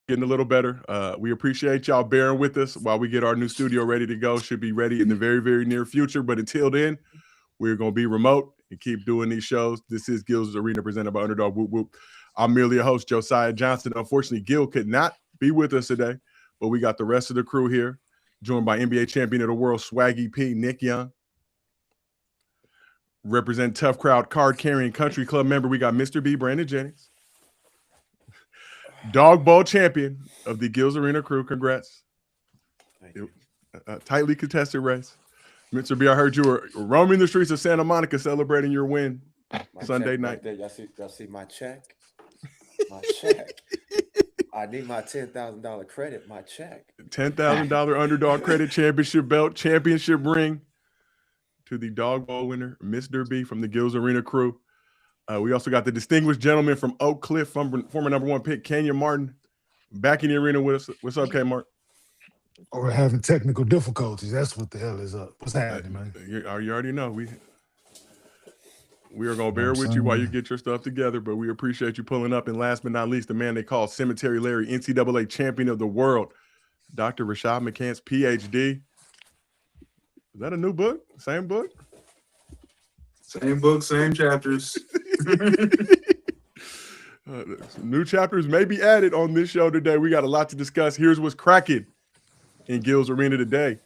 getting a little better. We appreciate y'all bearing with us while we get our new studio ready to go. Should be ready in the very, very near future. But until then, we're going to be remote and keep doing these shows. This is Gil's Arena presented by Underdog Whoop Whoop. I'm merely a host, Josiah Johnson. Unfortunately, Gil could not be with us today, but we got the rest of the crew here, joined by NBA champion of the world, Swaggy P, Nick Young. Represent Tough Crowd card carrying country club member. We got Mr. B, Brandon Jennings. Dog Bowl champion of the Gills Arena crew. Congrats. A tightly contested race. Mr. B, I heard you were roaming the streets of Santa Monica celebrating your win Sunday night. Right, y'all see my check? My check. I need my $10,000 credit, my check. $10,000 underdog credit championship belt, championship ring to the Dog Bowl winner, Mr. B from the Gills Arena crew. We also got the distinguished gentleman from Oak Cliff, former #1 pick, Kenyon Martin, back in the arena with us. What's up, K-Mart? We're having technical difficulties. That's what the hell is up. What's happening, man? You already know. We are going to bear with you while you get your stuff together, but we appreciate you pulling up. And last but not least, the man they call Cemetery Larry, NCAA champion of the world, Dr. Rashad McCants, PhD. Is that a new book? Same book? Same book, same chapters. New chapters may be added on this show today. We got a lot to discuss. Here's what's cracking in Gil's Arena today.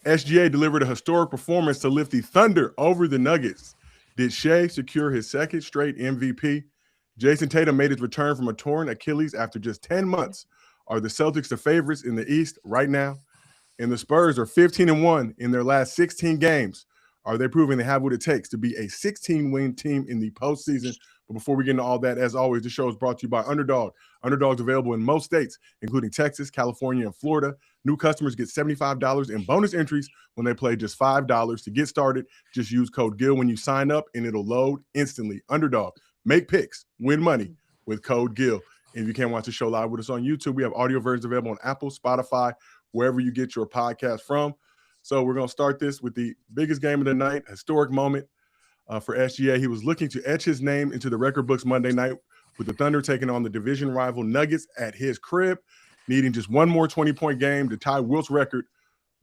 SGA delivered a historic performance to lift the Thunder over the Nuggets. Did Shea secure his second straight MVP? Jayson Tatum made his return from a torn Achilles after just 10 months. Are the Celtics the favorites in the East right now? And the Spurs are 15-1 in their last 16 games. Are they proving they have what it takes to be a 16-win team in the postseason? But before we get into all that, as always, the show is brought to you by Underdog. Underdog's available in most states, including Texas, California, and Florida. New customers get $75 in bonus entries when they play just $5. To get started, just use code GIL when you sign up, and it'll load instantly. Underdog, make picks, win money with code GIL. And if you can't watch the show live with us on YouTube, we have audio versions available on Apple, Spotify, wherever you get your podcast from. So we're going to start this with the biggest game of the night, historic moment for SGA. He was looking to etch his name into the record books Monday night with the Thunder taking on the division rival Nuggets at his crib, needing just one more 20-point game to tie Wilt's record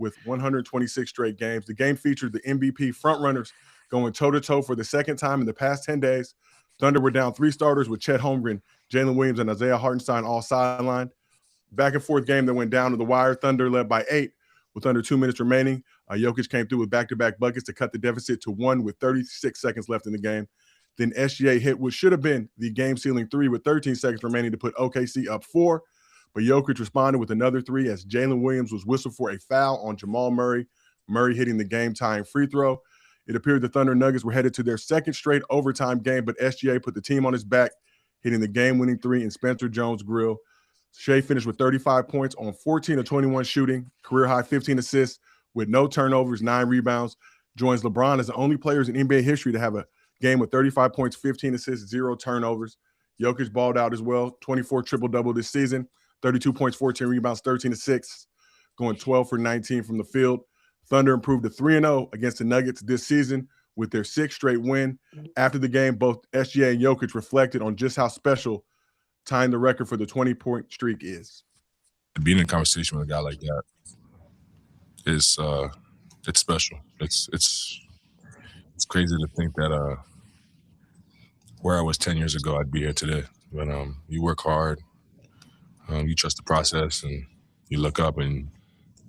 with 126 straight games. The game featured the MVP frontrunners going toe-to-toe for the second time in the past 10 days. Thunder were down 3 starters with Chet Holmgren, Jalen Williams, and Isaiah Hartenstein all sidelined. Back-and-forth game that went down to the wire. Thunder led by 8. With under 2 minutes remaining, Jokic came through with back-to-back buckets to cut the deficit to 1 with 36 seconds left in the game. Then SGA hit what should have been the game-sealing 3 with 13 seconds remaining to put OKC up 4. But Jokic responded with another 3 as Jalen Williams was whistled for a foul on Jamal Murray, Murray hitting the game-tying free throw. It appeared the Thunder Nuggets were headed to their second straight overtime game, but SGA put the team on his back, hitting the game-winning 3 in Spencer Jones' grill. Shea finished with 35 points on 14 of 21 shooting, career-high 15 assists with no turnovers, 9 rebounds. Joins LeBron as the only players in NBA history to have a game with 35 points, 15 assists, 0 turnovers. Jokic balled out as well, 24 triple-double this season, 32 points, 14 rebounds, 13 assists, going 12 for 19 from the field. Thunder improved to 3-0 against the Nuggets this season with their 6th straight win. After the game, both SGA and Jokic reflected on just how special tying the record for the 20-point streak is. Being in conversation with a guy like that is it's special. It's crazy to think that where I was 10 years ago, I'd be here today. But you work hard, you trust the process, and you look up and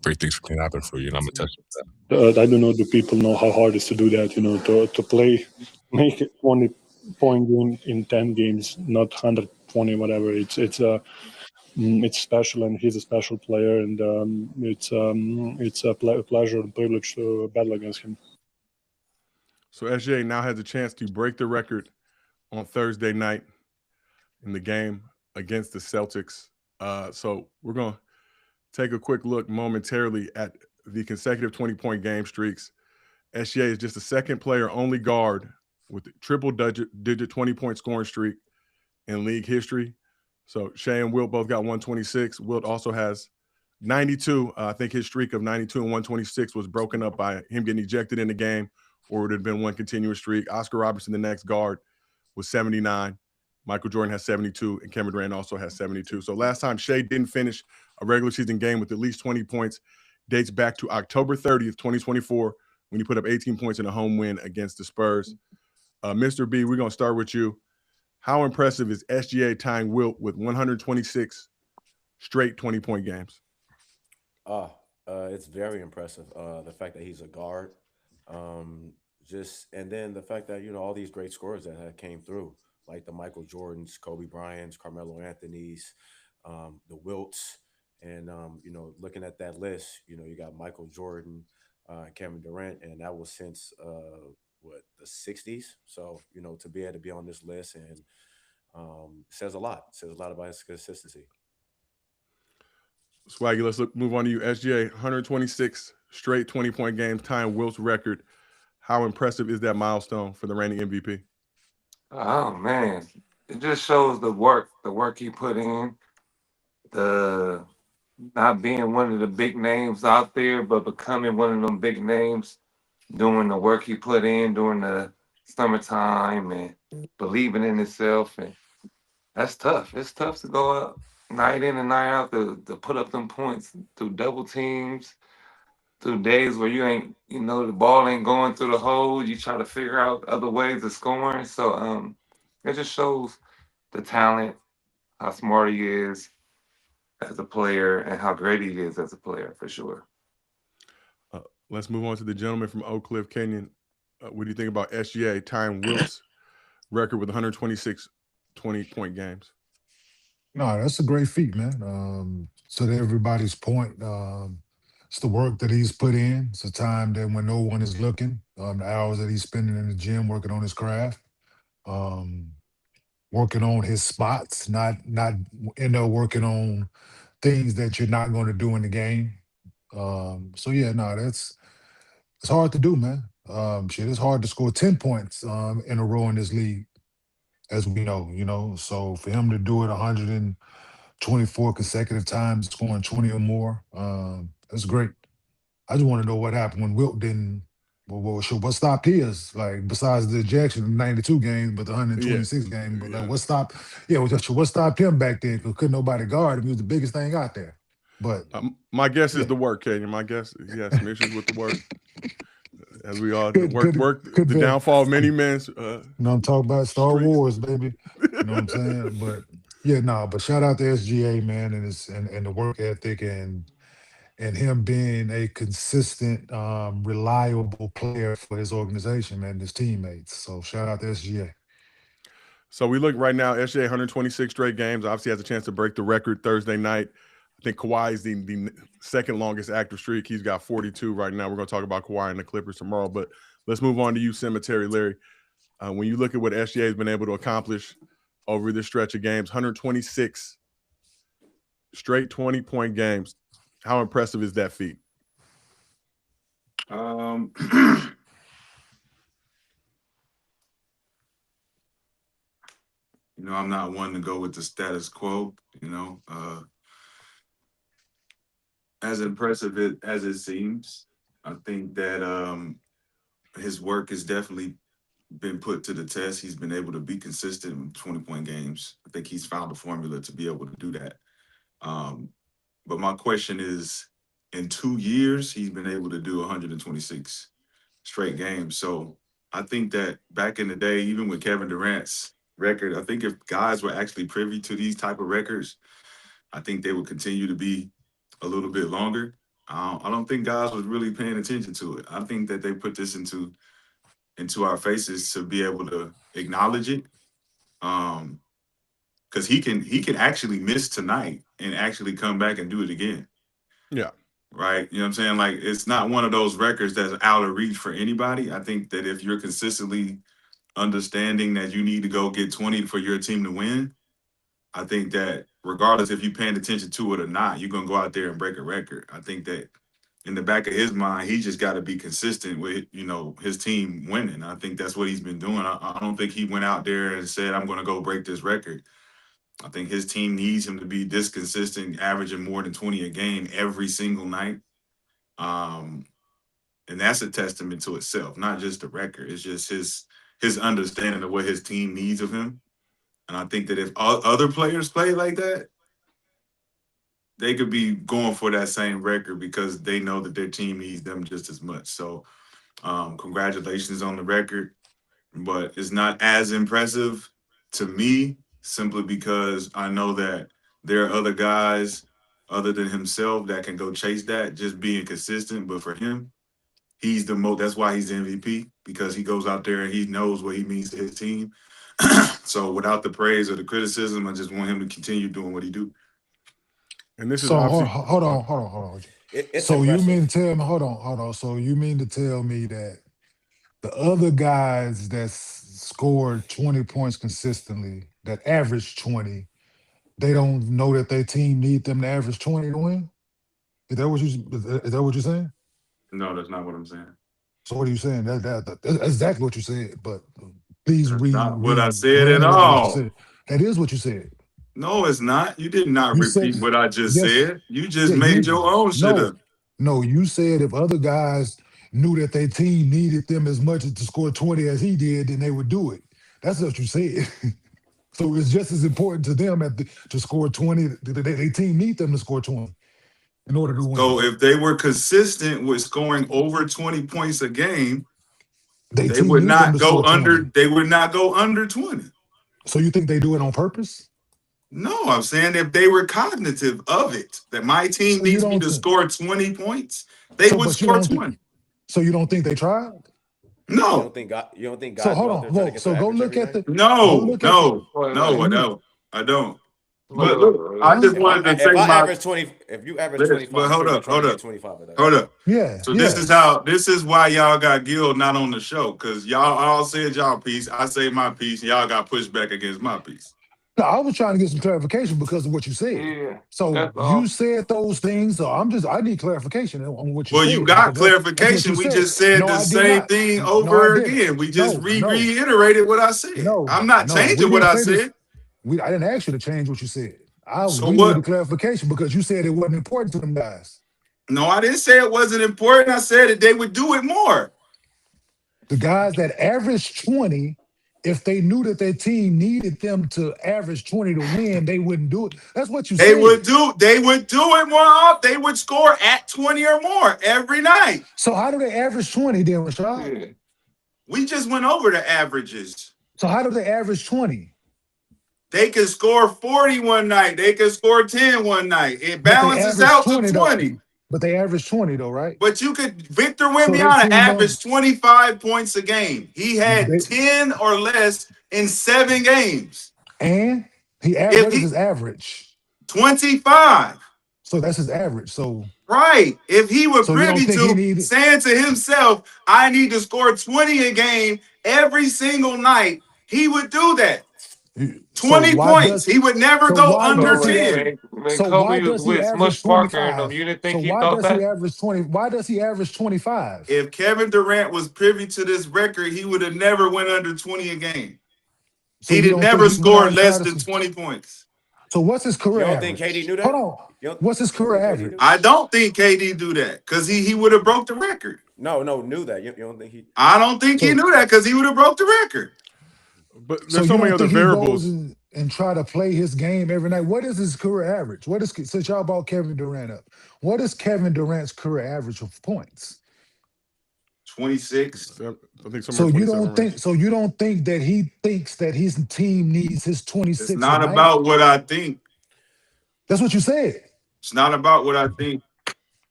great things can happen for you. And I'm a testament to that. I don't know. Do people know how hard it is to do that? To play, make it 20-point game in 10 games, not 120, whatever. It's special, and he's a special player, and it's a pleasure and privilege to battle against him. So SGA now has a chance to break the record on Thursday night in the game against the Celtics. So we're going to take a quick look momentarily at the consecutive 20-point game streaks. SGA is just the second player, only guard with a triple-digit 20-point scoring streak in league history. So Shea and Wilt both got 126. Wilt also has 92. I think his streak of 92 and 126 was broken up by him getting ejected in the game, or it would have been one continuous streak. Oscar Robertson, the next guard, was 79. Michael Jordan has 72, and Kevin Durant also has 72. So last time Shea didn't finish a regular season game with at least 20 points dates back to October 30th, 2024, when he put up 18 points in a home win against the Spurs. Mr. B, we're going to start with you. How impressive is SGA tying Wilt with 126 straight 20-point games? It's very impressive. The fact that he's a guard, and then the fact that all these great scorers that had came through, like the Michael Jordans, Kobe Bryant's, Carmelo Anthony's, the Wilts, and looking at that list, you got Michael Jordan, Kevin Durant, and that was since the '60s. So to be able to be on this list and says a lot. Says a lot about his consistency. Swaggy, let's move on to you. SGA, 126 straight 20-point games, tying Wilt's record. How impressive is that milestone for the reigning MVP? Oh man, it just shows the work he put in, the not being one of the big names out there, but becoming one of them big names, doing the work he put in during the summertime and believing in himself, and that's tough. It's tough to go up night in and night out to put up them points through double teams, through days where you ain't, the ball ain't going through the hole. You try to figure out other ways of scoring. So it just shows the talent, how smart he is as a player, and how great he is as a player for sure. Let's move on to the gentleman from Oak Cliff, Kenyon. What do you think about SGA tying Wilt's record with 126 20-point games? No, that's a great feat, man. So to everybody's point, it's the work that he's put in. It's a time that when no one is looking, the hours that he's spending in the gym working on his craft, um, working on his spots, not working on things that you're not going to do in the game. So yeah, no, it's hard to do, man. Shit, it's hard to score 10 points in a row in this league, as we know. So for him to do it 124 consecutive times, scoring 20 or more, that's great. I just want to know what happened when Wilt didn't. What stopped his? Like besides the ejection in '92 game, but the Yeah. 126 game. But like, what stopped? Yeah, what stopped him back then? Because couldn't nobody guard him. He was the biggest thing out there. But My guess is yeah, the work, Kenyon. My guess is he had some issues with the work. As we all could work the be. downfall of many men. I'm talking about Star Streets. Wars, baby. You know what I'm saying? But yeah, no. But shout out to SGA, man, and the work ethic and him being a consistent, reliable player for his organization and his teammates. So shout out to SGA. So we look right now, SGA 126 straight games. Obviously has a chance to break the record Thursday night. I think Kawhi is the second longest active streak. He's got 42 right now. We're going to talk about Kawhi and the Clippers tomorrow. But let's move on to you, Cemetery Larry. When you look at what SGA has been able to accomplish over this stretch of games, 126 straight 20-point games. How impressive is that feat? I'm not one to go with the status quo, as impressive as it seems. I think that his work has definitely been put to the test. He's been able to be consistent in 20-point games. I think he's found a formula to be able to do that. But my question is, in 2 years, he's been able to do 126 straight games. So I think that back in the day, even with Kevin Durant's record, I think if guys were actually privy to these type of records, I think they would continue to be a little bit longer. I don't think guys was really paying attention to it. I think that they put this into our faces to be able to acknowledge it. Because he can actually miss tonight and actually come back and do it again. Yeah. Right. You know what I'm saying? Like, it's not one of those records that's out of reach for anybody. I think that if you're consistently understanding that you need to go get 20 for your team to win, I think that regardless if you're paying attention to it or not, you're going to go out there and break a record. I think that in the back of his mind, he just got to be consistent with, his team winning. I think that's what he's been doing. I don't think he went out there and said, I'm going to go break this record. I think his team needs him to be this consistent, averaging more than 20 a game every single night. And that's a testament to itself, not just the record. It's just his understanding of what his team needs of him. And I think that if other players play like that, they could be going for that same record because they know that their team needs them just as much. So congratulations on the record, but it's not as impressive to me simply because I know that there are other guys other than himself that can go chase that, just being consistent. But for him, he's the most. That's why he's the MVP, because he goes out there and he knows what he means to his team. So without the praise or the criticism, I just want him to continue doing what he do. And this is So obviously hold on. It's So you impressive. mean to tell me? Hold on. So you mean to tell me that the other guys that scored 20 points consistently, that average 20, they don't know that their team need them to average 20 to win? Is that what you're saying? No, that's not what I'm saying. So what are you saying? That's exactly what you said. But please That's not what I said at reiterate what you all. said. That is what you said. No, it's not. You did not You said repeat what I just yes. said. You just Yeah, made your own shit up. No, you said if other guys knew that their team needed them as much to score 20 as he did, then they would do it. That's what you said. So it's just as important to them to score 20. Their team need them to score 20 in order to win. So if they were consistent with scoring over 20 points a game, they would not go under. They would not go under 20. So you think they do it on purpose? No, I'm saying if they were cognitive of it, that my team needs me to score 20 points, they would score 20. So you don't think they tried? No. You don't think God? So hold on. So go look at the. No, I don't. But look, I just wanted to say if you average 25, but hold up. 25 of that. Hold up. Yeah. So this is why y'all got Gil not on the show, because y'all all said y'all piece. I say my piece. Y'all got pushed back against my piece. No, I was trying to get some clarification because of what you said. Yeah, so you said those things. So I need clarification on what you said. Well, you got clarification. We just said the same thing over again. We just reiterated what I said. I'm not changing what I said. I didn't ask you to change what you said. We needed clarification because you said it wasn't important to them guys. No, I didn't say it wasn't important. I said that they would do it more. The guys that averaged 20, if they knew that their team needed them to average 20 to win, they wouldn't do it. That's what you said. They would do it more often. They would score at 20 or more every night. So how do they average 20 then, Rashad? Yeah. We just went over the averages. So how do they average 20? They can score 40 one night. They can score 10 one night. It balances out to 20. But they average 20 though, right? But Victor Wembanyama averaged 25 points a game. He had 10 or less in 7 games. And what is his average? 25. So that's his average. So right. If he were privy to saying to himself, I need to score 20 a game every single night, he would do that. 20 points. He would never go under 10. So Kobe was with Smush Parker and them. You didn't think he thought that? Why does he average 25? If Kevin Durant was privy to this record, he would have never went under 20 a game. So he'd have never scored less than 20 points. So what's his career average? You don't think KD knew that? Hold on. What's his career average? I don't think KD do that because he would have broke the record. No, knew that. You don't think he? I don't think he knew that because he would have broke the record. But there's so many other variables. And try to play his game every night. What is his career average? Since y'all brought Kevin Durant up, what is Kevin Durant's career average of points? 26. I think so you don't think? So you don't think that he thinks that his team needs his 26? It's not about what I think. That's what you said. It's not about what I think.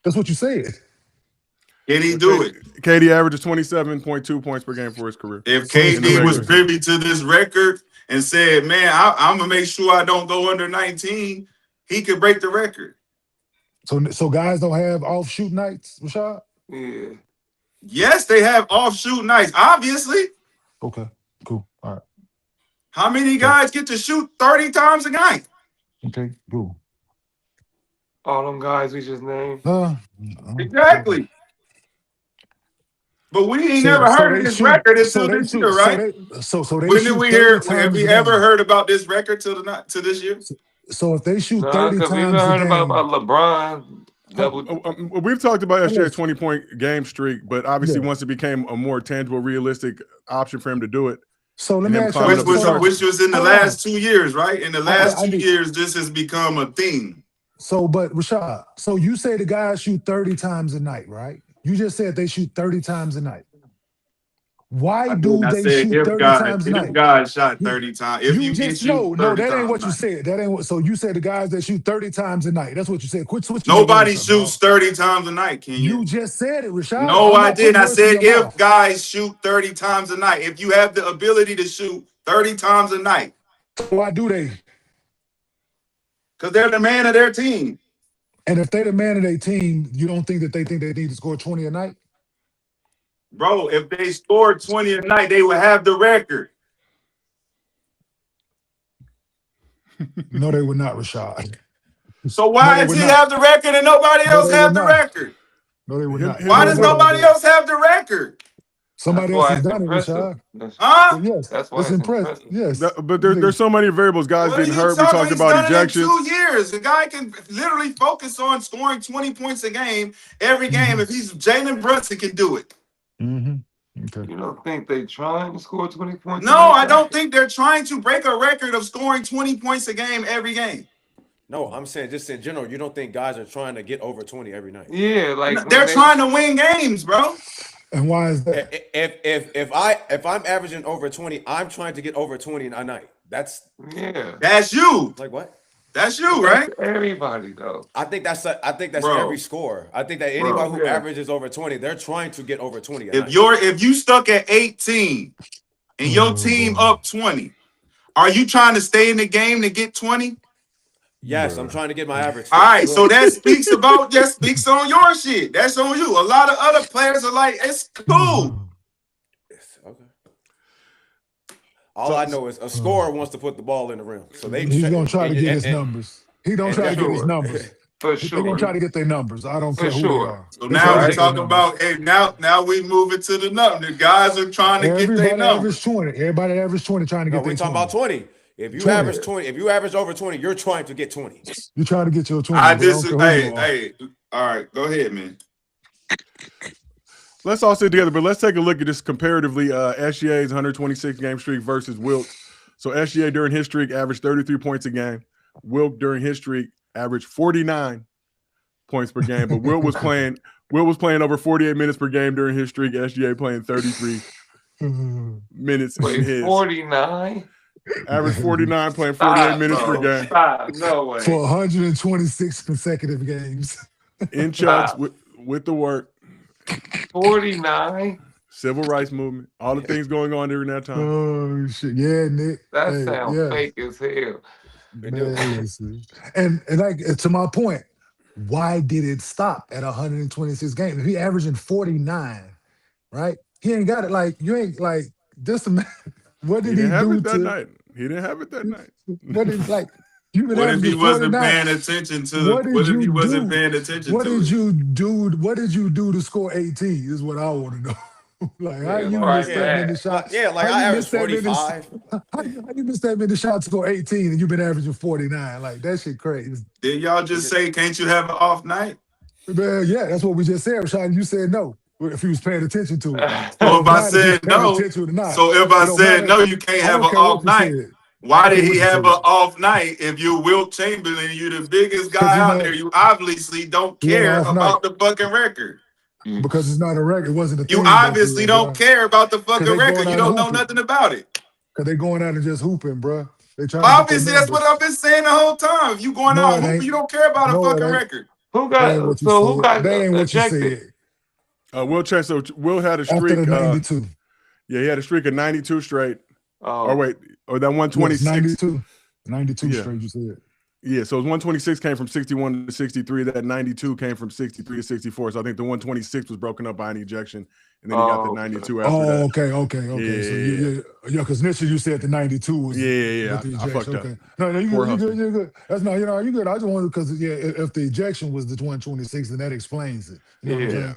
That's what you said. Can he do it? KD averages 27.2 points per game for his career. If KD was privy to this record and said, man, I'm going to make sure I don't go under 19, he could break the record. So guys don't have off-shoot nights, Rashad? Yeah. Yes, they have off-shoot nights, obviously. Okay, cool. All right. How many guys get to shoot 30 times a night? Okay, cool. All them guys we just named. Exactly. But we ain't never heard of this record until this year, right? When did we hear? Have we ever heard about this record till this year? So if they shoot 30 times, we've heard about LeBron. We've talked about SGA's 20-point game streak, but obviously once it became a more tangible, realistic option for him to do it, So let And me him ask climbing you, up the charts. Which was in the hold on. last 2 years, right? In the last I 2 need- years, this has become a thing. So, but Rashad, so you say the guys shoot 30 times a night, right? You just said they shoot 30 times a night. Why do I they said shoot 30 times a if night? guys shot You 30 times, if you you can just shoot no, 30 that ain't times what a you night. said. That ain't what. So you said the guys that shoot 30 times a night. That's what you said. Quit switching. Nobody your words up, shoots dog. 30 times a night, Kenyon. You just said it, Rashad. No, I'm I not didn't. putting I words in said your if mouth. guys shoot 30 times a night, if you have the ability to shoot 30 times a night, Why do they? because they're the man of their team. And if they're the man of their team, you don't think they need to score 20 a night? Bro, if they scored 20 a night, they would have the record. No, they would not, Rashad. So why they does would he not. have the record and nobody No, else they have would the not. record? No, they would not. Why does nobody else have the record? Somebody That's else why has it's done it, impressive. Rashad. Huh? Yes, That's why it's it's impressive. impressive. Yes. But there's so many variables. Guys What are getting you hurt. We talking? talked He's about done it in ejections. 2 years. The guy can literally focus on scoring 20 points a game every game. If he's Jalen Brunson can do it. Okay. You don't think they trying to score 20 points? No, I don't think they're trying to break a record of scoring 20 points a game every game. No, I'm saying just in general, you don't think guys are trying to get over 20 every night? Yeah, like They're trying to win games, bro. And why is that? If I'm averaging over 20, I'm trying to get over 20 a night. That's you. Like what? That's you, right? Everybody though. I think that's Bro. every score. I think that anybody who averages over 20, they're trying to get over 20 a night. If you stuck at 18 and your team up 20, are you trying to stay in the game to get 20? Yes, I'm trying to get my average. All right, so that speaks on your shit. That's on you. A lot of other players are like, it's cool. Okay. All I know is a scorer wants to put the ball in the rim. So He's gonna try to get his numbers. He don't try to get his numbers. For They're sure. gonna try to get their numbers. I don't care who they are. So now we're talking about, hey, now we move it to the number. The guys are trying to get their numbers. Everybody average 20 trying to get their 20. We're talking about 20. If you average 20, if you average over 20, you're trying to get 20. You're trying to get your 20. Hey, all right, go ahead, man. Let's all sit together, but let's take a look at this comparatively. SGA's 126 game streak versus Wilt's. So SGA during his streak averaged 33 points a game. Wilt during his streak averaged 49 points per game, but Wilt was playing over 48 minutes per game during his streak. SGA playing 33 minutes in his. 49? Average 49, playing 48 minutes per game. Stop. No way. For 126 consecutive games. In chunks with the work. 49? Civil rights movement. All the things going on during that time. Oh, shit. Yeah, Nick. That sounds fake as hell. And like to my point, why did it stop at 126 games? If he averaging 49, right? He ain't got it. Like you ain't like this. What did he do that night? He didn't have it that night. What is like? You've been What if he wasn't 49. paying attention to? What if he wasn't paying attention What to? did you do? What did you do to score 18? Is what I want to know. Like how you missed that many shots? Yeah, like I averaged 45. How you missed that many shots to score 18 and you've been averaging 49? Like that shit crazy. Did y'all just say, can't you have an off night? Man, yeah, that's what we just said, Rashad. You said no. If he was paying attention to it. So if I said no, you can't have an off night. Why did he have an off night? If you're Wilt Chamberlain, you're the biggest guy out there. You obviously don't care about the fucking record. Because it's not a record. It wasn't a thing. You obviously don't care about the fucking record. You don't know nothing about it. Because they going out and just hooping, bro. Obviously, that's what I've been saying the whole time. If you going out hooping, you don't care about a fucking record. Who got? So who got? That ain't what you said. Will had a streak. After the 92. Yeah, he had a streak of 92 straight. Oh, or wait, or that 126. 92 straight, you said. Yeah, so his 126 came from 61 to 63. That 92 came from 63 to 64. So I think the 126 was broken up by an ejection, and then he got the 92 after that. Okay. So because initially you said the 92 was I fucked up. No, you're good. That's not, you're good. I just wanted because if the ejection was the 126, then that explains it. You know what I'm saying?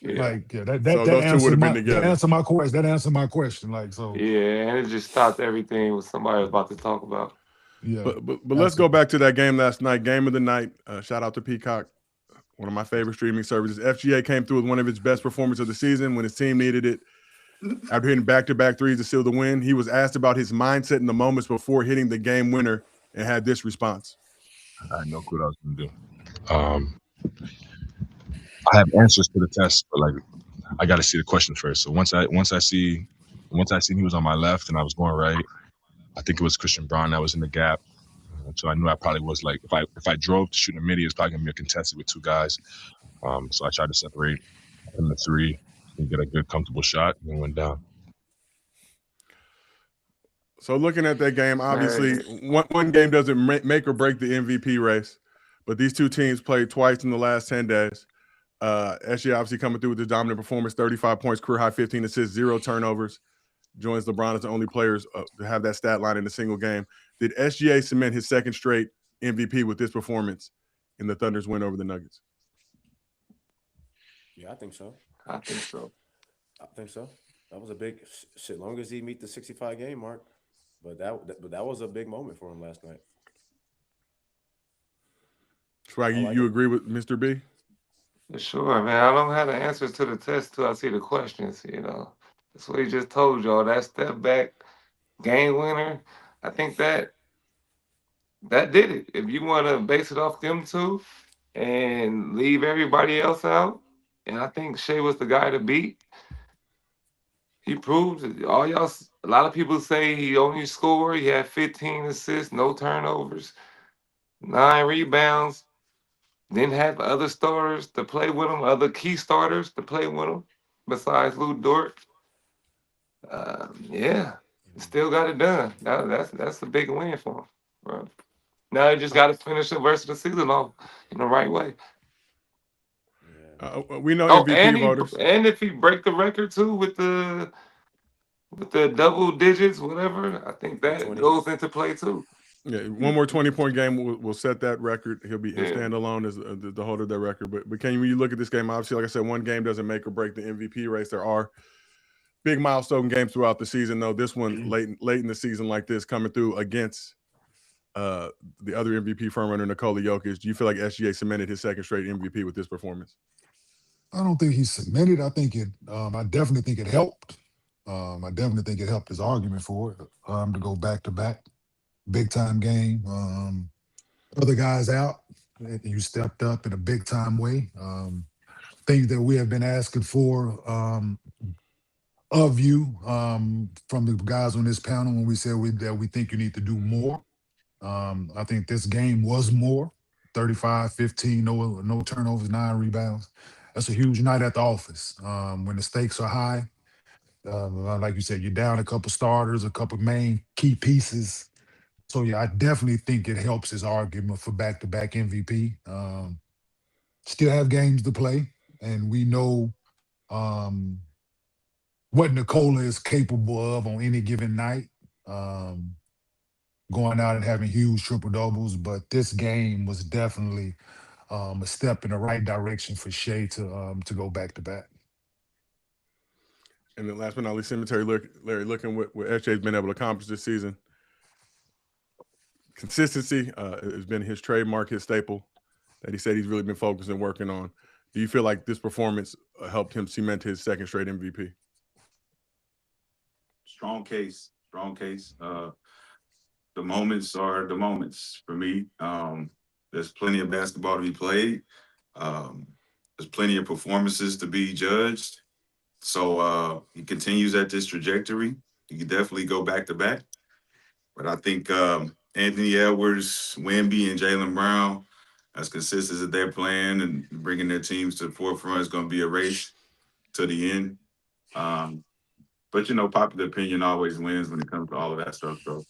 That answered my question. That answered my question. Like so. Yeah, and it just stopped everything what somebody was about to talk about. Yeah, but let's go back to that game last night. Game of the night. Shout out to Peacock, one of my favorite streaming services. FGA came through with one of his best performances of the season when his team needed it. After hitting back-to-back threes to seal the win, he was asked about his mindset in the moments before hitting the game winner and had this response. I had no clue what I was going to do. I have answers to the test, but like I got to see the questions first. So once I seen he was on my left and I was going right, I think it was Christian Braun that was in the gap. So I knew I probably was like, if I drove to shoot a midi, it's probably gonna be a contested with two guys. So I tried to separate in the three and get a good comfortable shot and went down. So looking at that game, obviously one game doesn't make or break the MVP race, but these two teams played twice in the last 10 days. SGA obviously coming through with the dominant performance, 35 points, career high 15 assists, 0 turnovers. Joins LeBron as the only players to have that stat line in a single game. Did SGA cement his second straight MVP with this performance in the Thunder's win over the Nuggets? Yeah, I think so. I think so. That was a big shit. Long as he meet the 65 game mark, but that was a big moment for him last night. Swag, you agree with Mr. B? For sure, man. I don't have the answers to the test till I see the questions. That's what he just told y'all. That step back game winner. I think that did it. If you want to base it off them two and leave everybody else out, and I think Shea was the guy to beat. He proved it. A lot of people say he only scored. He had 15 assists, no turnovers, 9 rebounds. Didn't have other starters to play with him, other key starters to play with him besides Lou Dort. Still got it done. That's a big win for him, bro. Now he just got to finish the rest of the season off in the right way. We know MVP voters. And if he break the record too with the double digits, whatever, I think that goes into play too. Yeah, one more 20-point game will set that record. He'll stand alone as the holder of that record. But Kenyon, when you look at this game, obviously, like I said, one game doesn't make or break the MVP race. There are big milestone games throughout the season, though. This one late in the season like this, coming through against the other MVP frontrunner, Nikola Jokic. Do you feel like SGA cemented his second straight MVP with this performance? I don't think he cemented. I think it. I definitely think it helped. I definitely think it helped his argument for it to go back to back, big time game. Other guys out, and you stepped up in a big time way. Things that we have been asking for of you from the guys on this panel when we said that we think you need to do more. I think this game was more. 35, 15, no turnovers, 9 rebounds. That's a huge night at the office. When the stakes are high, like you said, you're down a couple starters, a couple main key pieces. So yeah, I definitely think it helps his argument for back-to-back MVP. Still have games to play, and we know what Nikola is capable of on any given night. Going out and having huge triple doubles, but this game was definitely a step in the right direction for Shea to go back to back. And then last but not least, Larry, looking what SJ's been able to accomplish this season. Consistency has been his trademark, his staple that he said he's really been focused and working on. Do you feel like this performance helped him cement his second straight MVP? Strong case. The moments are the moments for me. There's plenty of basketball to be played. There's plenty of performances to be judged. So he continues at this trajectory. He can definitely go back to back. But I think Anthony Edwards, Wemby, and Jaylen Brown, as consistent as they're playing and bringing their teams to the forefront, is going to be a race to the end. But, popular opinion always wins when it comes to all of that stuff. So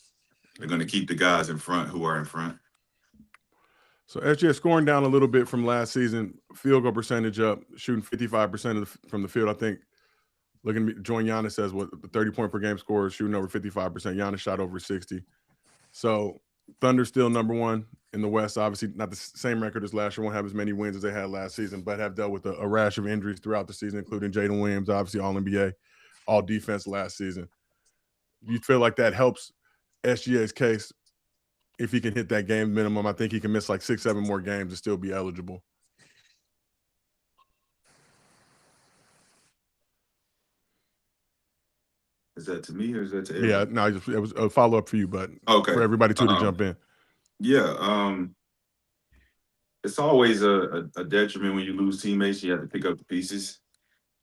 they're going to keep the guys in front who are in front. So SGA scoring down a little bit from last season, field goal percentage up, shooting 55% from the field. I think looking at join Giannis as the 30-point per game scorer, shooting over 55%. Giannis shot over 60. So Thunder still number one in the West. Obviously not the same record as last year. Won't have as many wins as they had last season, but have dealt with a rash of injuries throughout the season, including Jaden Williams, obviously All-NBA, all defense last season. Do you feel like that helps SGA's case if he can hit that game minimum? I think he can miss like 6-7 more games and still be eligible. Is that to me or is that to Yeah, everyone? no, it was a follow up for you, but Okay. for everybody too to jump in. Yeah. It's always a detriment when you lose teammates. You have to pick up the pieces.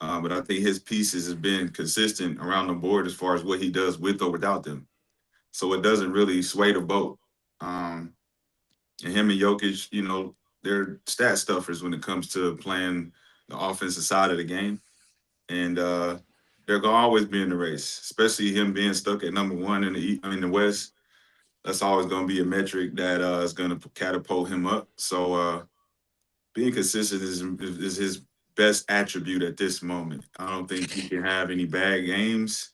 But I think his pieces have been consistent around the board as far as what he does with or without them. So it doesn't really sway the boat. And him and Jokic, you know, they're stat stuffers when it comes to playing the offensive side of the game. And they're gonna always be in the race, especially him being stuck at number one in the West. That's always gonna be a metric that is gonna catapult him up. So being consistent is his best attribute at this moment. I don't think he can have any bad games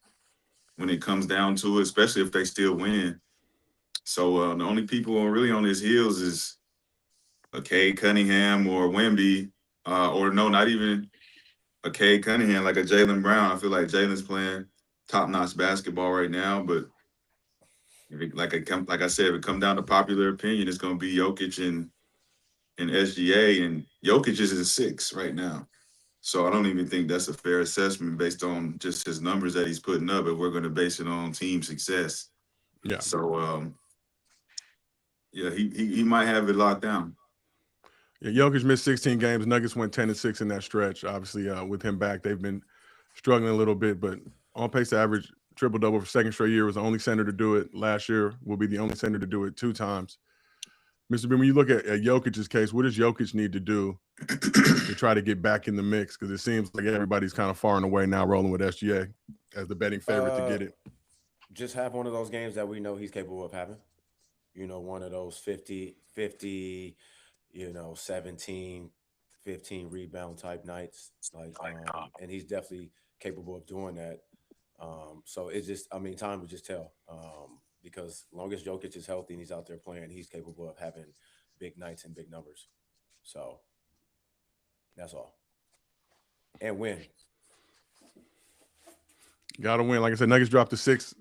when it comes down to it, especially if they still win. So the only people really on his heels is a Cade Cunningham or Wemby, or no, not even a Cade Cunningham, like a Jaylen Brown. I feel like Jalen's playing top-notch basketball right now, but like I said, if it come down to popular opinion, it's going to be Jokic and SGA, and Jokic is in 6 right now. So I don't even think that's a fair assessment based on just his numbers that he's putting up. If we're going to base it on team success, Yeah. So yeah, he might have it locked down. Yeah, Jokic missed 16 games. Nuggets went 10-6 in that stretch. Obviously, with him back, they've been struggling a little bit, but on pace to average triple-double for second straight year. Was the only center to do it last year. Will be the only center to do it 2 times. Mr. Ben, when you look at Jokic's case, what does Jokic need to do to try to get back in the mix? Because it seems like everybody's kind of far and away now rolling with SGA as the betting favorite to get it. Just have one of those games that we know he's capable of having. You know, one of those 50, 17, 15 rebound type nights. And he's definitely capable of doing that. So it's just, I mean, time will just tell. Because as long as Jokic is healthy and he's out there playing, he's capable of having big nights and big numbers. So that's all. And win. Got to win. Like I said, Nuggets dropped to 6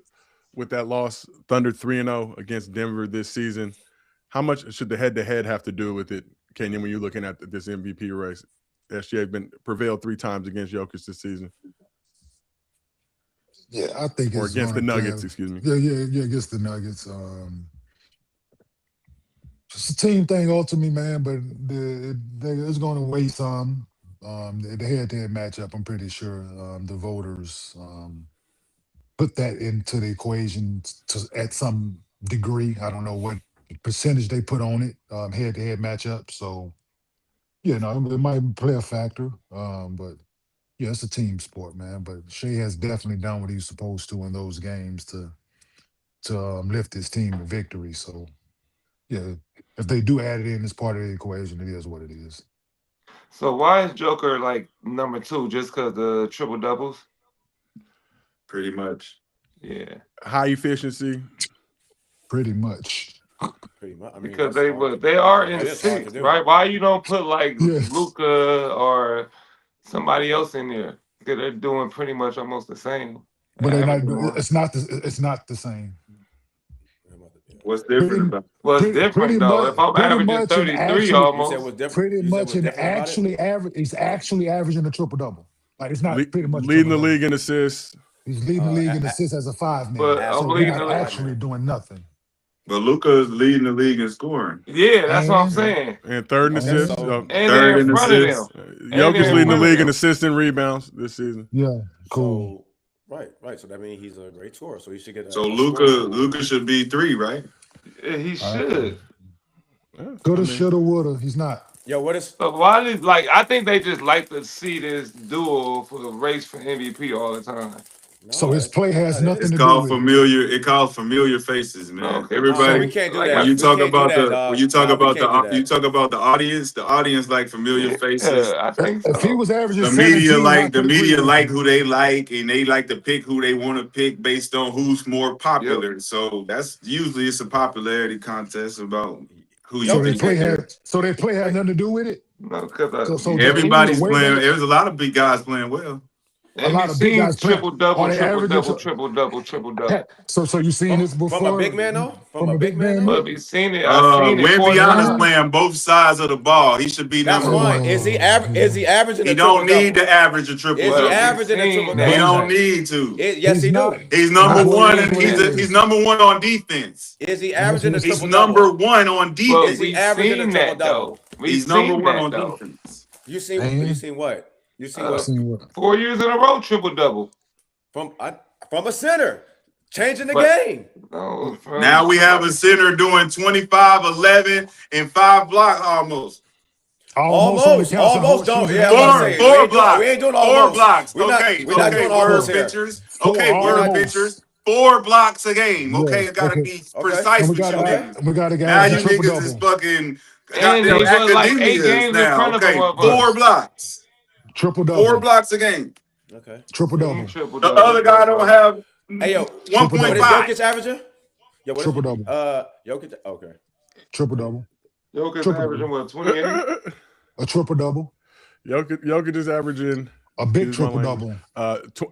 with that loss. Thunder 3-0 against Denver this season. How much should the head-to-head have to do with it, Kenyon, when you're looking at this MVP race? SGA been prevailed 3 times against Jokic this season. Yeah, I think or it's against the gonna Nuggets, play, excuse me. Yeah, against the Nuggets. It's a team thing ultimately, man, but it's going to weigh some. The head-to-head matchup, I'm pretty sure the voters put that into the equation at some degree. I don't know what percentage they put on it, head-to-head matchup. So, it might play a factor. But yeah, it's a team sport, man. But Shea has definitely done what he's supposed to in those games to lift his team to victory. So, yeah, if they do add it in as part of the equation, it is what it is. So why is Joker like number 2? Just because the triple doubles? Pretty much. Yeah. High efficiency. Pretty much. Pretty much. I mean, Because that's they are that in is hard to 6, do. right? Why you don't put like Yes. Luka or somebody else in there? Because they're doing pretty much almost the same. But they're not. Averaging more. It's not the same. What's different about it? Well, it's Pretty different though. much. If I'm Pretty averaging much in 33 actually. You said almost, what's different? Pretty You said much what's in different about it? actually average. He's actually averaging a triple double. Like it's not pretty much a leading the triple-double. league in assists. He's leading the league in assists as a 5-man. but As I'm So he's leading not the league. actually doing nothing. But Luka's leading the league in scoring. Yeah, that's what I'm And- saying. And third in Okay, assists. so- And Third they're in in front of assists. them. Jokic in leading the front of league in them. assists and rebounds this season. Yeah, cool. So right. So that means he's a great scorer. So he should get. So a scoring award. Luka should be 3, right? He should. Coulda, shoulda, woulda. He's not. Yo, what is? But why did I think they just like to see this duel for the race for MVP all the time. So his play has nothing It's to do called with it. familiar. It called familiar faces, man. Okay, Everybody. we can't do like, that. When you We talk can't do about that, the dog. when you talk Nah, we about can't do the that. you talk about the audience like familiar faces. Yeah, I think If he so. was averaging The 17, media I could agree with like you. who they like, and they like to pick who they want to pick based on who's more popular. So that's usually it's a popularity contest about who So you their think. play had nothing to do with it. No, because So Everybody's the way playing. that- There's a lot of big guys playing well. a lot of big guys playing. Triple double, Are they triple averaging? double, triple double, triple double. So you seen this before? From a big man, though? From a big man? But we seen it. I seen it. Wemby is 49. playing both sides of the ball. He should be That's number fine. one. Is he averaging? He don't need to average a triple Is he double. averaging a triple double? He don't need to. Yes, he do. He's number one, and he's number one on defense. Is he averaging a triple He's double? number one on defense. Is he averaging a triple double? He's number one on defense. You seen what? You seen what? 4 years in a row, triple double From a center, changing the game. No, now we have a center doing 25, 11, and 5 blocks almost. Almost don't. Yeah, four blocks. We ain't doing 4 blocks. We're Okay, not doing word pictures. Okay, word pictures. 4 blocks a game. Okay, it gotta be precise with you. We got to get now you niggas is fucking. And they was like 8 games in front of them. 4 blocks. Triple double. 4 blocks a game. Okay. Triple double. The other guy don't have. Hey yo, 1.5. What is Jokic averaging? Yo, triple double. Jokic. Okay. Triple double. Jokic averaging what? 28. A triple double. Jokic is averaging a big triple double.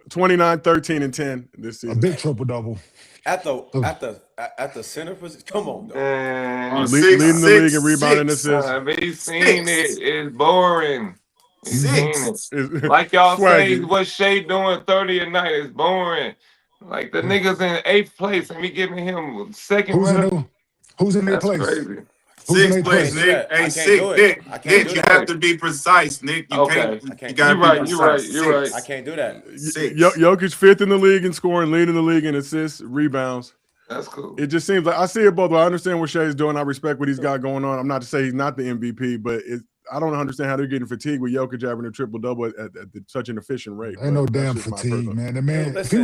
29, 13, and 10 this season. A big triple double. At the center position. Come on, though. Leading the league in rebounding assists. We seen it. It's boring. Six. Like y'all say, what Shea doing 30 a night is boring. Like the niggas in 8th place and we giving him second. Who's in their That's place? Crazy. 6th place, Nick. Hey, 6th, Nick, you have to be precise, Nick. You can't. You gotta be precise. You're right. I can't do that. 6. Jokic 5th in the league in scoring, leading the league in assists, rebounds. That's cool. It just seems like I see it both. I understand what Shea's doing. I respect what he's got going on. I'm not to say he's not the MVP, but I don't understand how they're getting fatigued with Jokic having a triple double at such an efficient rate. Ain't no damn fatigue, man. The man, if he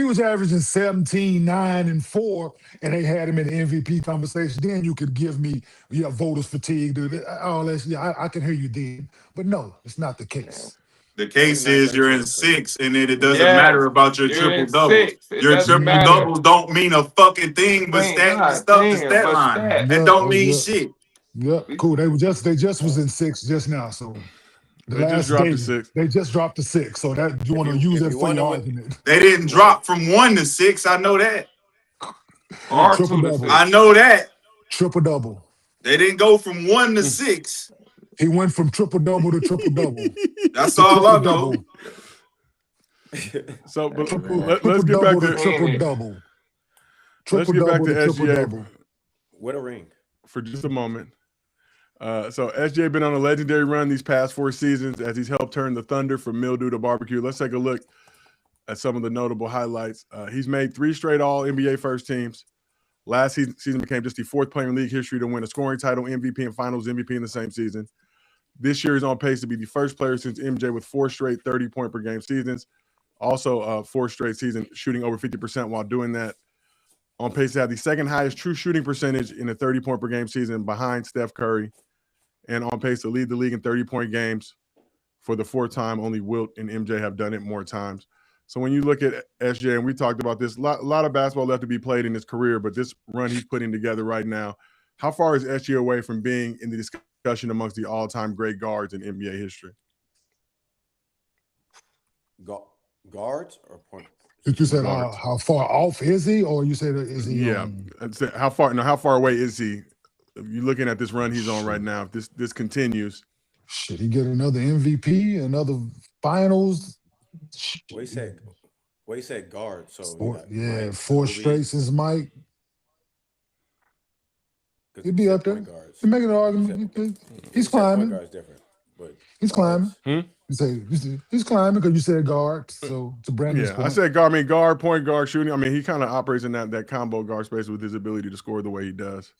was averaging 17, 9, and 4, and they had him in the MVP conversation, then you could give me voters fatigue. All that. Yeah, I can hear you then. But no, it's not the case. The case is you're in 6, and then it doesn't matter about your triple double. Your triple doubles don't mean a fucking thing, but stat line. It don't mean shit. Yep, cool. They just was in 6 just now, so they just dropped to 6. They just dropped to 6, so that you want to use that for your argument. They didn't drop from 1 to 6. I know that. Triple double. I know that. Triple double. They didn't go from 1 to 6. He went from triple double to triple double. That's all I know. So, but let's get back to triple double. Let's get back to SGA With a ring for just a moment. So SGA been on a legendary run these past 4 seasons as he's helped turn the Thunder from mildew to barbecue. Let's take a look at some of the notable highlights. He's made 3 straight All-NBA first teams. Last season became just the 4th player in league history to win a scoring title, MVP, and Finals MVP in the same season. This year is on pace to be the first player since MJ with 4 straight 30-point per game seasons. Also, 4 straight seasons shooting over 50% while doing that. On pace to have the 2nd highest true shooting percentage in a 30-point per game season behind Steph Curry. And on pace to lead the league in 30-point games for the 4th time. Only Wilt and MJ have done it more times. So when you look at SGA, and we talked about this, a lot of basketball left to be played in his career, but this run he's putting together right now, how far is SGA away from being in the discussion amongst the all-time great guards in NBA history? Guards or point? You said how far off is he, or you said is he? Yeah, how far away is he? You're looking at this run he's on right now. If this continues, should he get another MVP, another Finals? What he said guard. So 4 straight since Mike. He'd be up there. You're making an argument. He's climbing. He's climbing. He's climbing because you said guard. So to Brandon's point. I said guard. I mean guard, point guard, shooting. I mean he kind of operates in that combo guard space with his ability to score the way he does.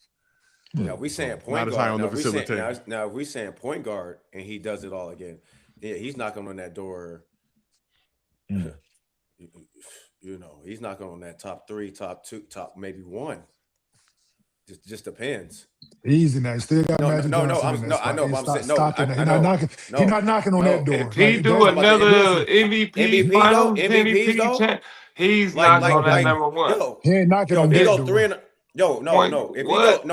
Now we saying point not guard. As high on the facilitator. Now if we saying point guard and he does it all again, yeah, he's knocking on that door. He's knocking on that top 3, top 2, top maybe 1. Just depends. Easy now. Still got Magic Johnson. I know. But I'm saying he's not knocking on that door. If he do another MVP though, he's knocking on that number 1. He ain't knocking on that door. 3 in a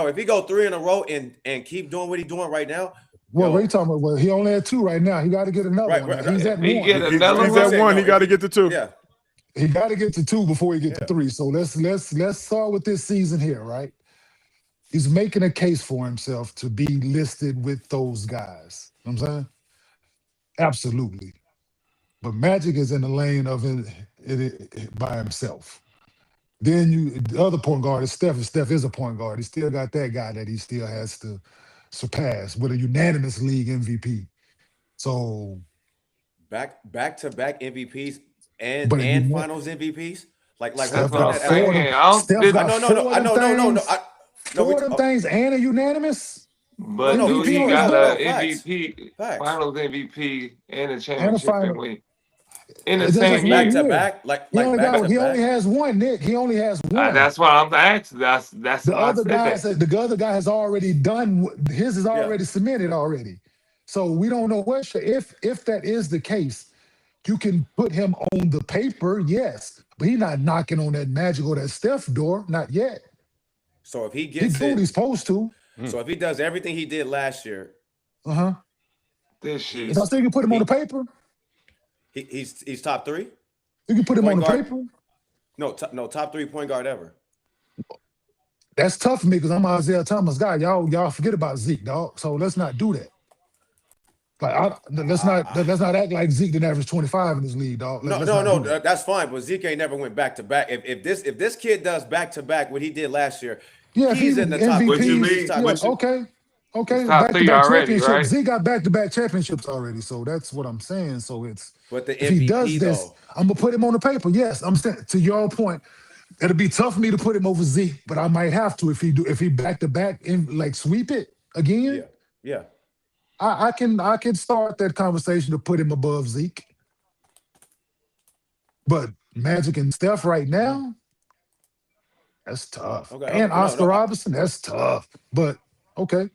If he go 3 in a row and keep doing what he's doing right now, Well, what Yo, you talking about? Well, he only had 2 right now. He got to get another Right, one. right, Now. He's right. at He 1. get another He's one. at 1. He got to get to 2. Yeah, He got to get to 2 before he get to Yeah. 3. So let's start with this season here, right? He's making a case for himself to be listed with those guys. You know what I'm saying? Absolutely. But Magic is in the lane of it by himself. Then the other point guard is Steph. If Steph is a point guard, he still got that guy that he still has to surpass with a unanimous league MVP. So, back to back MVPs but if you finals MVPs. Like That's Steph what I'm got 4 saying. of them. I don't. Steph This, got no, 4 I of them know. things. No, 4 of them things and a unanimous but no, do MVP he on his got belt a Facts. MVP, Facts. Finals MVP, and a and a championship final. in the It's just like same back year? to year. back, like He only back to he only back. has 1, Nick. He only has 1. That's what I'm asking. That's The why I other said guy that. the other guy has already done his is Yeah. already submitted already. So we don't know what if that is the case, you can put him on the paper, yes, but he's not knocking on that Magic or that Steph door, not yet. So if he He gets doing what it, he's supposed to. so if he does everything he did last year, This year, So I still can put him on the paper. he's top 3. You can put him Point on the guard? paper. No, top 3 point guard ever. That's tough for me because I'm an Isaiah Thomas guy. Y'all forget about Zeke, dog. So let's not do that. Like let's not act like Zeke didn't average 25 in this league, dog. No, Let's not do that. that's fine. But Zeke ain't never went back to back. If this kid does back to back what he did last year, Yeah, if he's in the top. What you MVP, mean? yeah, What you- okay. He's top 3 Back-to-back already, championships. right? Zeke got back-to-back championships already, so that's what I'm saying. So it's But the if he does MVP this, though, I'm gonna put him on the paper. Yes, I'm saying to your point, it'll be tough for me to put him over Zeke, but I might have to if he back-to-back and like sweep it again. yeah. I can start that conversation to put him above Zeke. But Magic and Steph right now, that's tough. Okay, And no, Oscar Robertson, that's tough. But okay.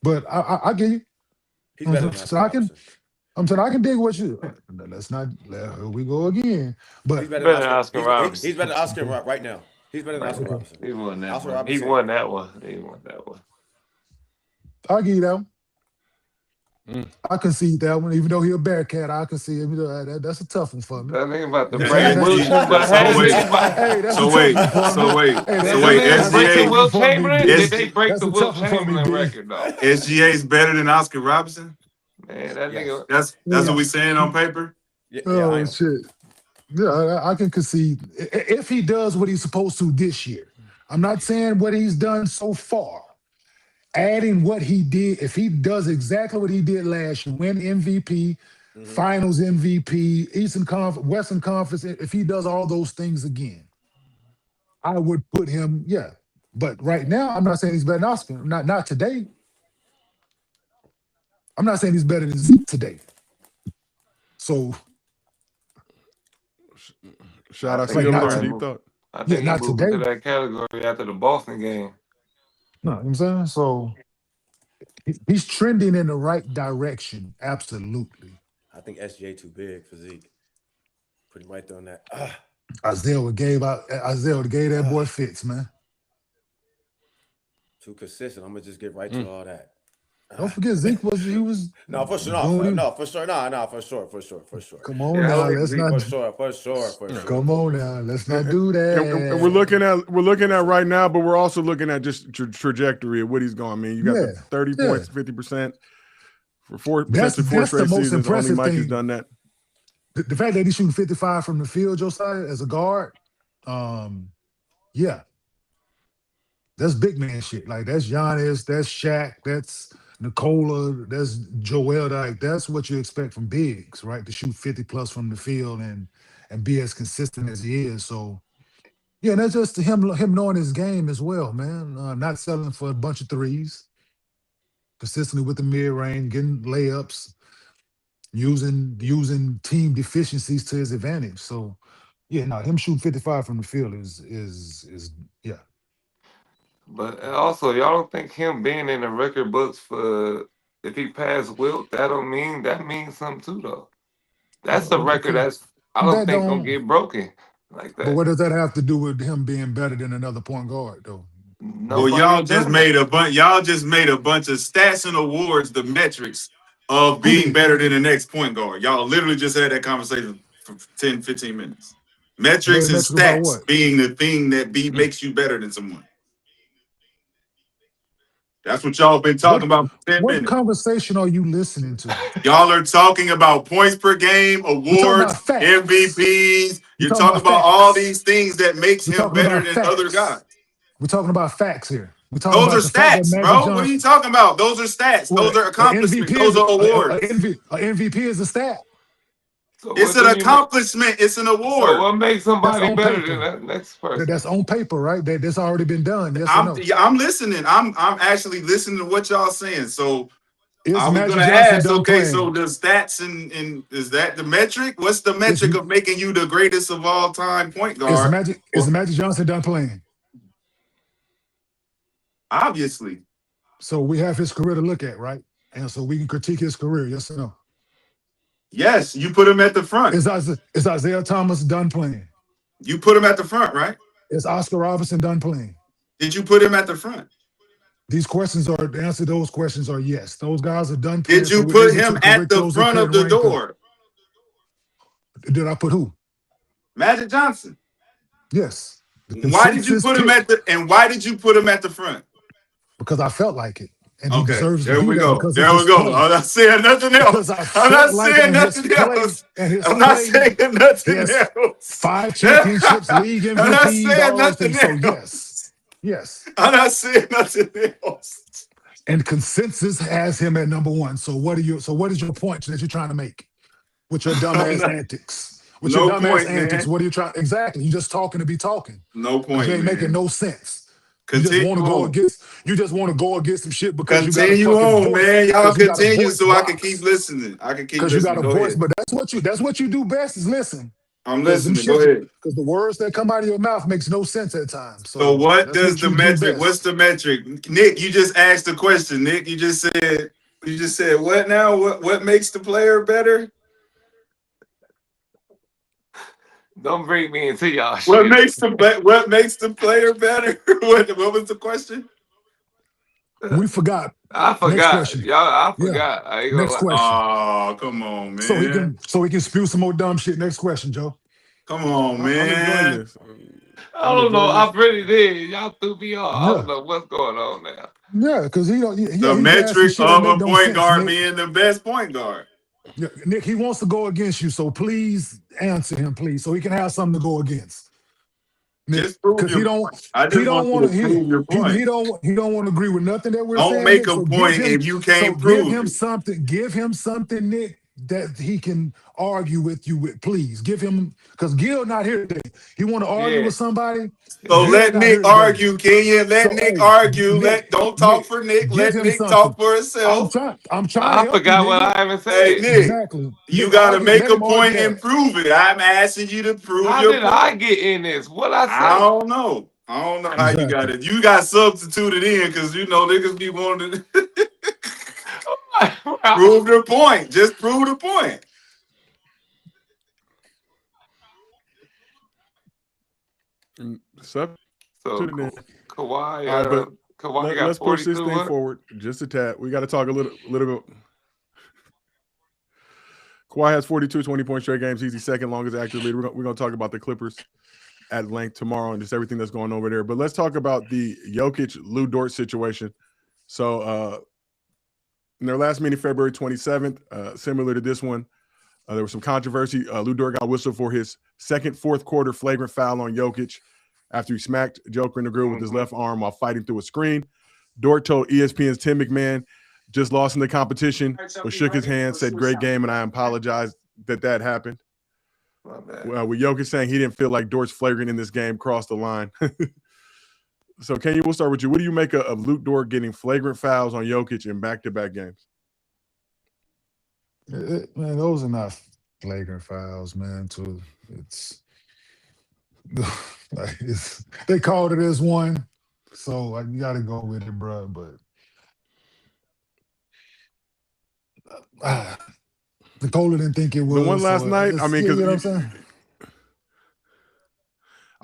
But I get you. He's better than So I can dig what you. Let's not. Here we go again. But He's better Better than than Oscar Robertson. He's better than Oscar right now. He's better than Oscar Robertson. He won that Oscar one. He Robertson. won that one. He won that one. I'll give you that one. I concede that one, even though he's a Bearcat. I can see him. That's a tough one for me. That ain't about to Yeah, break yeah, Will yeah. Chamberlain. So Hey, wait. Hey, that's So a wait, tough one for so me. wait, Hey, so that's wait, a break the SGA, Will tough one for me, Chamberlain? B. Did they break That's the a Will tough one for me, Chamberlain B. record, though? SGA is better than Oscar Robertson. Man, that Yes. nigga. That's what we saying on paper. Yeah, I Oh am. shit. Yeah, I can concede if he does what he's supposed to this year. I'm not saying what he's done so far. Adding what he did, if he does exactly what he did last year, win MVP, Finals MVP, Eastern Conference, Western Conference, if he does all those things again, I would put him, yeah. But right now, I'm not saying he's better than Oscar. Not today. I'm not saying he's better than Zeke today. So Shout out I think to not him. to- What he thought. I Yeah, think he not moved today. into that category after the Boston game. no, you know what I'm saying? So he's trending in the right direction. Absolutely. I think SGA too big for Zeke. Put him right there on that. Isaiah would gave that boy fits, man. Too consistent. I'm gonna just get right to all that. Don't forget Zeke was No, for sure. doing No, it. for sure. No, for sure. Come on Yeah, now, I think let's Zeke not For sure. come on now, let's not do that. And we're looking at right now, but we're also looking at just trajectory of what he's going. I mean, you got the 30 Yeah. points, 50% for That's potentially 4 the straight most seasons. Only impressive Mike has thing. done that. The fact that he's shooting 55 from the field, Josiah, as a guard, yeah. That's big man shit. Like that's Giannis, that's Shaq, that's Nikola, that's Joel. Like that's what you expect from bigs, right? To shoot 50 plus from the field and be as consistent as he is. So yeah, that's just him knowing his game as well, man. Not selling for a bunch of threes, consistently with the mid range, getting layups, using team deficiencies to his advantage. So yeah, no, him shooting 55 from the field is yeah. But also, y'all don't think him being in the record books for if he passed Wilt, that means something too, though. That's a record Okay. I don't That think gonna don't- get broken like But that. what does that have to do with him being better than another point guard, though? Well, Nobody y'all just done made that. a bunch. Y'all just made a bunch of stats and awards, the metrics of being better than the next point guard. Y'all literally just had that conversation for 10, 15 minutes. I made a Metrics and metric about stats what? being the thing that makes you better than someone. That's what y'all been talking about for 10 What minutes. conversation are you listening to? Y'all are talking about points per game, We're talking about awards, facts. MVPs. We're You're talking talking about about all facts. these things that makes We're him talking better about than other facts. guys. We're talking about facts here. We're talking Those are about the fact that stats, Magic bro. What are you Johnson, talking about? Those are stats. Those what are an MVP accomplishments. Those is are awards. a MVP is a stat. So It's what an do you make? accomplishment. It's an So award. what makes That's somebody on better than paper. that next person? That's on paper, right? That's already been done. Yes or I'm no? I'm listening. I'm actually listening to what y'all saying. So Is I was gonna Magic Johnson ask, done okay, so playing? the stats and is that the metric? What's the Is metric of making you the greatest of all time point is guard? Magic is Well, Magic Johnson done playing? obviously. So we have his career to look at, right? And so we can critique his career. Yes or no? Yes, you put him at the front. Is Isaiah Thomas done playing? You put him at the front, right? Is Oscar Robertson done playing? Did you put him at the front? These questions are the answer to those questions are yes. Those guys are done playing, Did so you we're put able to him at correct the those who front of couldn't the rank them. door? Did I put who? Magic Johnson. Yes. The Why did you consensus put him pick at the and why did you put him at the front? because I felt like it. And he Okay, deserves to there do we that go. because of There we his go. play. I'm not saying nothing Because else. I I'm not felt like it saying and his nothing play else. and his I'm not play. saying He nothing has else. 5 championships, league I'm not MVPs, saying all those nothing things. So yes. else. Yes. I'm not saying nothing else. And consensus has him at number 1. So what is your point that you're trying to make with your I'm dumbass not, antics? With your no dumbass point, antics, man. what are you trying? Exactly. You're just talking to be talking. No Because you point, ain't making man. no sense. You just want Continue to go on. against, some shit because you got a Continue fucking on, voice. man. Y'all Because you got a continue voice so I can keep box. listening. I can keep Because you got listening. a Go voice, ahead. but that's what you do best is listen. I'm Because them listening. Go shits, ahead. because the words that come out of your mouth makes no sense at times. So So what that's does what the you do metric? What's best. the metric? Nick, you just asked the question. Nick, you just said what now? What makes the player better? Don't bring me into y'all What shit. makes the player better? What was the question? We forgot. I Next forgot. question. Y'all, I Yeah. forgot. I ain't gonna Next lie. question. Oh, come on, So he man. can spew some more dumb shit. Next question, Joe. Come on, I'm enjoying man. this. I I'm don't know. enjoying I this. really did. Y'all threw me off. I don't Yeah. know what's going on now. Yeah, because he don't The he's asking metric shit that of make a no point sense, guard Nick. being the best point guard. Yeah, Nick, he wants to go against you, so please answer him, please, so he can have something to go against. Nick, Just prove because your point. I just want you want to to prove your point. he don't want to agree with nothing that we're Don't saying, make Nick. a point if you can't prove it. Give him something, Nick, that he can argue with you with. Please give him because Gil not here today. He want to argue Yeah. with somebody. So Yeah. Gil let not Nick here today. argue, Kenyon. Let So Nick hey, argue. Don't talk Nick, for Nick. give Let him Nick talk something. for himself. I'm trying to I help you, forgot what nigga. I even Hey said. Nick, Exactly. you Nick, gotta argue. make Let a him argue point that. and prove it. I'm asking you to prove How your did I point. get in this? What I I say? don't know. I don't know how you got Exactly. it. You got substituted in because you know niggas be wanting to prove their point. Just prove the point. Substitute So in. Kawhi, All right, but Kawhi got let's push this 42. thing What? forward just a tad. We got to talk a little bit. Kawhi has 42 20-point straight games. He's the second longest active leader. We're going to talk about the Clippers at length tomorrow and just everything that's going over there. But let's talk about the Jokic Lou Dort situation. So in their last meeting, February 27th, similar to this one, there was some controversy. Lou Dort got whistled for his second fourth quarter flagrant foul on Jokic after he smacked Joker in the grill with his left arm while fighting through a screen. Dort told ESPN's Tim McMahon, just lost in the competition, but shook his hand, said, "Great game," and I apologize that happened. With Jokic saying he didn't feel like Dort's flagrant in this game crossed the line. So, Kenyon, we'll start with you. What do you make of Luke Dort getting flagrant fouls on Jokic in back-to-back games? Man, those are not flagrant fouls, man. They called it as one, so you got to go with it, bro. But Nicola didn't think it was. The one last night, I mean, you because know what I'm saying?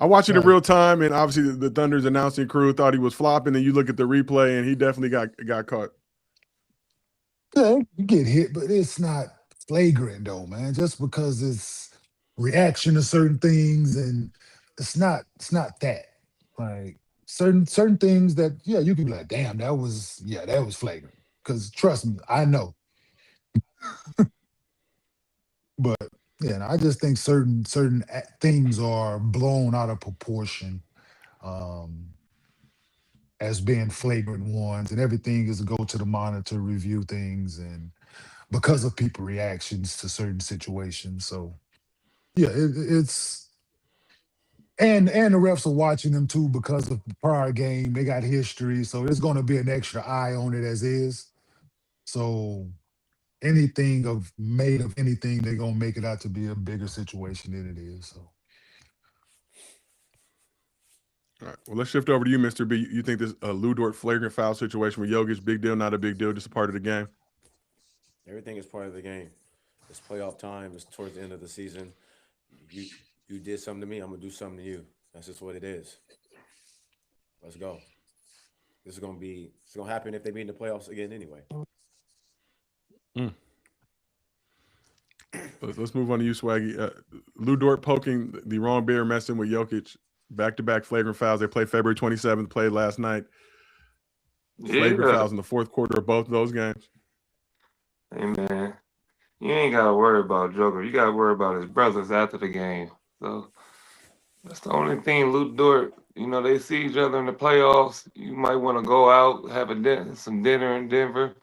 I watched it in Right. real time, and obviously the Thunder's announcing crew thought he was flopping. And you look at the replay, and he definitely got caught. Yeah, you get hit, but it's not flagrant though, man. Just because it's reaction to certain things, and it's not that. Like certain things that you can be like, damn, that was flagrant. Because trust me, I know. But yeah, I just think certain things are blown out of proportion um, as being flagrant ones, and everything is to go to the monitor, review things, and because of people reactions to certain situations. So yeah, it's and the refs are watching them too because of the prior game. They got history, so there's going to be an extra eye on it as is. So anything made of anything, they're gonna make it out to be a bigger situation than it is. So All right. Well, let's shift over to you, Mr. B. You think this Lou Dort flagrant foul situation with Jokic, big deal, not a big deal, just a part of the game? Everything is part of the game. It's playoff time. It's towards the end of the season. You did something to me. I'm gonna do something to you. That's just what it is. Let's go. It's gonna happen if they meet in the playoffs again anyway. Let's move on to you, Swaggy. Lou Dort poking the wrong bear, messing with Jokic. Back-to-back flagrant fouls. They played February 27th, played last night. Flagrant fouls in the fourth quarter of both of those games. Hey, man, you ain't got to worry about Joker. You got to worry about his brothers after the game. So that's the only thing. Luke Dort, they see each other in the playoffs. You might want to go out, have some dinner in Denver.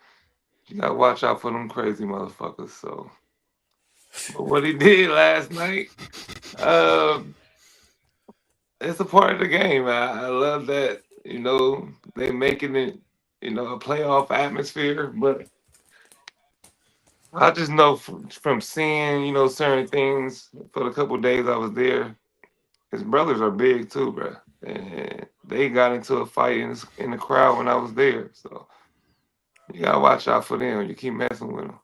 You got to watch out for them crazy motherfuckers. So, but what he did last night, it's a part of the game. I love that, they making it, a playoff atmosphere. But I just know from seeing, certain things for the couple days I was there, his brothers are big too, bro. And they got into a fight in the crowd when I was there. So you gotta watch out for them. You keep messing with them.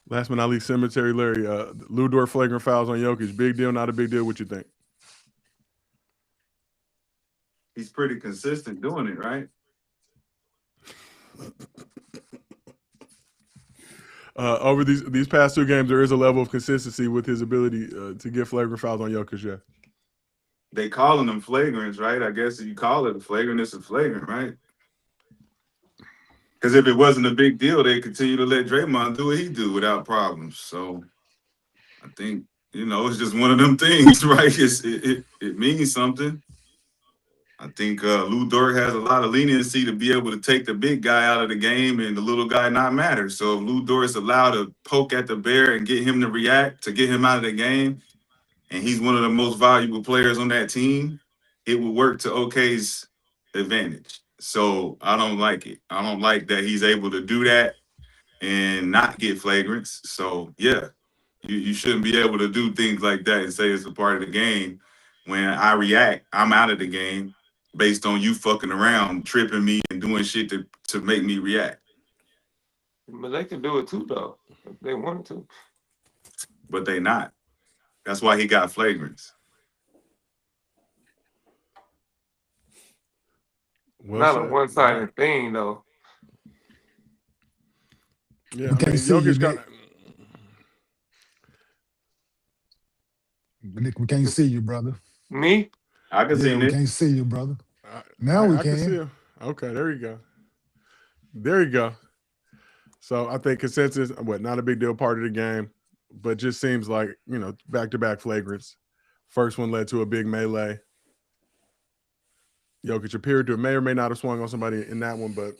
Last but not least, Cemetery Larry. Lou Dort flagrant fouls on Jokic. Big deal, not a big deal. What you think? He's pretty consistent doing it, right? Over these past two games, there is a level of consistency with his ability to get flagrant fouls on Jokic. Yeah, They calling them flagrants, right? I guess if you call it a flagrant, it's a flagrant, right? Because if it wasn't a big deal, they continue to let Draymond do what he do without problems. So I think it's just one of them things, right? It means something. I think Lou Dort has a lot of leniency to be able to take the big guy out of the game and the little guy not matter. So if Lou Dort's allowed to poke at the bear and get him to react, to get him out of the game, and he's one of the most valuable players on that team, it would work to OK's advantage. So I don't like it. I don't like that he's able to do that and not get flagrants. So yeah, you shouldn't be able to do things like that and say it's a part of the game. When I react, I'm out of the game based on you fucking around, tripping me and doing shit to make me react. But they can do it too, though, if they wanted to. But they not. That's why he got flagrants. well Not said. a one-sided thing, though. Yeah, we can't see you, Jokic got. Nick. We can't see you, brother. Me? I can see We Nick. can't see you, brother. Now we I can see can. him. Okay, there you go. There you go. So I think consensus, not a big deal part of the game, but just seems like, back-to-back flagrants. First one led to a big melee. Jokic appeared to may or may not have swung on somebody in that one, but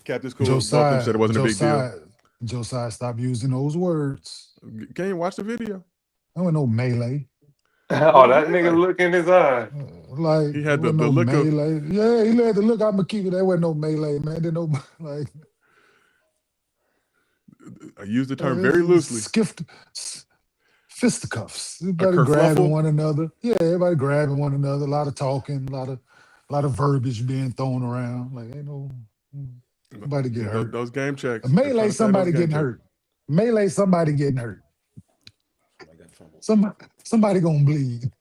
Captain Cool, both of them said it wasn't a big deal. Josiah, stop using those words. Can you watch the video? There was no melee. Oh, that nigga look in his eye. Like He had there the was no look of. melee. Yeah, he had the look. I'm gonna keep it. There wasn't no melee, man. There no like. I use the term very loosely. Fisticuffs. Everybody grabbing one another. Yeah, everybody grabbing one another. A lot of talking. A lot of verbiage being thrown around. Like ain't nobody get hurt. Those game checks. A melee, somebody getting hurt. Melee, somebody getting hurt. Somebody gonna bleed.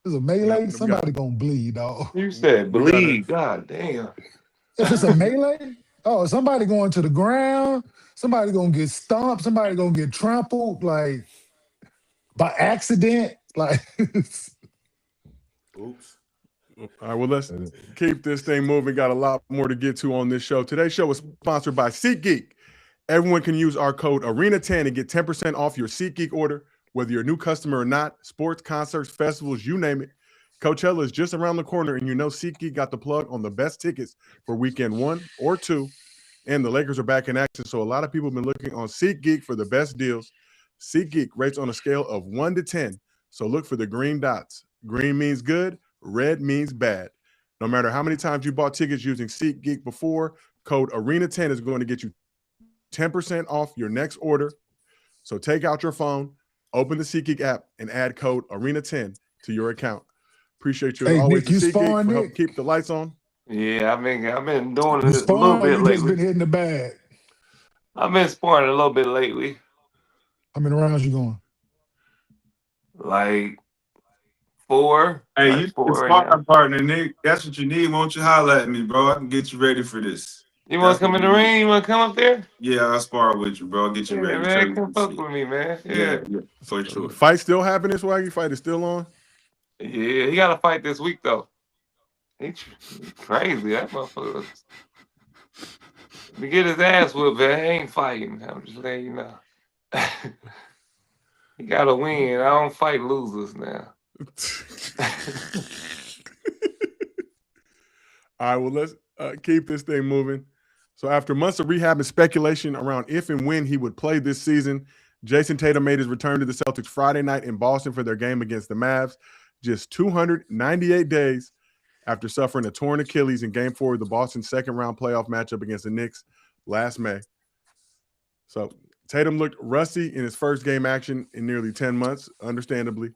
There's a melee. We got Somebody gonna bleed, dog. You said we got bleed. God damn. If it's a melee, oh, somebody going to the ground. Somebody gonna get stomped. Somebody gonna get trampled like by accident. Like Oops. All right, well, let's keep this thing moving. Got a lot more to get to on this show. Today's show is sponsored by SeatGeek. Everyone can use our code ARENA10 and get 10% off your SeatGeek order, whether you're a new customer or not. Sports, concerts, festivals, you name it. Coachella is just around the corner, and you know SeatGeek got the plug on the best tickets for weekend 1 or 2. And the Lakers are back in action, so a lot of people have been looking on SeatGeek for the best deals. SeatGeek rates on a scale of 1 to 10, so look for the green dots. Green means good. Red means bad. No matter how many times you bought tickets using SeatGeek before, code ARENA10 is going to get you 10% off your next order. So take out your phone, open the SeatGeek app, and add code ARENA10 to your account. Appreciate you as hey, always, Nick, you SeatGeek, sparring, for helping Nick? keep the lights on. Yeah, I've been doing You it a little sparring or bit you just been lately. hitting the bag? I've been sparring a little bit lately. How many rounds you going? Like 4. Hey, Like you 4 the right now. sparring partner, Nick. That's what you need. Won't you holler at me, bro? I can get you ready for this. You want That's to come what in the you need. ring? You want to come up there? Yeah, I'll spar with you, bro. I'll get you Yeah, ready. Show man. you Come some fuck shit. with me, man. Yeah, Yeah. for sure. Fight still happening, Swaggy? Fight is still on? Yeah, he got to fight this week, though. He crazy. That motherfucker. To get his ass whooped, man, he ain't fighting. I'm just letting you know. He got to win. I don't fight losers now. All right, well, let's keep this thing moving. So after months of rehab and speculation around if and when he would play this season, Jayson Tatum made his return to the Celtics Friday night in Boston for their game against the Mavs, just 298 days after suffering a torn Achilles in Game 4 of the Boston second-round playoff matchup against the Knicks last May. So Tatum looked rusty in his first game action in nearly 10 months, understandably.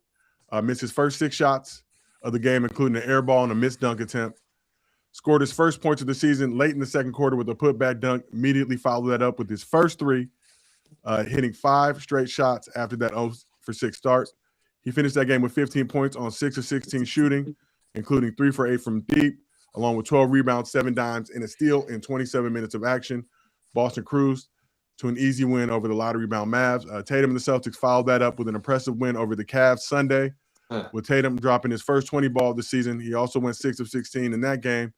Missed his first 6 shots of the game, including an air ball and a missed dunk attempt. Scored his first points of the season late in the second quarter with a putback dunk. Immediately followed that up with his first 3, hitting 5 straight shots after that 0-for-6 start. He finished that game with 15 points on 6 of 16 shooting, including 3 for 8 from deep, along with 12 rebounds, 7 dimes, and a steal in 27 minutes of action. Boston cruised to an easy win over the lottery-bound Mavs. Tatum and the Celtics followed that up with an impressive win over the Cavs Sunday, with Tatum dropping his first 20 ball of the season. He also went 6 of 16 in that game,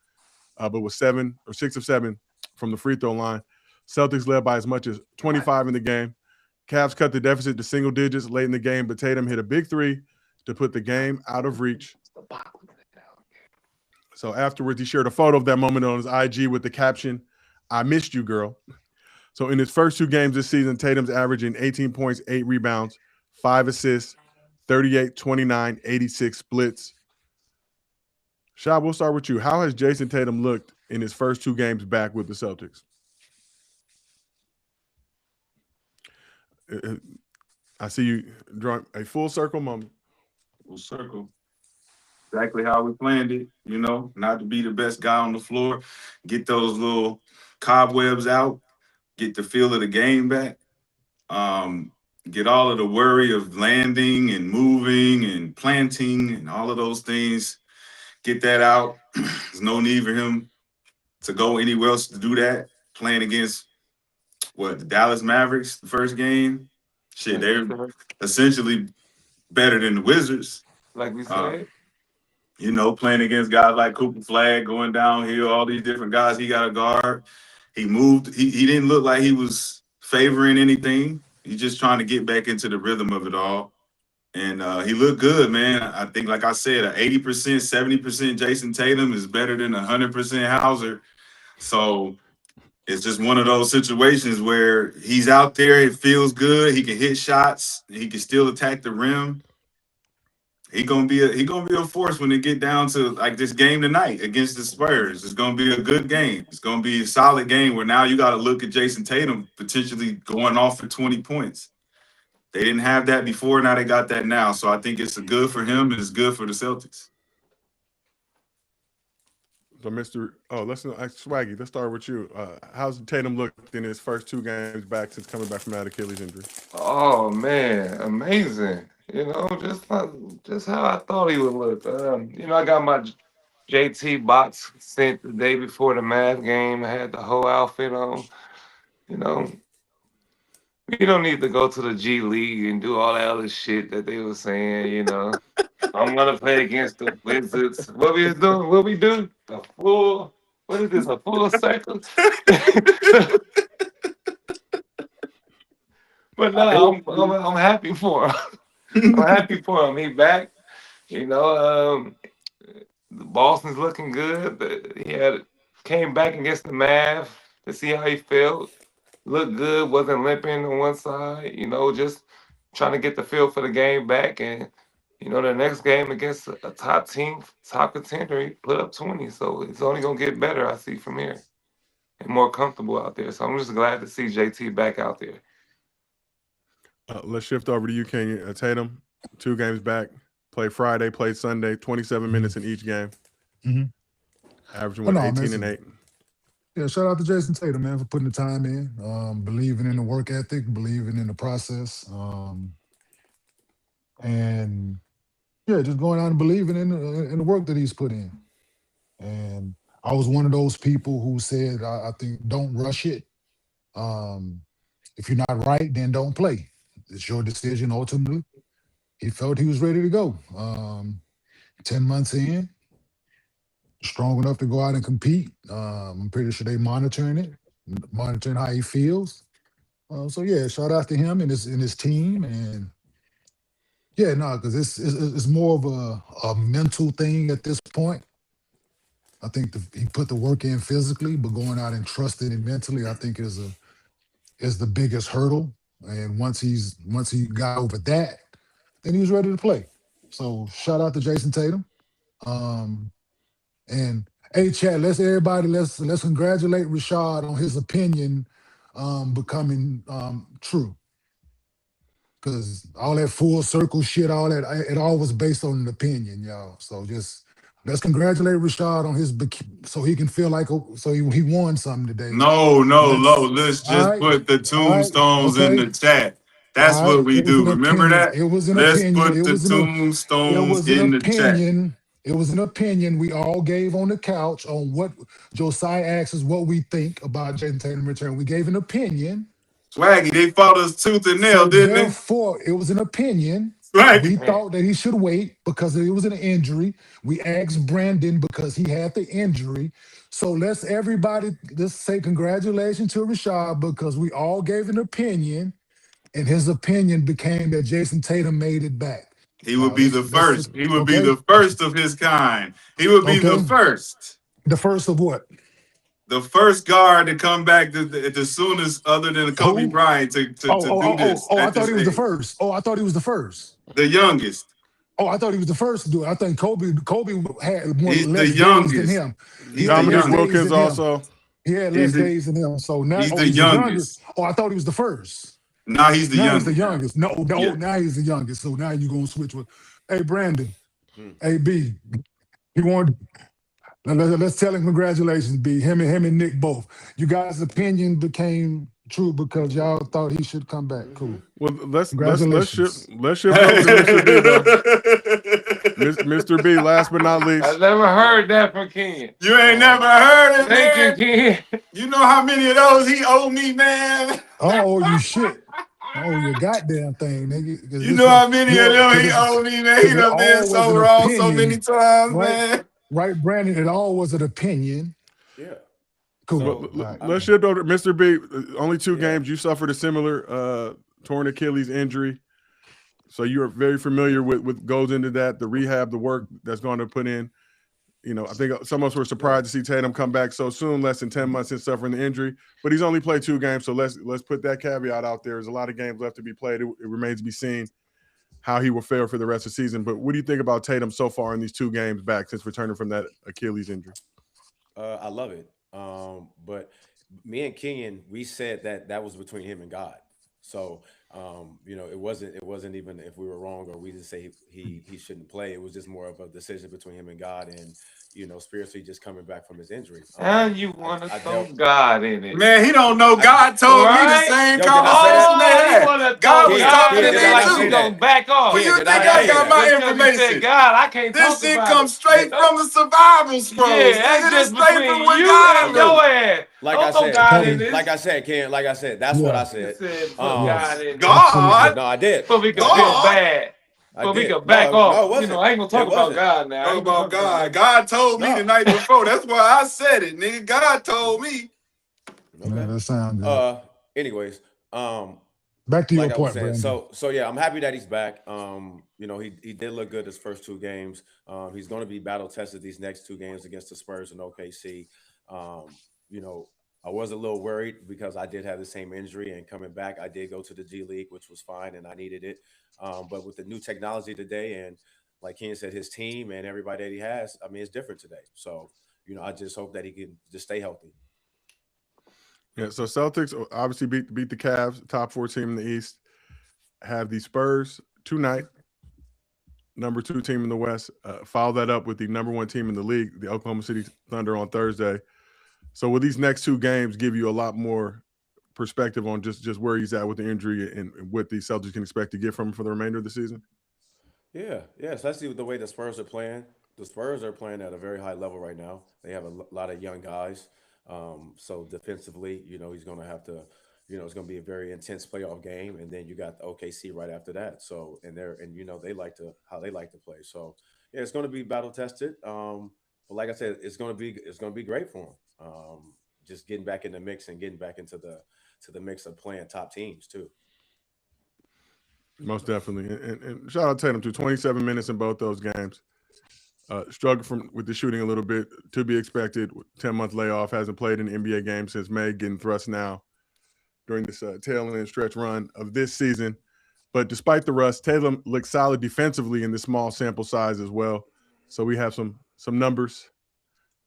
but was 6 of 7 from the free throw line. Celtics led by as much as 25 in the game. Cavs cut the deficit to single digits late in the game, but Tatum hit a big 3 to put the game out of reach. So afterwards, he shared a photo of that moment on his IG with the caption, "I missed you, girl." So in his first 2 games this season, Tatum's averaging 18 points, 8 rebounds, 5 assists, 38, 29, 86 splits. Shab, we'll start with you. How has Jayson Tatum looked in his first 2 games back with the Celtics? I see you drawing a full circle moment. Full circle. Exactly how we planned it, not to be the best guy on the floor, get those little cobwebs out, get the feel of the game back, get all of the worry of landing and moving and planting and all of those things, get that out. There's no need for him to go anywhere else to do that. Playing against, the Dallas Mavericks, the first game? Shit, they're essentially better than the Wizards. Like we said. Playing against guys like Cooper Flag, going downhill, all these different guys he got to guard. He moved. He didn't look like he was favoring anything. He's just trying to get back into the rhythm of it all. And he looked good, man. I think, like I said, an 80%, 70% Jayson Tatum is better than 100% Hauser. So it's just one of those situations where he's out there. It feels good. He can hit shots. He can still attack the rim. He gonna be a force when they get down to like this game tonight against the Spurs. It's gonna be a good game. It's gonna be a solid game where now you got to look at Jayson Tatum potentially going off for 20 points. They didn't have that before. Now they got that now. So I think it's good for him and it's good for the Celtics. So, Swaggy, let's start with you. How's Tatum looked in his first 2 games back since coming back from that Achilles injury? Oh, man. Amazing. You know, just how I thought he would look. I got my JT box sent the day before the math game. I had the whole outfit on. You know, we don't need to go to the G League and do all that other shit that they were saying. I'm gonna play against the Wizards. What we was doing? What we do? A full. What is this? A full circle? But no, I'm happy for him. I'm happy for him. He back. You know, the Boston's looking good. He came back against the Mavs to see how he felt. Looked good. Wasn't limping on one side. Just trying to get the feel for the game back. And the next game against a top team, top contender, he put up 20. So it's only gonna get better. I see from here and more comfortable out there. So I'm just glad to see JT back out there. Let's shift over to you, Kenyon. Tatum, 2 games back. Play Friday, play Sunday, 27 minutes in each game. Mm-hmm. Averaging with 18 and 8. Yeah, shout out to Jayson Tatum, man, for putting the time in, believing in the work ethic, believing in the process, and yeah, just going out and believing in the work that he's put in. And I was one of those people who said, I think, don't rush it. If you're not right, then don't play. It's your decision ultimately. He felt he was ready to go. 10 months in, strong enough to go out and compete. I'm pretty sure they monitoring how he feels. So yeah, shout out to him and his team. And yeah, no, because it's more of a mental thing at this point. I think he put the work in physically, but going out and trusting it mentally, I think is the biggest hurdle. And once he got over that, then he was ready to play. So shout out to Jayson Tatum. And hey, Chad, let's congratulate Rashad on his opinion becoming true. Because all that full circle shit, all that, it all was based on an opinion, y'all. So just let's congratulate Rashad on so he can feel like he won something today. No. Let's just put the tombstones in the chat. That's what we do. Remember that? It was an Let's opinion. put the tombstones in the chat. It was an opinion we all gave on the couch on what Josiah asks us what we think about Jayson Tatum return. We gave an opinion. Swaggy, they fought us tooth and nail, didn't they? Therefore, it was an opinion. Swaggy. We thought that he should wait because it was an injury. We asked Brandon because he had the injury. So let's say congratulations to Rashad because we all gave an opinion, and his opinion became that Jayson Tatum made it back. He would be the first. He would be the first of his kind. He would be the first. The first of what? The first guard to come back the soonest, other than Kobe Bryant, to do this. I thought he was the first. I thought he was the first. The youngest. I thought he was the first to do it. I think Kobe had He's less the youngest days than him. Dominic Wilkins also. He had less days than him. So now he's the youngest. I thought he was the first. Now he's the youngest. He's the youngest. Now he's the youngest. So now you're gonna switch with, hey Brandon, hey B, he wanted. Let's tell him congratulations, B. Him and Nick both. You guys' opinion became true because y'all thought he should come back. Cool. Well, let's shift over to Mr. B, though. Mr. B, last but not least. I never heard that from Kenyon. You ain't never heard it, Thank man. you, Kenyon. You know how many of those he owed me, man? Oh, you shit. Oh, your goddamn thing, nigga. You know how many of them he owed me, man? He done been so wrong so many times, man. Right, Brandon, it all was an opinion. Yeah. Cool. Let's shift over to Mr. B. Only 2 games. You suffered a similar torn Achilles injury. So you're very familiar with goes into that, the rehab, the work that's going to put in. I think some of us were surprised to see Tatum come back so soon, less than 10 months since suffering the injury. But he's only played 2 games, so let's put that caveat out there. There's a lot of games left to be played. It remains to be seen how he will fare for the rest of the season. But what do you think about Tatum so far in these 2 games back since returning from that Achilles injury? I love it. But me and Kenyon, we said that was between him and God. So, it wasn't even if we were wrong or we didn't say he shouldn't play. It was just more of a decision between him and God. And, spiritually just coming back from his injury. And you want to I throw dealt- God in it. Man, he don't know. God told me the Right? same Yo, did I say conversation they Oh, you had. want to God throw was Kid, talking God to in did it I me like not he say too. gonna that? back off. Who Kid, you did think I not I say got that? my Just because he said information? God, I can't This talk shit about comes it. straight from the survival scrolls. Yeah, that's Nigga, this just straight from between what you God and Okay. knew. your ass. Like Don't I throw said, God in Hey, this. like I said, that's what yeah, I You said. said put God yes, in it. absolutely. God, No, I did. So we No, could I feel did. God. bad. I So we did. could back No, off. it wasn't. I ain't gonna talk It about wasn't. God now. I Talk ain't gonna about talk about God. God. God told me the No. night before. That's why I said it, nigga. God told me. Yeah, Okay. that sounds good. Anyways, Back to your like I was point, saying, Brandon. so yeah, I'm happy that he's back. He did look good his first 2 games. He's going to be battle tested these next 2 games against the Spurs and OKC. You know, I was a little worried because I did have the same injury, and coming back, I did go to the G League, which was fine, and I needed it. But with the new technology today, and like Kenyon said, his team and everybody that he has, I mean, it's different today. So, I just hope that he can just stay healthy. Yeah, so Celtics obviously beat the Cavs, top 4 team in the East. Have the Spurs tonight, number 2 team in the West. Follow that up with the number 1 team in the league, the Oklahoma City Thunder, on Thursday. So will these next 2 games give you a lot more perspective on just where he's at with the injury and what the Celtics can expect to get from him for the remainder of the season? Yeah, especially with the way the Spurs are playing. The Spurs are playing at a very high level right now. They have a lot of young guys. So defensively, he's going to have to, it's going to be a very intense playoff game. And then you got the OKC right after that. So, they like how they like to play. So, yeah, it's going to be battle tested. But like I said, it's going to be great for him. Just getting back in the mix and getting back into the mix of playing top teams too. Most definitely. And shout out Tatum, to 27 minutes in both those games. Struggled with the shooting a little bit, to be expected. 10-month layoff, hasn't played an NBA game since May, getting thrust now during this tail end stretch run of this season. But despite the rust, Tatum looked solid defensively in this small sample size as well. So we have some numbers.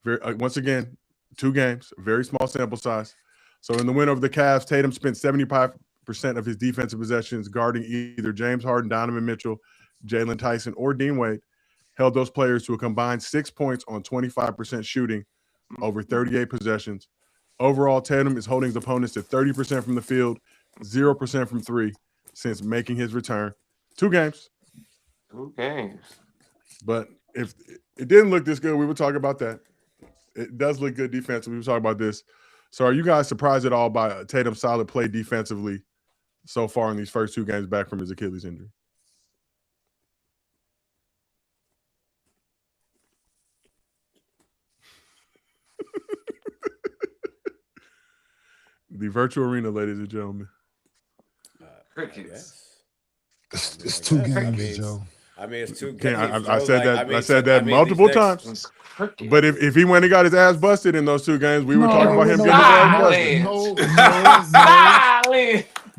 Once again, 2 games, very small sample size. So in the win over the Cavs, Tatum spent 75% of his defensive possessions guarding either James Harden, Donovan Mitchell, Jalen Tyson, or Dean Wade. Held those players to a combined 6 points on 25% shooting over 38 possessions. Overall, Tatum is holding his opponents to 30% from the field, 0% from 3 since making his return. 2 games. 2 games. But if it didn't look this good, we would talk about that. It does look good defensively. We would talk about this. So are you guys surprised at all by Tatum's solid play defensively so far in these first 2 games back from his Achilles injury? The virtual arena, ladies and gentlemen. Crickets. It's 2 games, Joe. I mean, it's 2 Okay, games. I said Joe. that. I said that multiple times. But if he went and got his ass busted in those 2 games, we would talk about him getting his ass busted.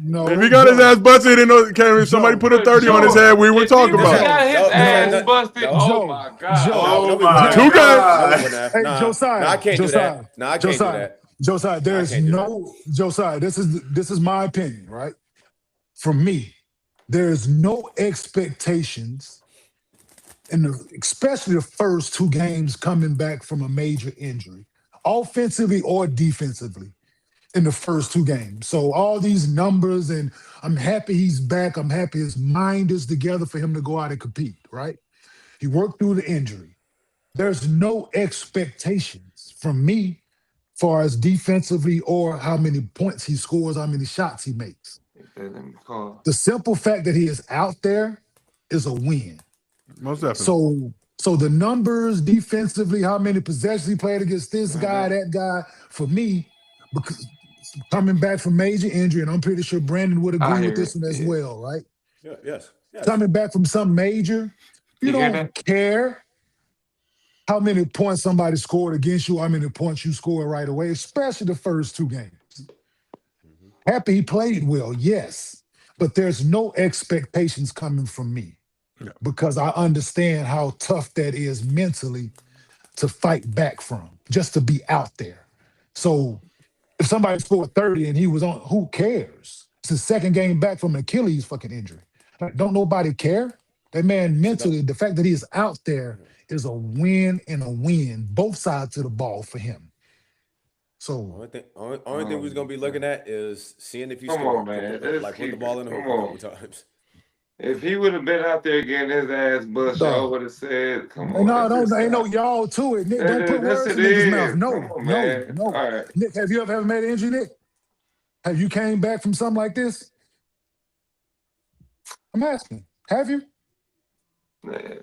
No. If he got his ass busted in those, if somebody put a 30 on his head, we would talk about it. Got his ass busted. Oh my God! Oh my 2 God. games. Hey, Josiah. I can't do Josiah, that. No, I can't do that. Josiah, there's can't do no Josiah. This is my opinion, right? From me, there's no expectations, especially the first 2 games coming back from a major injury, offensively or defensively, in the first 2 games. So all these numbers, and I'm happy he's back. I'm happy his mind is together for him to go out and compete. Right? He worked through the injury. There's no expectations from me far as defensively or how many points he scores, how many shots he makes. The simple fact that he is out there is a win. Most definitely. So the numbers defensively, how many possessions he played against this guy, that guy, for me, because coming back from major injury, and I'm pretty sure Brandon would agree with this one as well, right? Yeah, yes. Coming back from some major, you don't care how many points somebody scored against you, how many points you scored right away, especially the first 2 games. Happy he played well, yes, but there's no expectations coming from me because I understand how tough that is mentally to fight back from, just to be out there. So if somebody scored 30 and he was on, who cares? It's his 2nd game back from an Achilles fucking injury. Like, don't nobody care? That man mentally, the fact that he is out there is a win and a win, both sides of the ball for him. So Only thing we're gonna be looking at is seeing if you Come score. on, man. Like put the ball in the hoop Come a on. couple times. If he would have been out there getting his ass bust, y'all dog, would have said, "Come on, no, let's ain't no stop." y'all to it. Nick, don't put That's words it in niggas' mouth. is. Come No, on, no, man. no. All right. Nick, have you ever made an injury, Nick? Have you came back from something like this? I'm asking. Have you? Man.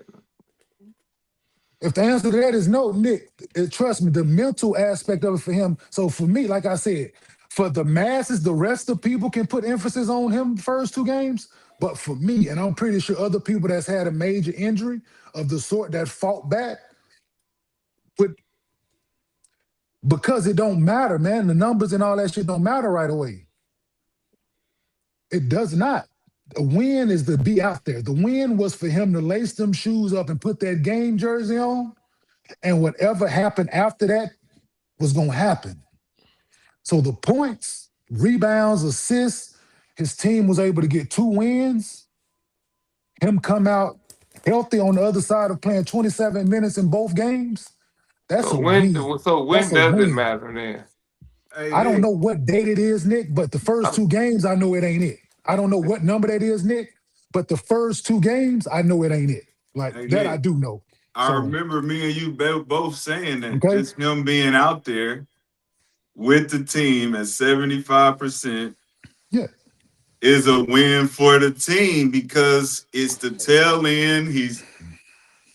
If the answer to that is no, Nick, trust me, the mental aspect of it for him. So for me, like I said, for the masses, the rest of people can put emphasis on him first 2 games. But for me, and I'm pretty sure other people that's had a major injury of the sort that fought back, but because it don't matter, man, the numbers and all that shit don't matter right away. It does not. The win is to be out there. The win was for him to lace them shoes up and put that game jersey on, and whatever happened after that was going to happen. So the points, rebounds, assists, his team was able to get 2 wins. Him come out healthy on the other side of playing 27 minutes in both games. That's So a when win. does a it win. matter then? Hey, I don't Nick, know what date it is, Nick, but the first 2 games, I know it ain't it. I don't know what number that is, Nick, but the first 2 games, I know it ain't it. Like hey, that, Nick, I do know. I So, remember me and you both saying that okay. just him being out there with the team at 75% Yeah. is a win for the team because it's the tail end.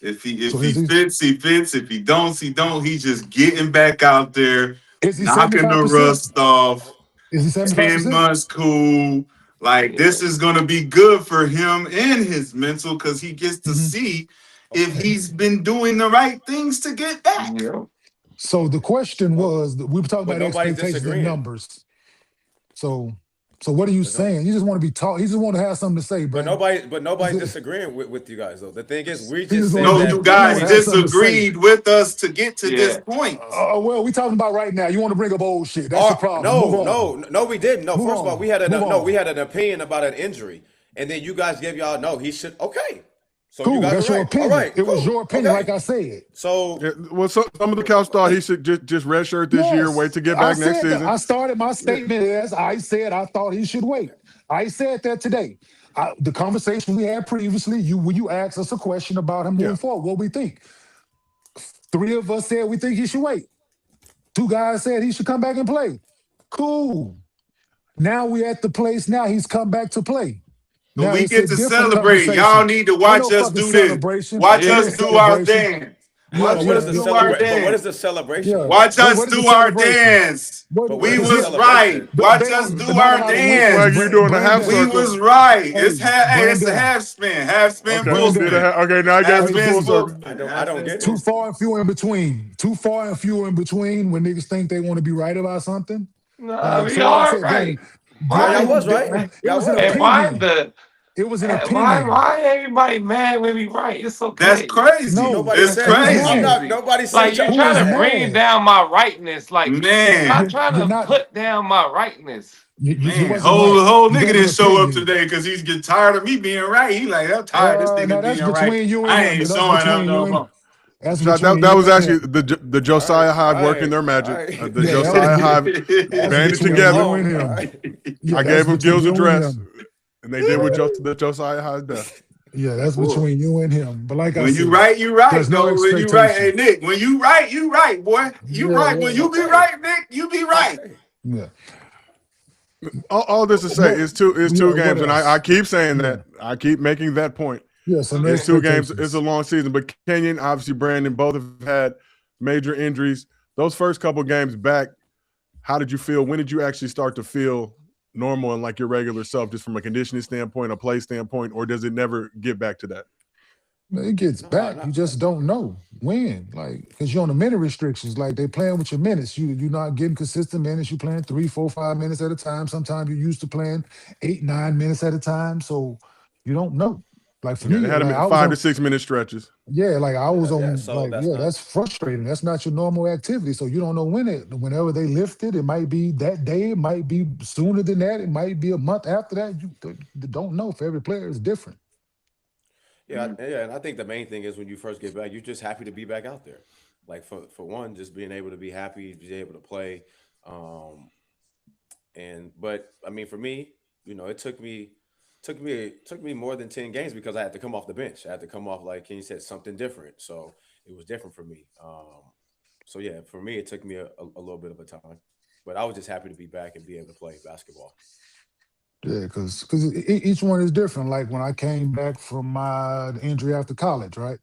If he So is he fits, he fits. If he don't, he don't. He's just getting back out there, is he knocking the 75%? rust off. Is he 10 75%? months cool. Like Yeah. this is gonna be good for him and his mental because he gets to see if he's been doing the right things to get back. Yeah. So the question Well, was, we were talking but about nobody's expectations and disagreeing. numbers. So what are you But no, saying? You just want to be taught. You just want to have something to say, but Brandon. nobody's disagreeing with you guys though. The thing is, we He just just saying want No, to that you be. He guys want to have something to say. disagreed with us to get to this Yeah. point. Well, we talking about right now. You want to bring up old shit. That's the problem. Move on. no, we didn't. No, Move first of all, on. we had Move on. we had an opinion about an injury, and then you guys gave y'all no. He should okay. So Cool. you guys That's are your right. opinion. All right, It was cool. your opinion, Okay. like I said. So Yeah, well, some of the couch thought he should just redshirt this year, wait Yes, to get I back next said that. season. I started my statement as I said I thought he should wait. I said that today. The conversation we had previously, when you asked us a question about him moving Yeah. forward, what we think. 3 of us said we think he should wait. 2 guys said he should come back and play. Cool. Now we at the place. Now he's come back to play. So Now we it's a get to different celebrate. Y'all conversation. need to Ain't no watch us fucking do this. celebration. Watch Ain't Yeah. no us do our celebration. dance. Yeah, Watch but what us is the do yeah. our celebration? But what is dance. the celebration? Yeah. Watch us What is the do our celebration? dance. What We is the was celebration? right. Watch They us don't do know our how to win. dance. Swag, you doing a half We circle. was right. Hey, It's a Brandon. half spin. Half spin, Okay, full did Brandon. spin. okay. Now I Half gave it the spin, full full circle. spin. I Half don't spin, get full Too it. spin. far and few in between. Too far and few in between when niggas think they want to be right about something. Nah, we So like I are said, right. No, y'all Why? was right. it Y'all was an was And right. opinion. It was an opinion. why everybody mad when we right? It's That's okay. crazy. No, Nobody It's said who's I'm mad? crazy. not. Nobody Like said you y'all Who was is trying to right. bring mad? down my rightness. Like I'm not Man, trying You're to not. put down my rightness. You man, wasn't right. the whole You nigga gave an didn't show up opinion. today because he's getting tired of me being right. He like, I'm tired of this No, nigga that's being right. between you and I him. ain't That's showing up between you no and. more. That's So between that you was and actually him. the All right. Josiah All Hive working right. their All magic. right. The Yeah, Josiah Hive that's banded between together. you and All him. right. Yeah, I that's gave him between Gil's you and address, him. and they did with Yeah, the Josiah Hive death. yeah, that's Boy, between you and him. But like I when you said, right, you right. there's no Though when you right, hey expectation. Nick, when you right, boy. You Yeah, right. When yeah, you be Okay. right, Nick, you be right. Okay. yeah. All this to say What? is two Yeah. What games, and I else? keep saying Yeah, that. I keep making that point. yeah. So no It's Okay. 2 games. It's a expectations. long season, but Kenyon, obviously Brandon, both have had major injuries. Those first couple games back, how did you feel? When did you actually start to feel normal and like your regular self, just from a conditioning standpoint, a play standpoint, or does it never get back to that? It gets No, back. You just don't know when, like, because you're on the minute restrictions. Like they playing with your minutes. You're not getting consistent minutes. You playing 3, 4, 5 minutes at a time. Sometimes you're used to playing 8, 9 minutes at a time. So you don't know. Like for Yeah, they me, had them like at I was 5 on. to 6 minute stretches. Yeah, like I was Yeah. on. So Like that's yeah, not. that's frustrating. That's not your normal activity. So you don't know when it. Whenever they lift it, it might be that day. It might be sooner than that. It might be a month after that. You don't know. For every player, it's different. Yeah, and I think the main thing is when you first get back, you're just happy to be back out there. Like for one, just being able to be happy, be able to play. Um, but I mean, for me, it took me more than 10 games because I had to come off the bench. I had to come off, like Kenny said, something different. So it was different for me. So yeah, for me, it took me a little bit of a time, but I was just happy to be back and be able to play basketball. Yeah, because each one is different. Like when I came back from my injury after college, right?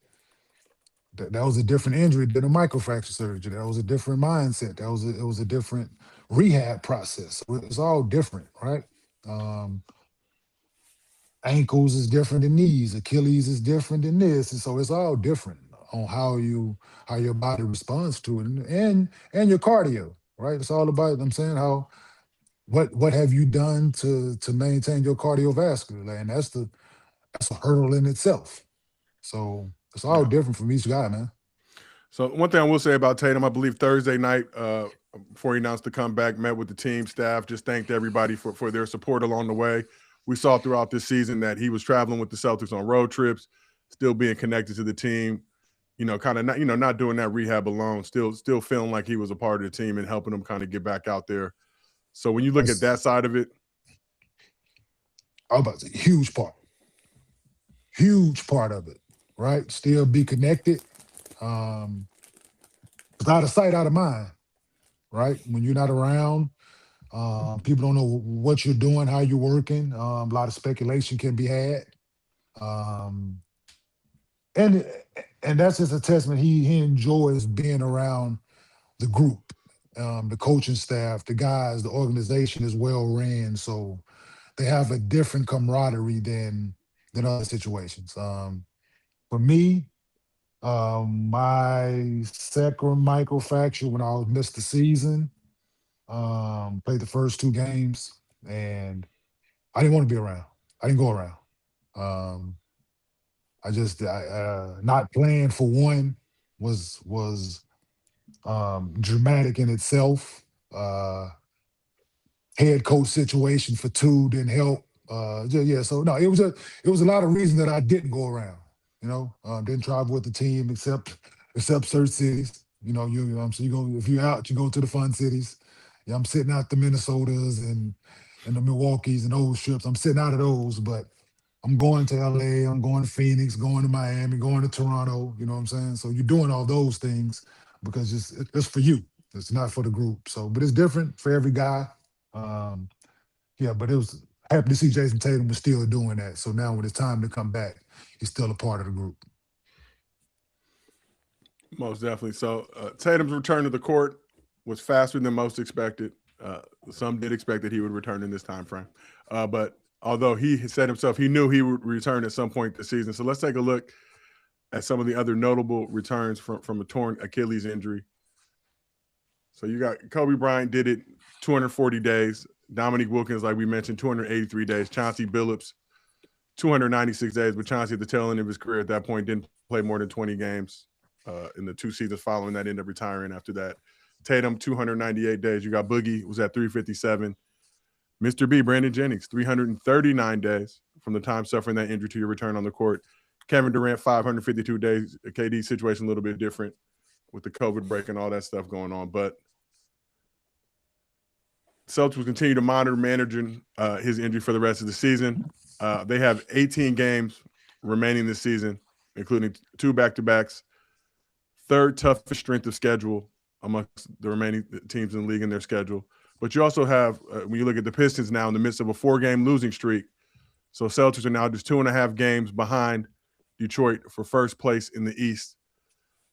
That was a different injury than a microfracture surgery. That was a different mindset. It was a different rehab process. It's all different, right? Um, Ankles is different than knees. Achilles is different than this, and so it's all different on how your body responds to it, and your cardio, right? It's all about. I'm saying how what have you done to maintain your cardiovascular, and that's a hurdle in itself. So it's all Yeah. different from each guy, man. So one thing I will say about Tatum, I believe Thursday night, before he announced the comeback, met with the team staff, just thanked everybody for their support along the way. We saw throughout this season that he was traveling with the Celtics on road trips, still being connected to the team, kind of not doing that rehab alone, still feeling like he was a part of the team and helping them kind of get back out there. So when you look at That's that side of it, I was about to say huge part of it, right? Still be connected. It's out of sight, out of mind, right? When you're not around, people don't know what you're doing, how you're working. A lot of speculation can be had. Um, and and that's just a testament. He enjoys being around the group, the coaching staff, the guys. The organization is well ran, so they have a different camaraderie than other situations. For me, my second microfracture when I was missed the season, played the first two games, and I didn't want to be around. I didn't go around. Um, not playing for one was dramatic in itself. Head coach situation for two didn't help. Yeah, so no, it was a lot of reasons that I didn't go around. Didn't travel with the team except certain cities. So you go if you're out, you go to the fun cities. Yeah, I'm sitting out the Minnesotas and the Milwaukees and those trips. I'm sitting out of those, but I'm going to LA, I'm going to Phoenix, going to Miami, going to Toronto. You know what I'm saying? So you're doing all those things because it's for you. It's not for the group. So, but it's different for every guy. Um, yeah, but it was happy to see Jayson Tatum was still doing that. So now when it's time to come back, he's still a part of the group. most definitely. So Tatum's return to the court was faster than most expected. Some did expect that he would return in this time frame. But although he said himself, he knew he would return at some point this season. So let's take a look at some of the other notable returns from a torn Achilles injury. So you got Kobe Bryant did it 240 days. Dominique Wilkins, like we mentioned, 283 days. Chauncey Billups, 296 days. But Chauncey, at the tail end of his career at that point, didn't play more than 20 games in the 2 seasons following that, ended up retiring after that. Tatum, 298 days. You got Boogie, was at 357. Mr. B, Brandon Jennings, 339 days from the time suffering that injury to your return on the court. Kevin Durant, 552 days. KD situation a little bit different with the COVID break and all that stuff going on. But Celtics will continue to monitor managing his injury for the rest of the season. They have 18 games remaining this season, including 2 back-to-backs, third toughest strength of schedule amongst the remaining teams in the league in their schedule. But you also have, when you look at the Pistons now in the midst of a 4-game losing streak, so Celtics are now just 2.5 games behind Detroit for first place in the East.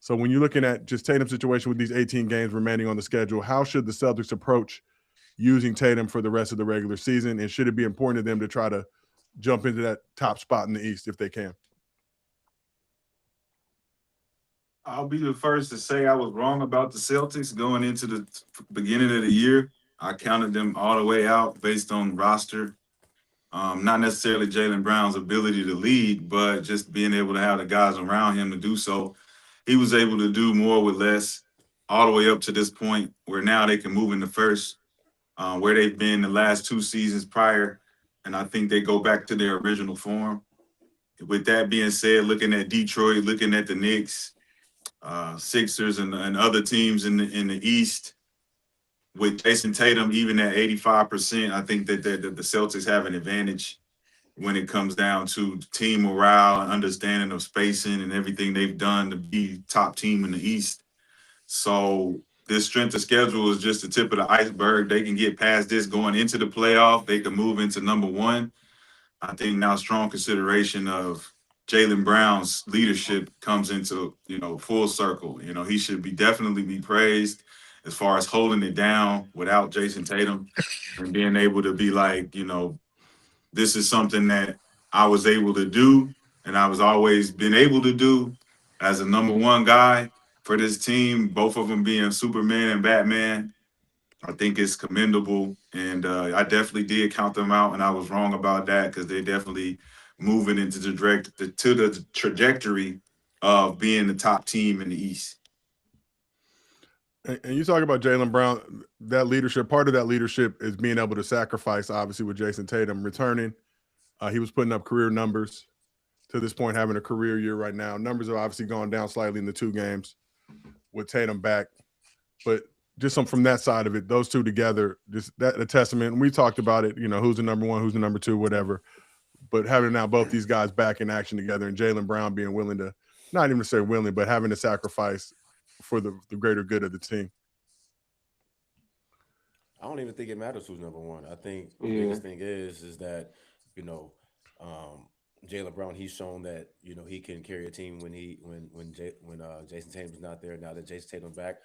So when you're looking at just Tatum's situation with these 18 games remaining on the schedule, how should the Celtics approach using Tatum for the rest of the regular season? And should it be important to them to try to jump into that top spot in the East if they can? I'll be the first to say I was wrong about the Celtics going into the beginning of the year. I counted them all the way out based on roster. Not necessarily Jaylen Brown's ability to lead, but just being able to have the guys around him to do so. He was able to do more with less all the way up to this point where now they can move into first, where they've been the last 2 seasons prior. And I think they go back to their original form. with that being said, looking at Detroit, looking at the Knicks, Sixers, and other teams in the East, with Jayson Tatum even at 85%, I think that the Celtics have an advantage when it comes down to team morale and understanding of spacing and everything they've done to be top team in the East. So this strength of schedule is just the tip of the iceberg. They can get past this going into the playoff. They can move into number one. I think now strong consideration of Jaylen Brown's leadership comes into, full circle. He should be definitely be praised as far as holding it down without Jayson Tatum and being able to be like, this is something that I was able to do and I was always been able to do as a number one guy for this team, both of them being Superman and Batman. I think it's commendable, and I definitely did count them out, and I was wrong about that because they're definitely moving into the trajectory of being the top team in the East. And you talk about Jaylen Brown, that leadership. Part of that leadership is being able to sacrifice, obviously, with Jayson Tatum returning. He was putting up career numbers to this point, having a career year right now. Numbers have obviously gone down slightly in the 2 games with Tatum back, but just from that side of it, those two together, just that a testament. And we talked about it, who's the number one, who's the number 2, whatever. But having now both these guys back in action together and Jaylen Brown being willing to, not even to say willing, but having to sacrifice for the greater good of the team. I don't even think it matters who's number one. I think the biggest thing is that, Jaylen Brown, he's shown that, he can carry a team when Jayson Tatum's not there. Now that Jayson Tatum's back,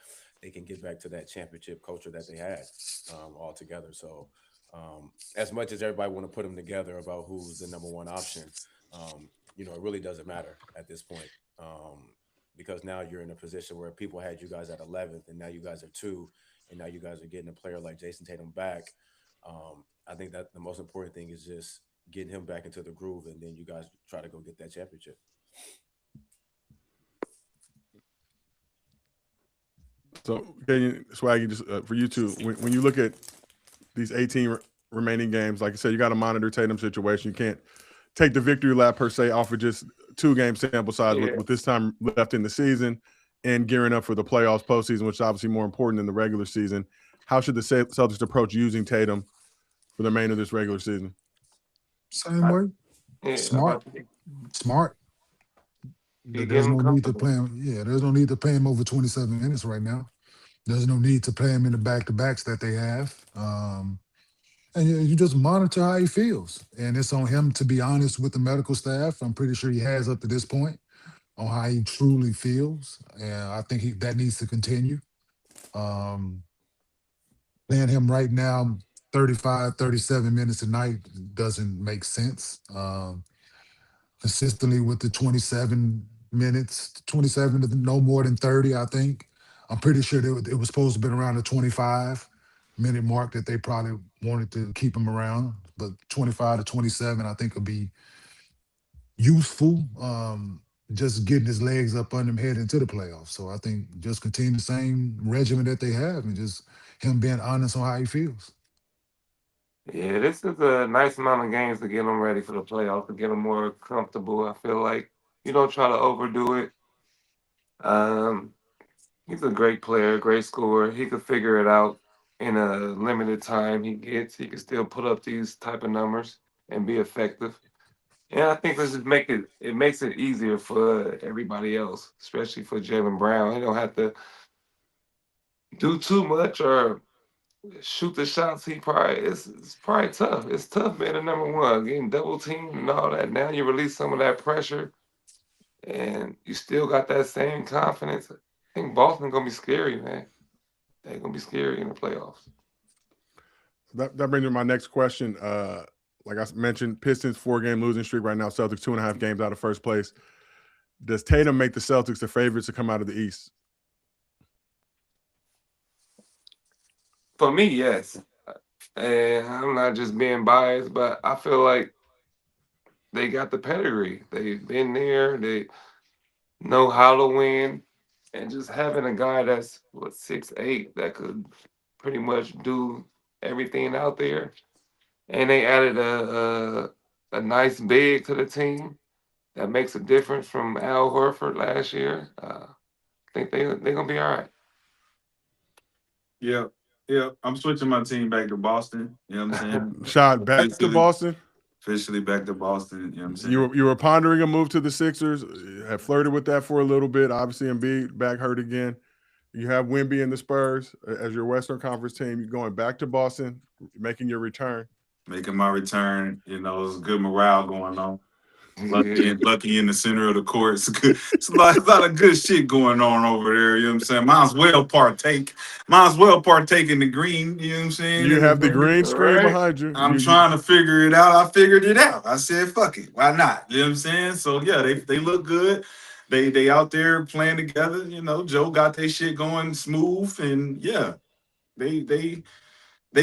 they can get back to that championship culture that they had all together. So as much as everybody want to put them together about who's the number one option, it really doesn't matter at this point. Because now you're in a position where people had you guys at 11th and now you guys are 2, and now you guys are getting a player like Jayson Tatum back. I think that the most important thing is just getting him back into the groove, and then you guys try to go get that championship. So, Swaggy, just for you two, when you look at these 18 remaining games, like I said, you got to monitor Tatum's situation. You can't take the victory lap per se off of just 2-game sample size with this time left in the season and gearing up for the playoffs, postseason, which is obviously more important than the regular season. How should the Celtics approach using Tatum for the remainder of this regular season? Same way. Smart. There's no need to play him. Yeah, there's no need to play him over 27 minutes right now. There's no need to play him in the back-to-backs that they have. And you just monitor how he feels. And it's on him to be honest with the medical staff. I'm pretty sure he has up to this point on how he truly feels. And I think that needs to continue. Playing him right now 35, 37 minutes a night doesn't make sense. Consistently with the 27 minutes, 27 to no more than 30, I think. I'm pretty sure it was supposed to have been around the 25-minute mark that they probably wanted to keep him around. But 25 to 27, I think, would be useful. Just getting his legs up under him heading into the playoffs. So I think just continue the same regimen that they have and just him being honest on how he feels. Yeah, this is a nice amount of games to get them ready for the playoffs, to get them more comfortable. I feel like you don't try to overdo it. He's a great player, great scorer. He could figure it out in a limited time he gets. He can still put up these type of numbers and be effective. And I think this just makes it easier for everybody else, especially for Jaylen Brown. He don't have to do too much or shoot the shots. It's probably tough. It's tough being a number one, getting double teamed and all that. Now you release some of that pressure, and you still got that same confidence. I think Boston gonna be scary, man. They're gonna be scary in the playoffs. That brings me to my next question. Like I mentioned, Pistons 4-game losing streak right now. Celtics 2.5 games out of first place. Does Tatum make the Celtics the favorites to come out of the East? For me, yes. And I'm not just being biased, but I feel like they got the pedigree. They've been there. They know how to win. And just having a guy that's 6'8" that could pretty much do everything out there. And they added a nice big to the team. that makes a difference from Al Horford last year, I think they're gonna be all right. Yeah. I'm switching my team back to Boston. You know what I'm saying? Shot back to Officially, Boston. officially back to Boston. You know what I'm saying? You were pondering a move to the Sixers. Have flirted with that for a little bit. Obviously, Embiid back hurt again. You have Wemby and the Spurs as your Western Conference team. You're going back to Boston, making your return. Making my return. You know, there's good morale going on. Lucky in the center of the court. It's good. It's a lot of good shit going on over there. You know what I'm saying? Might as well partake. Might as well partake in the green. You know what I'm saying? You have the green All screen right. behind you. I'm trying to figure it out. I figured it out. I said, fuck it. Why not? You know what I'm saying? So yeah, they look good. They out there playing together. You know, Joe got their shit going smooth. And yeah, they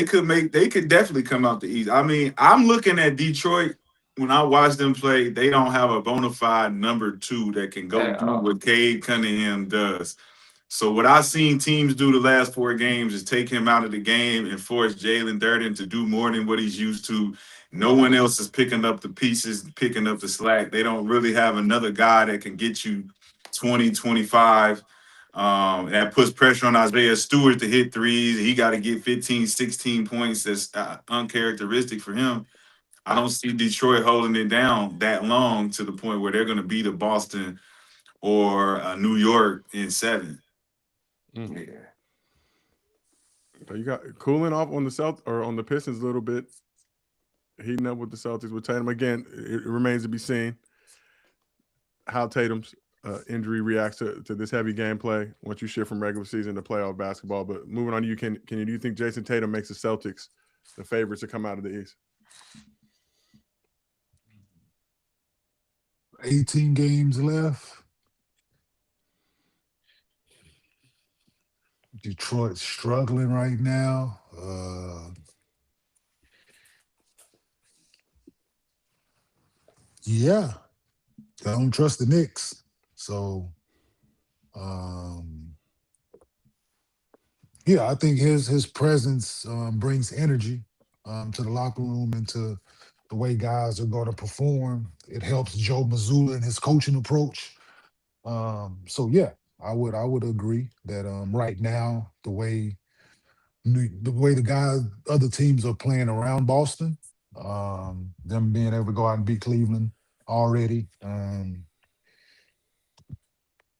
could definitely come out the East. I mean, I'm looking at Detroit. When I watch them play, they don't have a bona fide number two that can go At do all. what Cade Cunningham does. So what I've seen teams do the last 4 games is take him out of the game and force Jalen Durden to do more than what he's used to. No one else is picking up the pieces, picking up the slack. They don't really have another guy that can get you 20, 25. That puts pressure on Isaiah Stewart to hit threes. He got to get 15, 16 points. That's uncharacteristic for him. I don't see Detroit holding it down that long to the point where they're going to beat a Boston or New York in 7. Yeah. You got cooling off on the on the Pistons a little bit, heating up with the Celtics with Tatum. Again, it remains to be seen how Tatum's injury reacts to this heavy gameplay once you shift from regular season to playoff basketball. But moving on to you, Kenyon, do you think Jayson Tatum makes the Celtics the favorites to come out of the East? 18 games left. Detroit's struggling right now. Yeah, I don't trust the Knicks. So, yeah, I think his presence brings energy to the locker room and to the way guys are going to perform. It helps Joe Mazzulla and his coaching approach. So yeah, I would agree that right now the way the guys other teams are playing around Boston, them being able to go out and beat Cleveland already.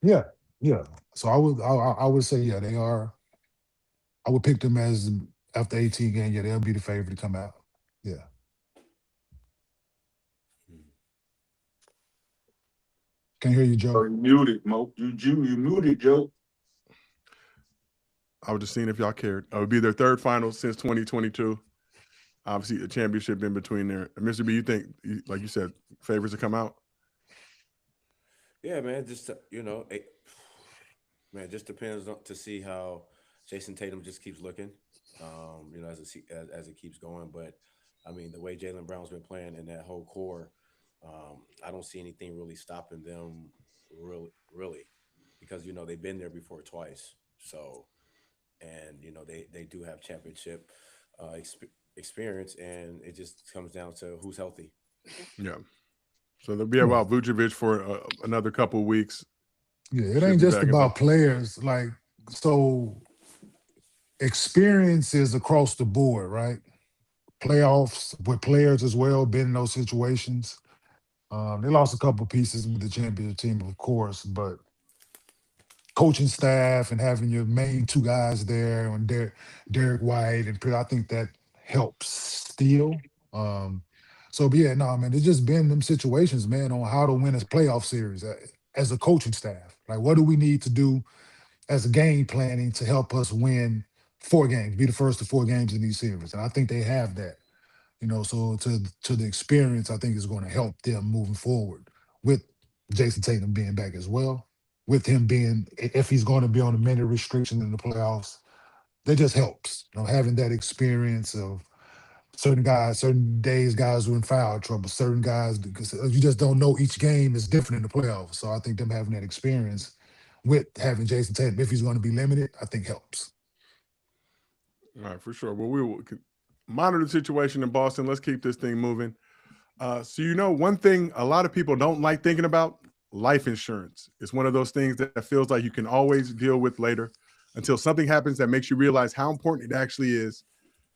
Yeah, yeah. So I would say yeah they are. I would pick them as after 18 games. Yeah, they'll be the favorite to come out. Yeah. Can't hear you, Oh, Joe. you muted, Mo. You muted, Joe. I was just seeing if y'all cared. It would be their third final since 2022. Obviously, a championship in between there. Mr. B, you think, like you said, favorites to come out? Yeah, man. Just man, just depends on to see how Jayson Tatum just keeps looking. As it keeps going. But I mean, the way Jaylen Brown's been playing in that whole core, I don't see anything really stopping them. Really, because they've been there before twice. So, and they do have championship experience, and it just comes down to who's healthy. Yeah. So they'll be about Vucevic for another couple of weeks. Yeah, it ain't just about players. Like, so experience is across the board, right? Playoffs with players as well, been in those situations. They lost a couple pieces with the championship team, of course, but coaching staff and having your main two guys there and Derek White and I think that helps still. But yeah, no, man, it's just been them situations, man, on how to win a playoff series as a coaching staff. Like, what do we need to do as a game planning to help us win 4 games, be the first to 4 games in these series? And I think they have that. So to the experience, I think is going to help them moving forward with Jayson Tatum being back as well, with him being, if he's going to be on a minute restriction in the playoffs, that just helps. Having that experience of certain days guys are in foul trouble, certain guys, because you just don't know, each game is different in the playoffs. So I think them having that experience with having Jayson Tatum, if he's going to be limited, I think helps. All right, for sure. Well, we will monitor the situation in Boston. Let's keep this thing moving. So one thing a lot of people don't like thinking about, life insurance. It's one of those things that feels like you can always deal with later until something happens that makes you realize how important it actually is.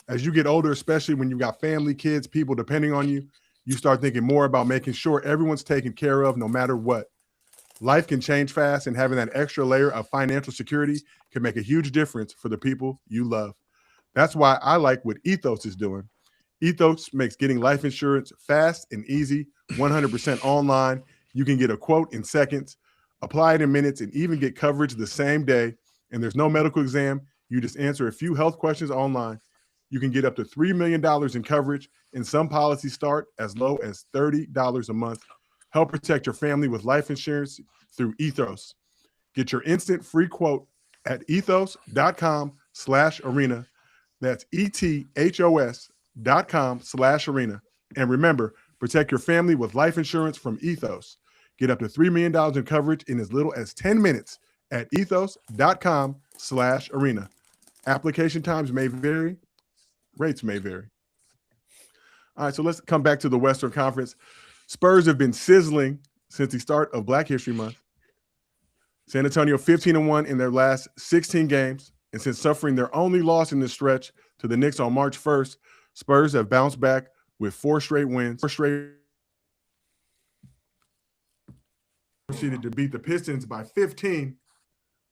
As you get older, especially when you've got family, kids, people depending on you, you start thinking more about making sure everyone's taken care of no matter what. Life can change fast, and having that extra layer of financial security can make a huge difference for the people you love. That's why I like what Ethos is doing. Ethos makes getting life insurance fast and easy, 100% online. You can get a quote in seconds, apply it in minutes, and even get coverage the same day. And there's no medical exam. You just answer a few health questions online. You can get up to $3 million in coverage, and some policies start as low as $30 a month. Help protect your family with life insurance through Ethos. Get your instant free quote at ethos.com/arena. That's ethos.com/arena. And remember, protect your family with life insurance from Ethos. Get up to $3 million in coverage in as little as 10 minutes at ethos.com/arena. Application times may vary, rates may vary. All right, so let's come back to the Western Conference. Spurs have been sizzling since the start of Black History Month. San Antonio 15-1 in their last 16 games. And since suffering their only loss in this stretch to the Knicks on March 1st, Spurs have bounced back with 4 straight wins. Proceeded to beat the Pistons by 15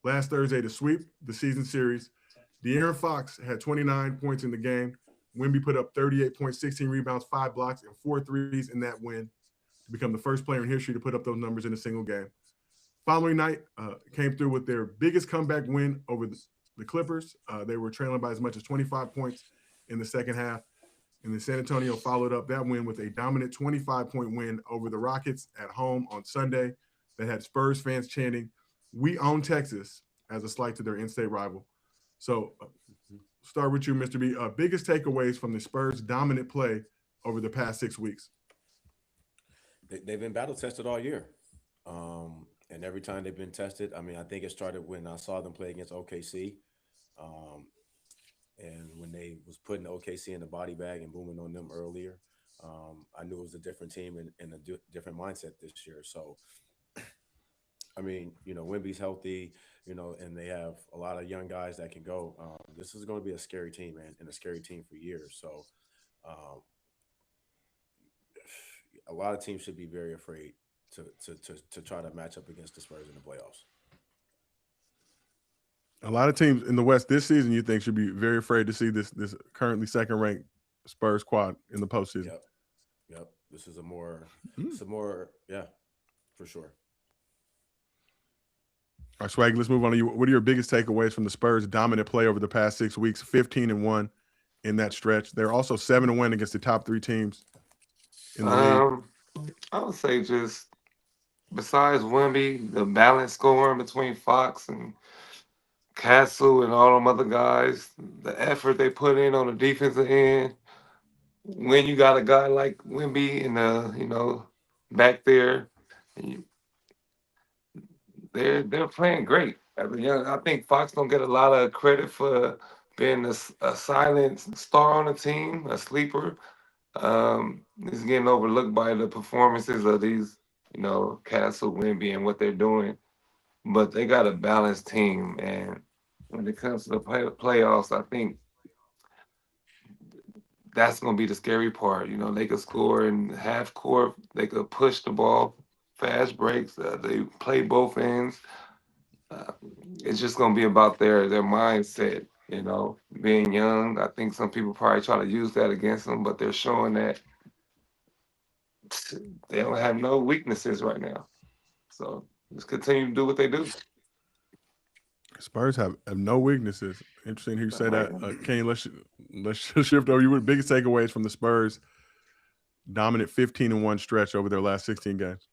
last Thursday to sweep the season series. De'Aaron Fox had 29 points in the game. Wemby put up 38 points, 16 rebounds, 5 blocks, and 4 threes in that win to become the first player in history to put up those numbers in a single game. Following night, came through with their biggest comeback win over the Clippers. They were trailing by as much as 25 points in the second half. And then San Antonio followed up that win with a dominant 25-point win over the Rockets at home on Sunday that had Spurs fans chanting, "We own Texas," as a slight to their in-state rival. So start with you, Mr. B. Biggest takeaways from the Spurs' dominant play over the past 6 weeks? They've been battle tested all year. And every time they've been tested, I mean, I think it started when I saw them play against OKC. And when they was putting OKC in the body bag and booming on them earlier, I knew it was a different team and a different mindset this year. So, I mean, Wemby's healthy, and they have a lot of young guys that can go. This is going to be a scary team, man, and a scary team for years. So, a lot of teams should be very afraid to try to match up against the Spurs in the playoffs. A lot of teams in the West this season you think should be very afraid to see this currently second-ranked Spurs squad in the postseason. Yep. This is a more, yeah, for sure. All right, Swag, let's move on to you. What are your biggest takeaways from the Spurs' dominant play over the past 6 weeks, 15-1 in that stretch? They're also 7-1 against the top 3 teams in the league. I would say just besides Wemby, the balance scoring between Fox and Castle and all them other guys, the effort they put in on the defensive end. When you got a guy like Wemby in the back there, they're playing great. I think Fox don't get a lot of credit for being a silent star on the team, a sleeper. He's getting overlooked by the performances of these, Castle, Wemby, and what they're doing. But they got a balanced team, and when it comes to the playoffs, I think that's going to be the scary part. They could score in half court, they could push the ball, fast breaks. They play both ends. It's just going to be about their mindset. Being young, I think some people probably try to use that against them, but they're showing that they don't have no weaknesses right now. So just continue to do what they do. Spurs have no weaknesses. Interesting to hear you say that. Kenyon, let's shift over. You were the biggest takeaways from the Spurs' dominant 15-1 stretch over their last 16 games.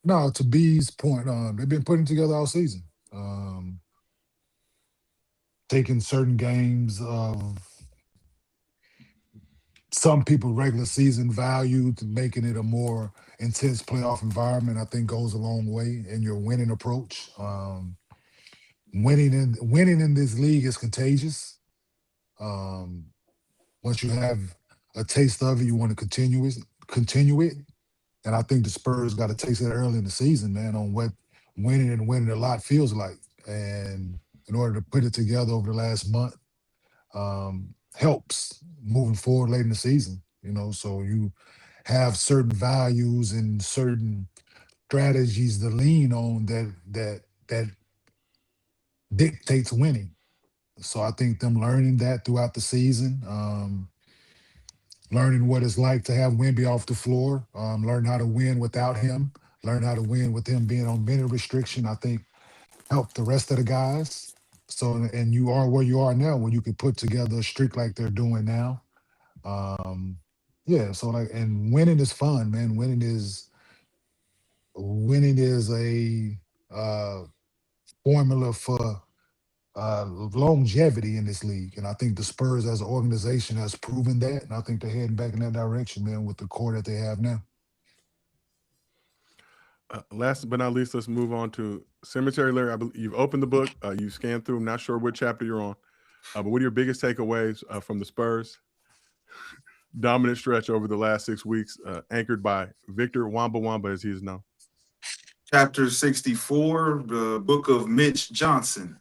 No, to B's point, they've been putting together all season. Taking certain games of some people regular season value to making it a more intense playoff environment, I think goes a long way in your winning approach. Winning in this league is contagious. Once you have a taste of it, you want to continue it. And I think the Spurs got a taste of that early in the season, man, on what winning a lot feels like. And in order to put it together over the last month, helps moving forward late in the season. So you have certain values and certain strategies to lean on that dictates winning. So I think them learning that throughout the season, learning what it's like to have Wemby off the floor, learn how to win without him, learn how to win with him being on minute restriction, I think helped the rest of the guys. So, and you are where you are now when you can put together a streak like they're doing now. Um, yeah, so like, and winning is fun, man. Winning is a formula for longevity in this league. And I think the Spurs as an organization has proven that. And I think they're heading back in that direction, man, with the core that they have now. Last but not least, let's move on to Cemetery Larry. I believe you've opened the book. You scanned through. I'm not sure what chapter you're on. But what are your biggest takeaways from the Spurs? Dominant stretch over the last 6 weeks, anchored by Victor Wamba, as he is known. Chapter 64, the book of Mitch Johnson.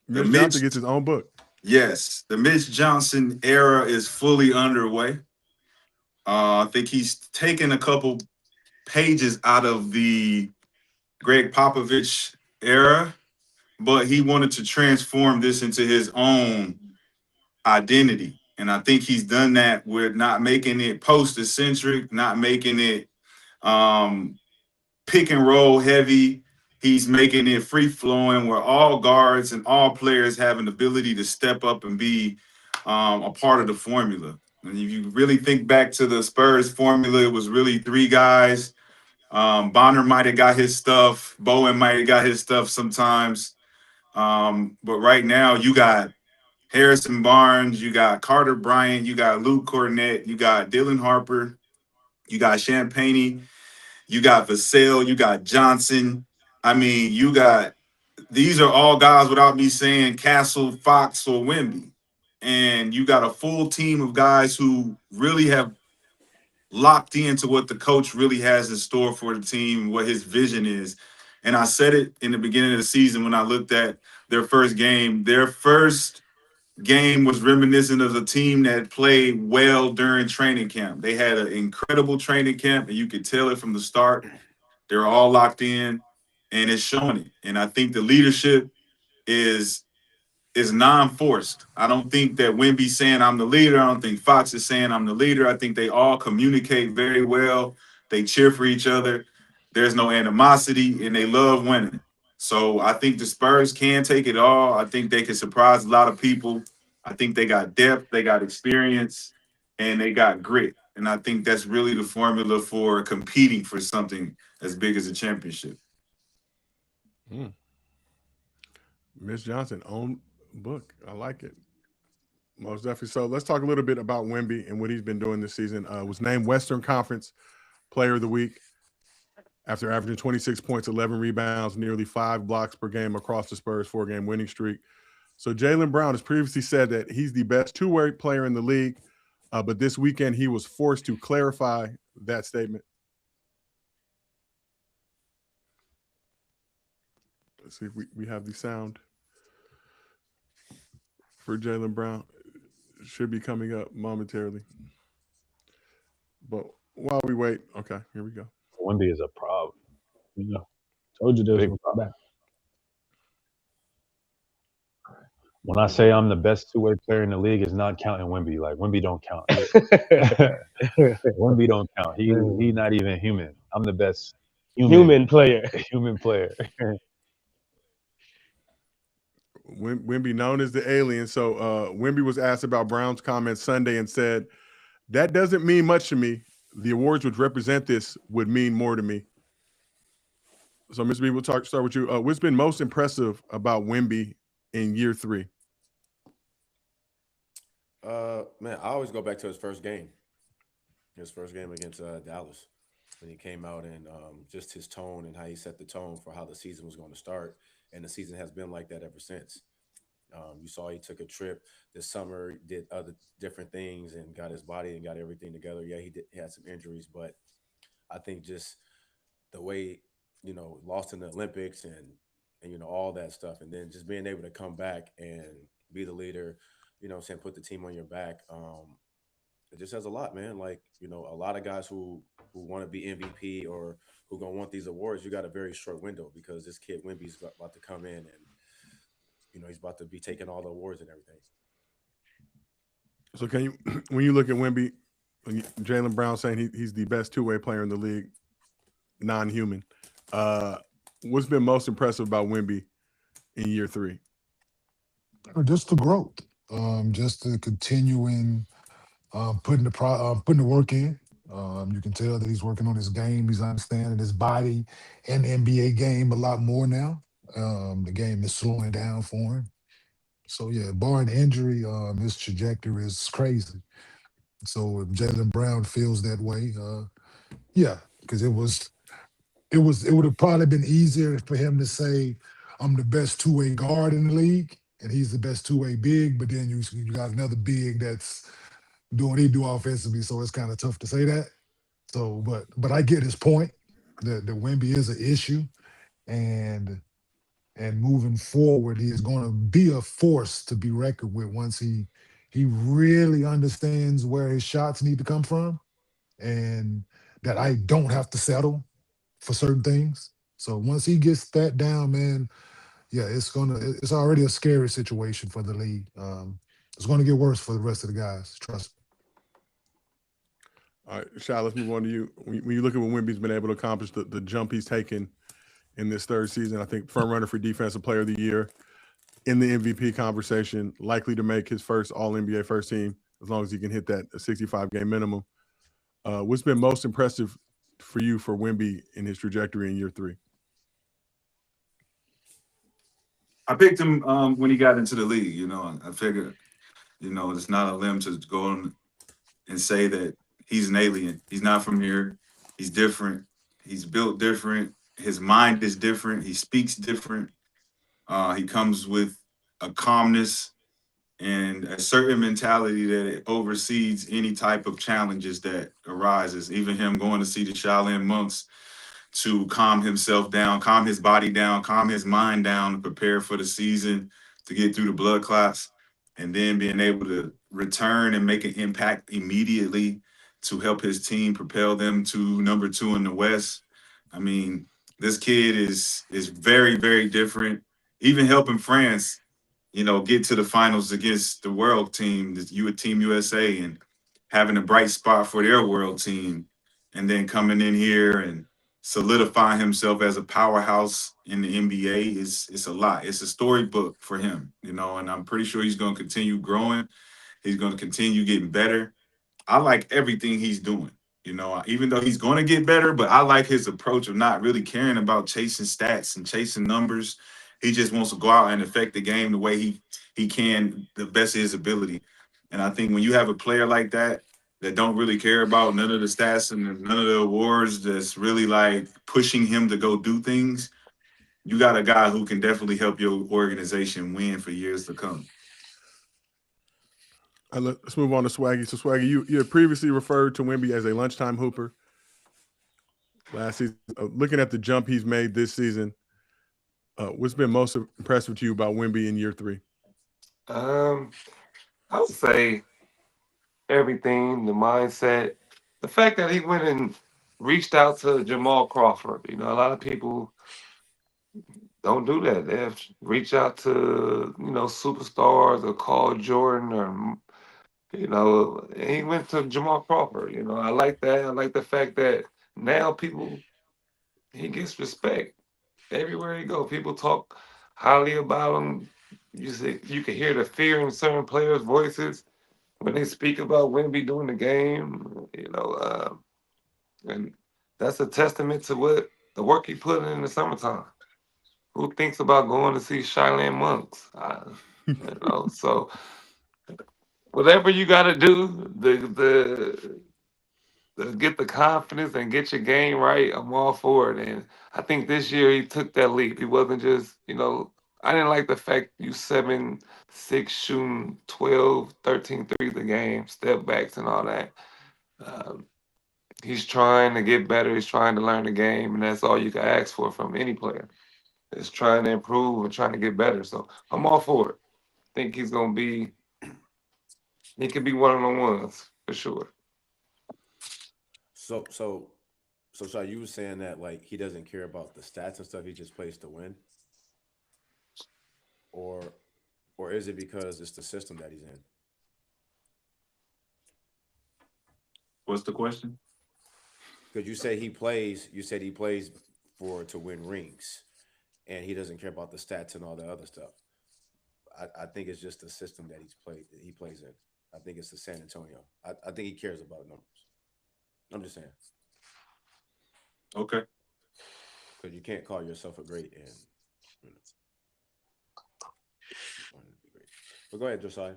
Mitch Johnson gets his own book. Yes, the Mitch Johnson era is fully underway. I think he's taken a couple pages out of the Greg Popovich era, but he wanted to transform this into his own identity. And I think he's done that with not making it post-eccentric, not making it pick and roll heavy. He's making it free flowing where all guards and all players have an ability to step up and be a part of the formula. And if you really think back to the Spurs formula, it was really three guys. Bonner might have got his stuff. Bowen might have got his stuff sometimes. But right now, you got Harrison Barnes, you got Carter Bryant, you got Luke Cornett, you got Dylan Harper, you got Champagne, you got Vassell, you got Johnson. I mean, these are all guys without me saying Castle, Fox, or Wemby. And you got a full team of guys who really have locked into what the coach really has in store for the team, what his vision is. And I said it in the beginning of the season when I looked at their first game. Their first game was reminiscent of a team that played well during training camp. They had an incredible training camp, and you could tell it from the start. They're all locked in, and it's showing it. And I think the leadership is non-forced. I don't think that Wemby's saying I'm the leader. I don't think Fox is saying I'm the leader. I think they all communicate very well. They cheer for each other. There's no animosity, and they love winning. So I think the Spurs can take it all. I think they can surprise a lot of people. I think they got depth, they got experience, and they got grit. And I think that's really the formula for competing for something as big as a championship. Mitch Johnson, own book. I like it. Most definitely. So let's talk a little bit about Wemby and what he's been doing this season. Was named Western Conference Player of the Week after averaging 26 points, 11 rebounds, nearly 5 blocks per game across the Spurs' 4-game winning streak. So Jaylen Brown has previously said that he's the best two-way player in the league, but this weekend he was forced to clarify that statement. Let's see if we have the sound for Jaylen Brown. It should be coming up momentarily. But while we wait, okay, here we go. Wemby is a problem. Told you this back. When I say I'm the best two-way player in the league, it's not counting Wemby. Like, Wemby don't count. Wemby don't count. He's not even human. I'm the best human player. Human player. Wemby, known as the alien. So Wemby was asked about Brown's comments Sunday and said, "That doesn't mean much to me. The awards which represent this would mean more to me." So, Mr. B, we'll start with you. What's been most impressive about Wemby in year 3? Man, I always go back to his first game. His first game against Dallas, when he came out and just his tone and how he set the tone for how the season was going to start. And the season has been like that ever since. You saw he took a trip this summer, did other different things, and got his body and got everything together. Yeah, he had some injuries, but I think just the way lost in the Olympics and all that stuff, and then just being able to come back and be the leader, what I'm saying, put the team on your back. It just says a lot, man. Like a lot of guys who want to be MVP or who gonna want these awards, you got a very short window because this kid Wemby's about to come in and he's about to be taking all the awards and everything. So can you, when you look at Wemby, Jaylen Brown saying he's the best two-way player in the league, non-human. Uh, what's been most impressive about Wemby in year 3? Just the growth, just the continuing putting the work in. You can tell that he's working on his game. He's understanding his body and the NBA game a lot more now. The game is slowing down for him. So yeah, barring injury, his trajectory is crazy. So if Jalen Brown feels that way, yeah, because it would have probably been easier for him to say, "I'm the best two-way guard in the league," and he's the best two-way big. But then you got another big that's doing what he do offensively, so it's kind of tough to say that. So, but I get his point. The Wemby is an issue, and moving forward, he is going to be a force to be reckoned with once he really understands where his shots need to come from, and that I don't have to settle for certain things. So once he gets that down, man, yeah, it's already a scary situation for the league. It's going to get worse for the rest of the guys. Trust me. All right, Shai, let's move on to you. When you look at what Wemby's been able to accomplish, the jump he's taken in this third season, I think front runner for Defensive Player of the Year, in the MVP conversation, likely to make his first All-NBA first team as long as he can hit that 65-game minimum. What's been most impressive for you for Wemby in his trajectory in year 3? I picked him when he got into the league. I figured, it's not a limb to go on and say that he's an alien. He's not from here. He's different. He's built different. His mind is different. He speaks different. He comes with a calmness and a certain mentality that it oversees any type of challenges that arises. Even him going to see the Shaolin monks to calm himself down, calm his body down, calm his mind down, to prepare for the season, to get through the blood clots, and then being able to return and make an impact immediately to help his team propel them to number 2 in the West. I mean, this kid is very, very different. Even helping France, get to the finals against the world team, Team USA, and having a bright spot for their world team, and then coming in here and solidifying himself as a powerhouse in the NBA is it's a lot. It's a storybook for him, and I'm pretty sure he's going to continue growing. He's going to continue getting better. I like everything he's doing. Even though he's going to get better, but I like his approach of not really caring about chasing stats and chasing numbers. He just wants to go out and affect the game the way he can, the best of his ability. And I think when you have a player like that don't really care about none of the stats and none of the awards, that's really like pushing him to go do things, you got a guy who can definitely help your organization win for years to come. Let's move on to Swaggy. So, Swaggy, you had previously referred to Wemby as a lunchtime hooper last season. Looking at the jump he's made this season, what's been most impressive to you about Wemby in year 3? I would say everything, the mindset, the fact that he went and reached out to Jamal Crawford. A lot of people don't do that. They have reach out to superstars or call Jordan or he went to Jamal Crawford. I like that. I like the fact that now he gets respect everywhere he go. People talk highly about him. You can hear the fear in certain players' voices when they speak about Wemby doing the game. And that's a testament to what the work he put in the summertime. Who thinks about going to see Shaolin monks? So whatever you got to do, to get the confidence and get your game right, I'm all for it. And I think this year he took that leap. He wasn't just, I didn't like the fact you 7-6 shooting 12, 13 threes a game, step backs and all that. Um, he's trying to get better. He's trying to learn the game, and that's all you can ask for from any player. Is trying to improve and trying to get better. So I'm all for it. Think he's gonna be. He could be one of the ones for sure. So, Shai, you were saying that like he doesn't care about the stats and stuff. He just plays to win, or or is it because it's the system that he's in? What's the question? Because you say he plays. You said he plays for to win rings, and he doesn't care about the stats and all the other stuff. I think it's just the system that he plays in. I think it's the San Antonio. I think he cares about numbers. I'm just saying. Okay. Because you can't call yourself a great and you know, want to be great. But go ahead, Josiah.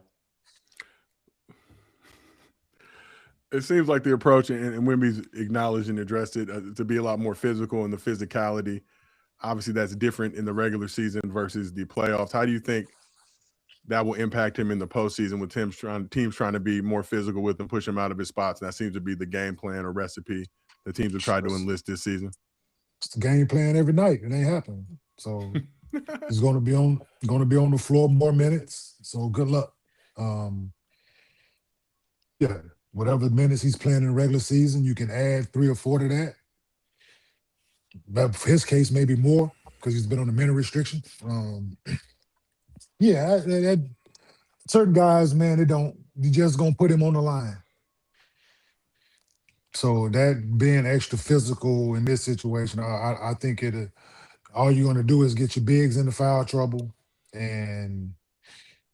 It seems like the approach, and Wemby's acknowledged and addressed it, to be a lot more physical and the physicality. Obviously, that's different in the regular season versus the playoffs. How do you think that will impact him in the postseason with teams trying to be more physical with him, push him out of his spots? And that seems to be the game plan or recipe the teams have tried to enlist this season. It's the game plan every night. It ain't happening. So he's going to be on the floor more minutes. So good luck. Yeah, whatever minutes he's playing in the regular season, you can add 3 or 4 to that. But for his case, maybe more because he's been on a minute restriction. Yeah, certain guys, man, you just gonna put him on the line. So that being extra physical in this situation, I think all you're gonna do is get your bigs into foul trouble, and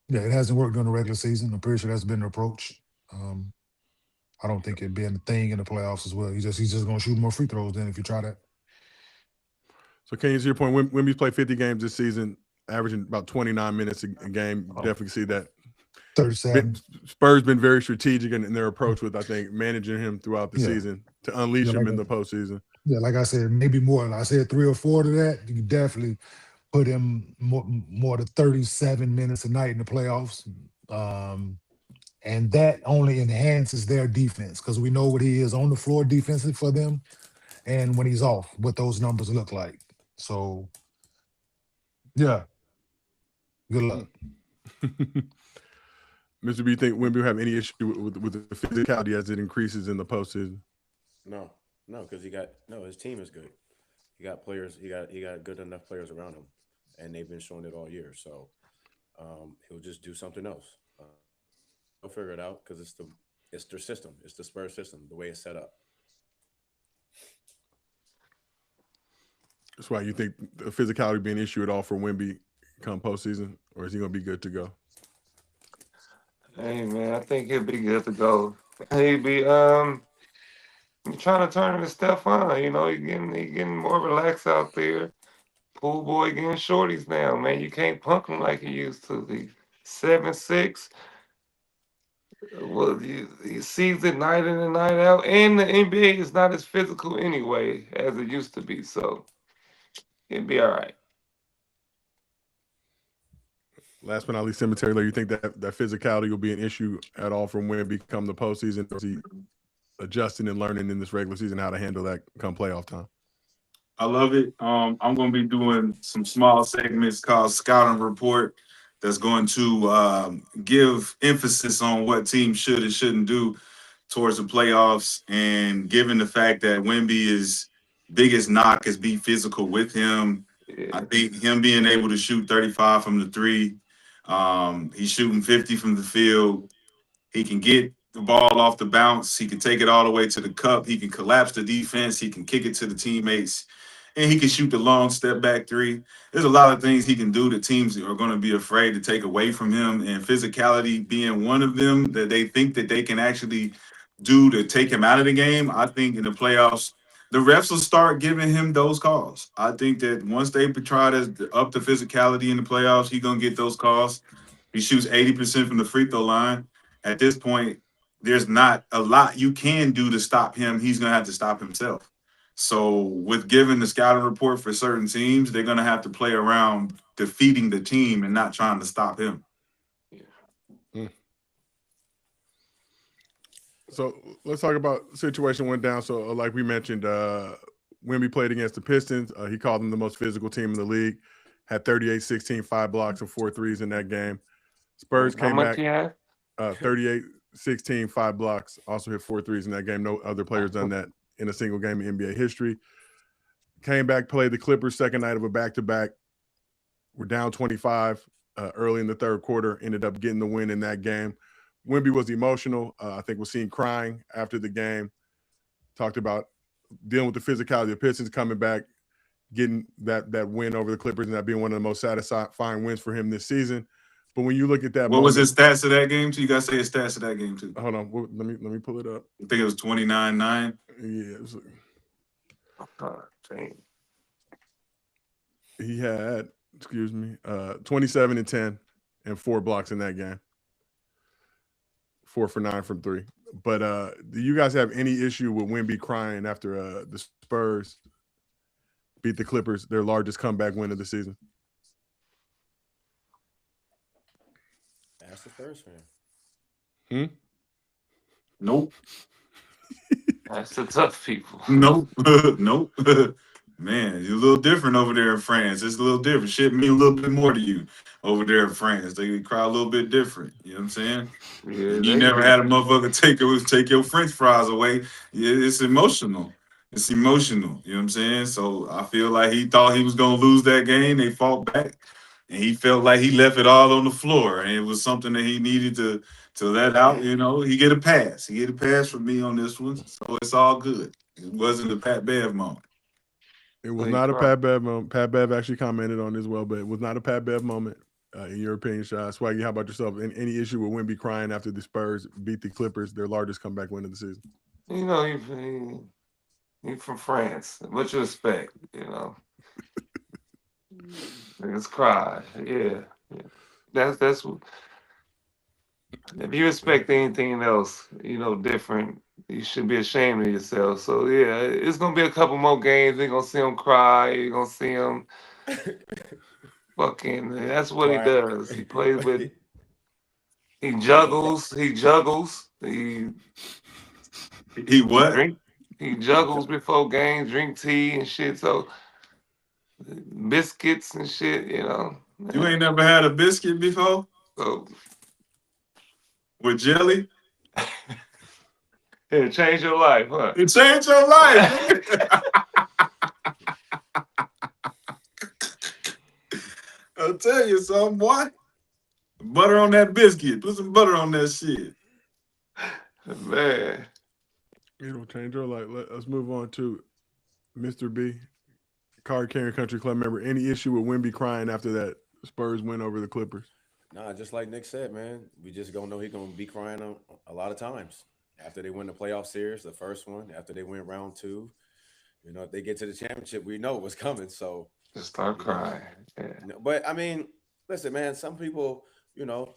yeah, it hasn't worked during the regular season. I'm pretty sure that's been the approach. I don't think it'd be a thing in the playoffs as well. He's just gonna shoot more free throws then if you try that. So, Kenyon, to your point, Wemby's played 50 games this season, averaging about 29 minutes a game. Definitely see that. 37. Spurs been very strategic in their approach with, I think, managing him throughout the season to unleash him in the postseason. Yeah, like I said, maybe more. I said 3 or 4 to that. You can definitely put him more to 37 minutes a night in the playoffs. And that only enhances their defense because we know what he is on the floor defensively for them and when he's off, what those numbers look like. So, yeah, good luck. Mr. B, you think Wemby will have any issue with the physicality as it increases in the postseason? No, because his team is good. He got players. He got good enough players around him, and they've been showing it all year. So he'll just do something else. He'll figure it out because it's their system. It's the Spurs system, the way it's set up. That's why you think the physicality be an issue at all for Wemby come postseason, or is he going to be good to go? Hey man, I think he'll be good to go. He'll be trying to turn into Stephon. You know, he getting more relaxed out there. Pool boy getting shorties now, man. You can't punk him like you used to. He's 7'6". Well, he sees it night in and night out, and the NBA is not as physical anyway as it used to be. So he'll be all right. Last but not least, Cemetery, you think that physicality will be an issue at all from when it become the postseason? Or is he adjusting and learning in this regular season how to handle that come playoff time? I love it. I'm going to be doing some small segments called Scouting Report that's going to give emphasis on what teams should and shouldn't do towards the playoffs. And given the fact that Wemby's biggest knock is be physical with him, I think him being able to shoot 35 from the 3, he's shooting 50 from the field. He can get the ball off the bounce. He can take it all the way to the cup. He can collapse the defense. He can kick it to the teammates. And he can shoot the long step back 3. There's a lot of things he can do that teams are going to be afraid to take away from him. And physicality being one of them that they think that they can actually do to take him out of the game. I think in the playoffs, the refs will start giving him those calls. I think that once they try to up the physicality in the playoffs, he's going to get those calls. He shoots 80% from the free throw line. At this point, there's not a lot you can do to stop him. He's going to have to stop himself. So with giving the scouting report for certain teams, they're going to have to play around defeating the team and not trying to stop him. So let's talk about the situation went down. So like we mentioned, Wemby played against the Pistons. He called them the most physical team in the league. Had 38, 16, 5 blocks and 4 threes in that game. Spurs How came much back. he had? 38, 16, 5 blocks. Also hit 4 threes in that game. No other players done that in a single game in NBA history. Came back, played the Clippers second night of a back-to-back. We're down 25 early in the third quarter. Ended up getting the win in that game. Wemby was emotional. I think was seen crying after the game. Talked about dealing with the physicality of the Pistons coming back, getting that win over the Clippers, and that being one of the most satisfying wins for him this season. But when you look at that, What was his stats of that game too? You gotta say his stats of that game too. Hold on, let me pull it up. I think it was 29-9. Yeah, it was, Dang. he had 27 and 10 and 4 blocks in that game. 4 for 9 from 3. But do you guys have any issue with Wemby crying after the Spurs beat the Clippers, their largest comeback win of the season? Ask the Spurs fan. Nope. That's the tough people. Nope. Nope. Man, you're a little different over there in France. It's a little different. Shit mean a little bit more to you over there in France. They cry a little bit different. You know what I'm saying? Yeah, You never had a motherfucker take your French fries away. Yeah, it's emotional. It's emotional. You know what I'm saying? So I feel like he thought he was gonna lose that game. They fought back, and he felt like he left it all on the floor, and it was something that he needed to let out. You know, he get a pass. He get a pass from me on this one, so it's all good. It wasn't a Pat Bev moment. It was not a Pat Bev moment. Pat Bev actually commented on this well, but it was not a Pat Bev moment, in your opinion, Shai. Swaggy, how about yourself? Any issue with Wemby crying after the Spurs beat the Clippers, their largest comeback win of the season? You know, he from France. What you expect, you know? Niggas cry. Yeah. That's what. If you expect anything else, you know, different, you should be ashamed of yourself. So yeah, it's gonna be a couple more games. You're gonna see him cry. You're gonna see him fucking. That's what he does. He plays with. He juggles. He what? Drink. He juggles before games. Drink tea and shit. So biscuits and shit. You know. You ain't never had a biscuit before? So with jelly? It changed your life, huh? It changed your life. I'll tell you something, boy. Butter on that biscuit. Put some butter on that shit. Man. It'll change your life. Let's move on to Mr. B, card carrying country club member. Any issue with Wemby crying after that Spurs win over the Clippers? Nah, just like Nick said, man, we just gonna know he's gonna be crying a lot of times after they win the playoff series, the first one, after they win round 2. You know, if they get to the championship, we know what's coming. So just start crying. Yeah. But I mean, listen, man, some people, you know,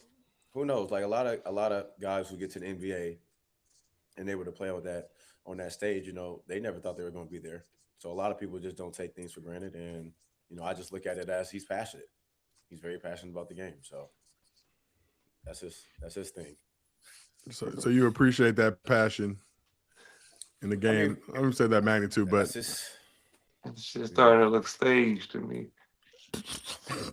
who knows? Like a lot of guys who get to the NBA and they were to play with that on that stage, you know, they never thought they were going to be there. So a lot of people just don't take things for granted. And, you know, I just look at it as he's passionate. He's very passionate about the game. So that's his thing. So you appreciate that passion in the game. I wouldn't say that magnitude, but it's just starting to look staged to me.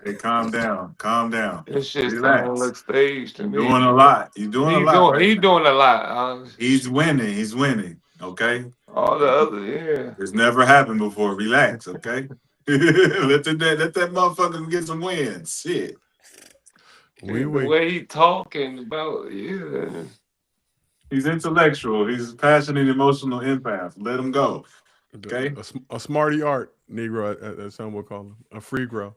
Hey, calm down. Calm down. It's just starting to look staged to me. Doing a lot. You're doing a lot. He's doing a lot. He's winning. He's winning. Okay. All the other, yeah. It's never happened before. Relax, okay? let that motherfucker get some wins. Shit. The way he talking about, yeah. He's intellectual. He's passionate, emotional empath. Let him go. Okay. A smarty art Negro, as some will call him. A free grow.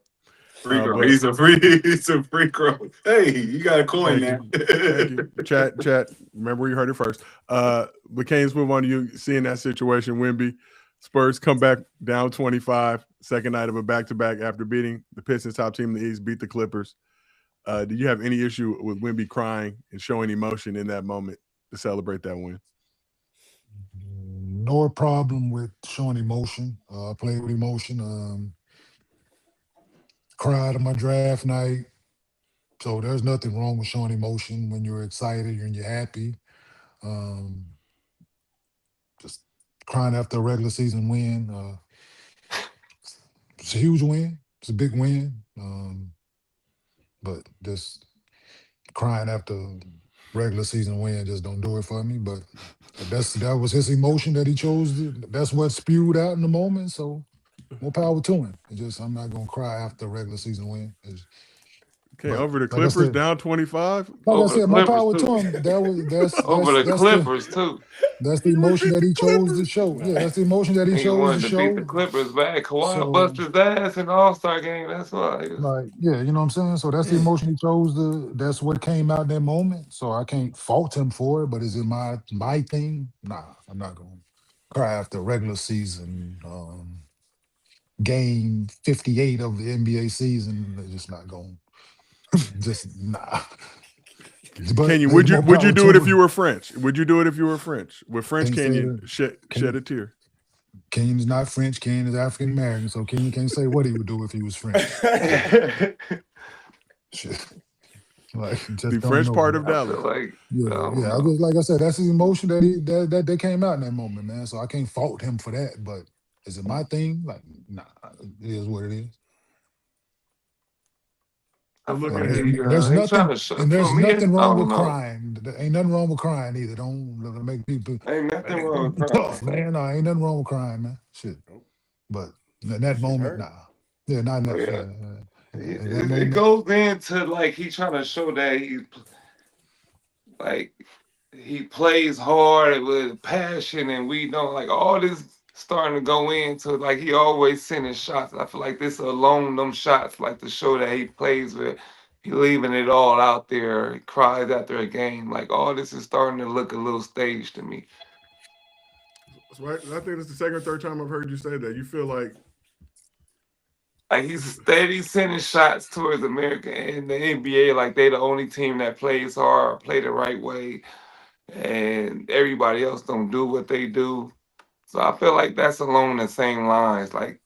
Free grow. He's a free grow. Hey, you got a coin now. Thank you. Chat. Remember you heard it first. McCants, move on to you. Seeing that situation, Wemby. Spurs come back down 25, second night of a back-to-back after beating the Pistons, top team in the East, beat the Clippers. Do you have any issue with Wemby crying and showing emotion in that moment to celebrate that win? No problem with showing emotion. I play with emotion. cried on my draft night. So there's nothing wrong with showing emotion when you're excited and you're happy. Um, just crying after a regular season win. It's a huge win. It's a big win. But just crying after a regular season win just don't do it for me. But that was his emotion that he chose. That's what spewed out in the moment. So more power to him. It's just I'm not gonna cry after a regular season win. Okay, But over the like I Clippers, said, down 25. Over the more Clippers power too. to him. Over the Clippers too. That's the He emotion repeat that the he chose to Clippers. show. Yeah, that's the emotion that he Nigga chose to wanted to beat the show. Clippers back. Kawhi So busted his ass in the All-Star game. That's why. like, yeah, you know what I'm saying? So that's the Yeah. emotion he chose to that's what came out in that moment. So I can't fault him for it, but is it my thing? Nah, I'm not gonna cry after regular season game 58 of the NBA season. It's just not going just nah. But Kenyon, there's would you more would you power do it to if you him. were French? Would you do it if you were French? Would French Can't say Kenyon that. shed a tear? Kenyon is not French. Kenyon is African American, so Kenyon can't say what he would do if he was French. Shit. Like, The just don't French part know. of I feel Dallas. like I Yeah, don't yeah. I know. just like I said, that's his emotion that they came out in that moment, man. So I can't fault him for that. But is it my thing? Like, nah, it is what it is. So I feel looking And like ahead, he trying to show. For there's me, nothing I wrong don't with know. crying. There ain't nothing wrong with crying either. Don't make people Ain't nothing wrong with tough, crying. man. No, ain't nothing wrong with crying, man. Shit. Nope. But in that Shit moment, hurt. nah. Yeah, not in Oh, that. yeah. In that It moment, goes into like he trying to show that like he plays hard with passion, and we know like all this starting to go into like he always sending shots. I feel like this alone, them shots, like to show that he plays with. He leaving it all out there. He cries after a game. Like all this is starting to look a little staged to me. right? I think it's the second or third time I've heard you say that. You feel like Like he's steady sending shots towards America and the NBA. Like they the only team that plays hard, play the right way, and everybody else don't do what they do. So I feel like that's along the same lines, like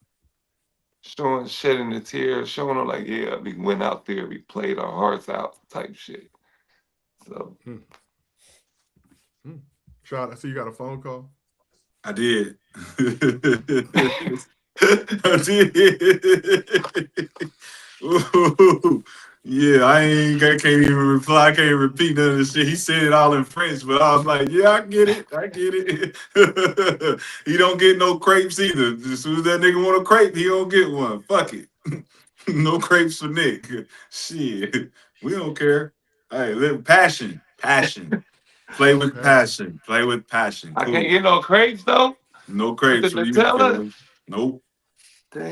showing shedding the tears, showing them like, yeah, we went out there, we played our hearts out, type shit. So Shot. I see you got a phone call. I did. I did. Ooh. Yeah, I can't even reply. I can't repeat none of the shit. He said it all in French, but I was like, yeah, I get it. I get it. He don't get no crepes either. As soon as that nigga want a crepe, he don't get one. Fuck it. No crepes for Nick. Shit. We don't care. Hey, live passion. Passion. Play with passion. Play with passion. I can't Cool. get no crepes though No with the crepes for you, Nutella. Philly. Nope.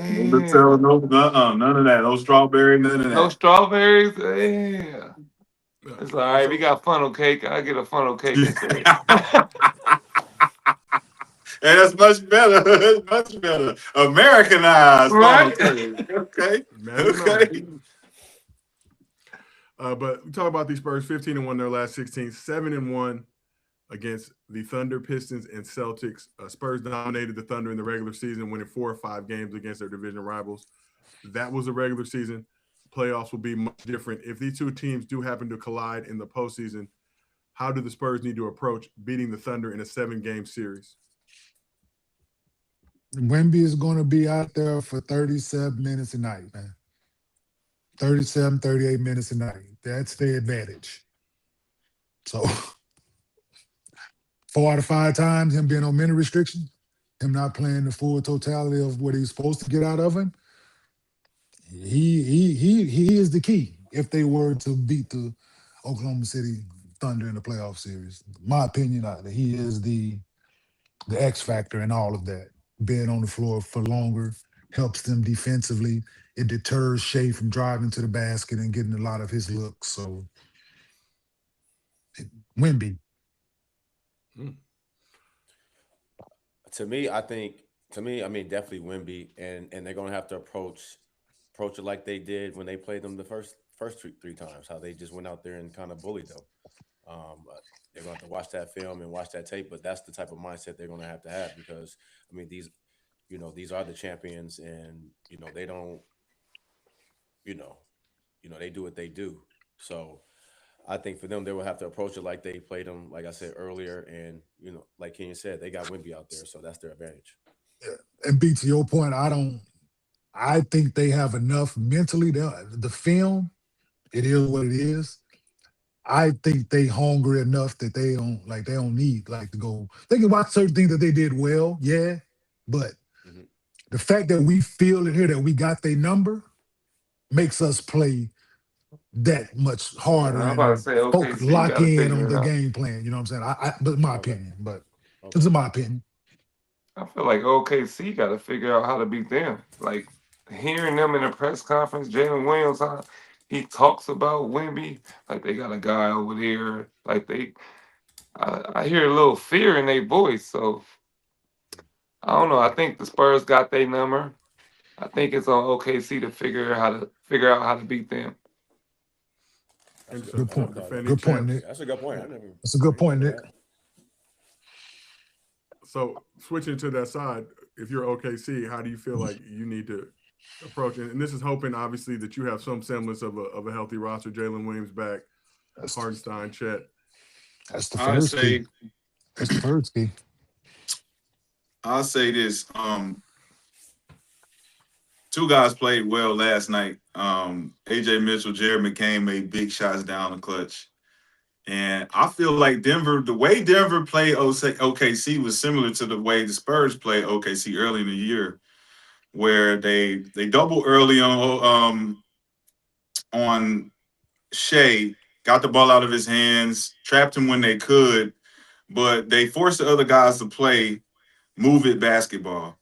No Nutella, Damn, no, none of that. No strawberry, none of no that. strawberries. Yeah, it's all right. We So got funnel cake. I get a funnel cake instead. And that's much better. That's much better. Americanized funnel Right? cake. Okay. imagine that. Okay. But we talk about these Spurs 15-1 their last 16, 7-1 against the Thunder, Pistons, and Celtics. Spurs dominated the Thunder in the regular season, winning 4 or 5 games against their division rivals. That was a regular season. Playoffs will be much different. If these two teams do happen to collide in the postseason, how do the Spurs need to approach beating the Thunder in a 7-game series? Wemby is going to be out there for 37 minutes a night, man. 37, 38 minutes a night. That's the advantage. So 4 out of 5 times, him being on minute restriction, him not playing the full totality of what he's supposed to get out of him, he is the key if they were to beat the Oklahoma City Thunder in the playoff series. My opinion, he is the X factor in all of that. Being on the floor for longer helps them defensively. It deters Shea from driving to the basket and getting a lot of his looks. So, Wemby. To me, I mean, definitely Wemby, and they're gonna have to approach it like they did when they played them the first three times. How they just went out there and kind of bullied them. They're going to have to watch that film and watch that tape, but that's the type of mindset they're going to have because I mean these are the champions, and they don't you know, they do what they do. So I think for them, they will have to approach it like they played them, like I said earlier, and like Kenyon said, they got Wemby out there, so that's their advantage. Yeah. And B, to your point, I think they have enough mentally. The film, it is what it is. I think they hungry enough that they don't need like to go. They can watch certain things that they did well, yeah. But Hmm. the fact that we feel in here that we got their number makes us play that much Yeah, harder I'm about to and say OKC lock got to in on figure it the out. game plan. You know what I'm saying? But my Okay. opinion, but this Okay. is my opinion. I feel like OKC got to figure out how to beat them. Like hearing them in a press conference, Jalen Williams, he talks about Wemby, like they got a guy over there. Like I hear a little fear in their voice. So I don't know. I think the Spurs got their number. I think it's on OKC to figure out how to beat them. That's a good. Interesting. Good I never point. thought of that. Defending Good point, champs. Nick. That's a good point. I never That's a good even point, thought of Nick. that. So switching to that side, if you're OKC, how do you feel like you need to approach it? And this is hoping, obviously, that you have some semblance of a healthy roster. Jalen Williams back, That's Hardenstein, Chet. that's the I first key. say That's the first key. I'll say this. Two guys played well last night. AJ Mitchell, Jared McCain made big shots down the clutch. And I feel like Denver, the way Denver played OKC was similar to the way the Spurs played OKC early in the year, where they doubled early on Shea, got the ball out of his hands, trapped him when they could, but they forced the other guys to play move it basketball.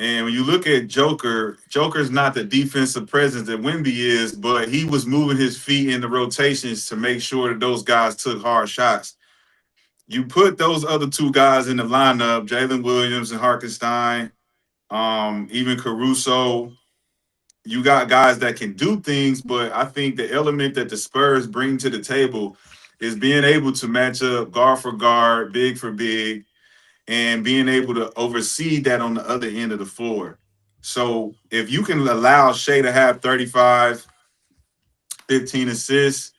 And when you look at Joker's not the defensive presence that Wemby is, but he was moving his feet in the rotations to make sure that those guys took hard shots. You put those other two guys in the lineup, Jalen Williams and Harkenstein, even Caruso. You got guys that can do things, but I think the element that the Spurs bring to the table is being able to match up guard for guard, big for big, and being able to oversee that on the other end of the floor. So if you can allow Shea to have 35, 15 assists,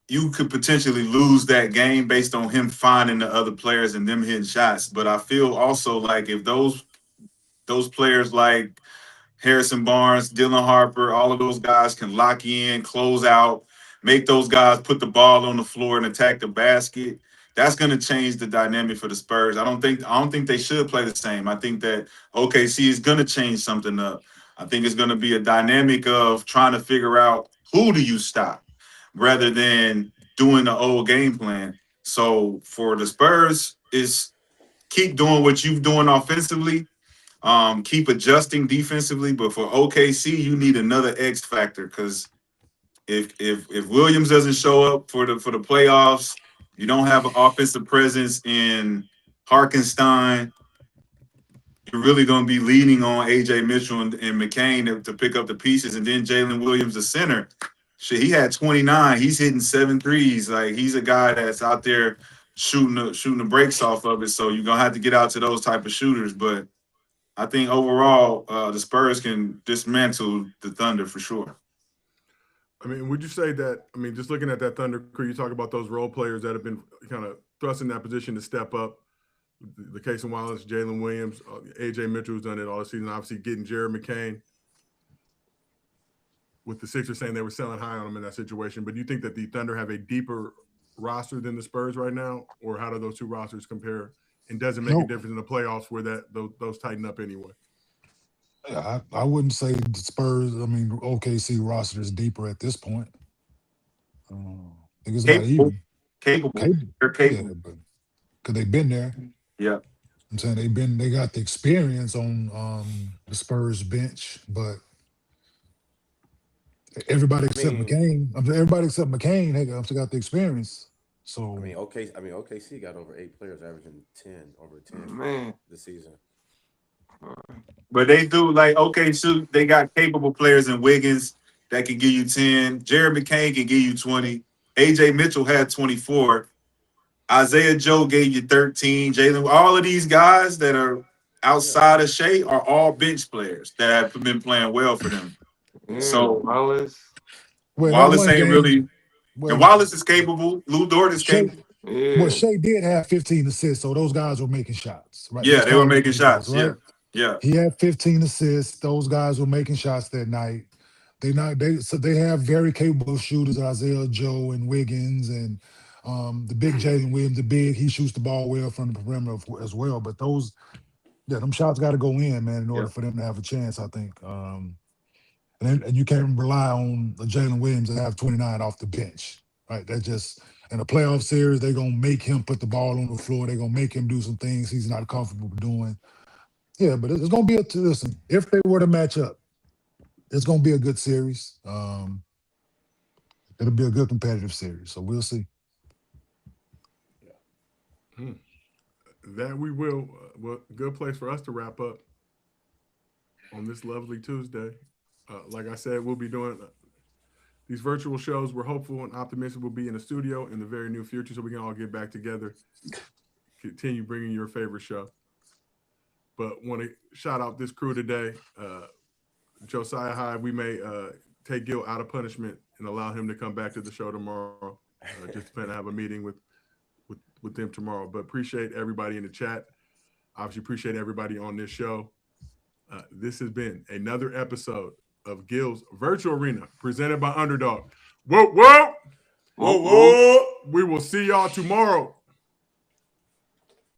you could potentially lose that game based on him finding the other players and them hitting shots. But I feel also like if those players like Harrison Barnes, Dylan Harper, all of those guys can lock in, close out, make those guys put the ball on the floor and attack the basket. That's going to change the dynamic for the Spurs. I don't think they should play the same. I think that OKC is going to change something up. I think it's going to be a dynamic of trying to figure out who do you stop rather than doing the old game plan. So for the Spurs, is keep doing what you're doing offensively, keep adjusting defensively. But for OKC, you need another X factor because if Williams doesn't show up for the playoffs, you don't have an offensive presence in Harkenstein. You're really going to be leaning on AJ Mitchell and McCain to pick up the pieces, and then Jalen Williams, the center. Shit, he had 29. He's hitting 7 threes. Like he's a guy that's out there shooting the brakes off of it. So you're gonna have to get out to those type of shooters. But I think overall, the Spurs can dismantle the Thunder for sure. I mean, would you say that? I mean, just looking at that Thunder crew, you talk about those role players that have been kind of thrust in that position to step up. The case in Wallace, Jalen Williams, AJ Mitchell's done it all season. Obviously, getting Jared McCain, with the Sixers saying they were selling high on him in that situation. But do you think that the Thunder have a deeper roster than the Spurs right now, or how do those two rosters compare? And does it make a No, difference in the playoffs where those tighten up anyway? yeah, I wouldn't say the Spurs. I mean, OKC roster is deeper at this point. I think it's about Capable, even. capable, Capable, they're yeah, capable. but because they've been there. Yeah. I'm saying they got the experience on the Spurs bench, but everybody I except mean, McCain, everybody except McCain, they also got the experience. I So mean, OKC got over 8 players averaging 10 Man, this season. But they do like okay, so they got capable players in Wiggins that can give you 10. Jared McCain can give you 20. AJ Mitchell had 24. Isaiah Joe gave you 13. Jalen, all of these guys that are Yeah, outside of Shea are all bench players that have been playing well for them. Yeah, So Wallace. Well, that Wallace one ain't game, really. And well, Wallace is capable. Lou Dort is Shea, capable. well, Yeah. Shea did have 15 assists, so those guys were making shots, right? Yeah, Let's they were call it making what it is, shots. Yeah, right? yeah. He had 15 assists. Those guys were making shots that night. They have very capable shooters, Isaiah Joe and Wiggins and the big Jalen Williams, the big, he shoots the ball well from the perimeter as well. But them shots got to go in, man, in order Yep. for them to have a chance, I think. And you can't rely on Jalen Williams to have 29 off the bench, right? That's just in a playoff series, they're gonna make him put the ball on the floor. They're gonna make him do some things he's not comfortable doing. Yeah, but it's gonna be listen. If they were to match up, it's gonna be a good series. It'll be a good competitive series. So we'll see. That we will. Well, good place for us to wrap up on this lovely Tuesday. Like I said, we'll be doing these virtual shows. We're hopeful and optimistic we'll be in the studio in the very near future so we can all get back together, continue bringing your favorite show. But want to shout out this crew today. Josiah Hyde, we may take Gil out of punishment and allow him to come back to the show tomorrow. Just depending on have a meeting with them tomorrow. But appreciate everybody in the chat. Obviously, appreciate everybody on this show. This has been another episode of Gil's Virtual Arena presented by Underdog. Whoa, whoa! Whoa, whoa. We will see y'all tomorrow.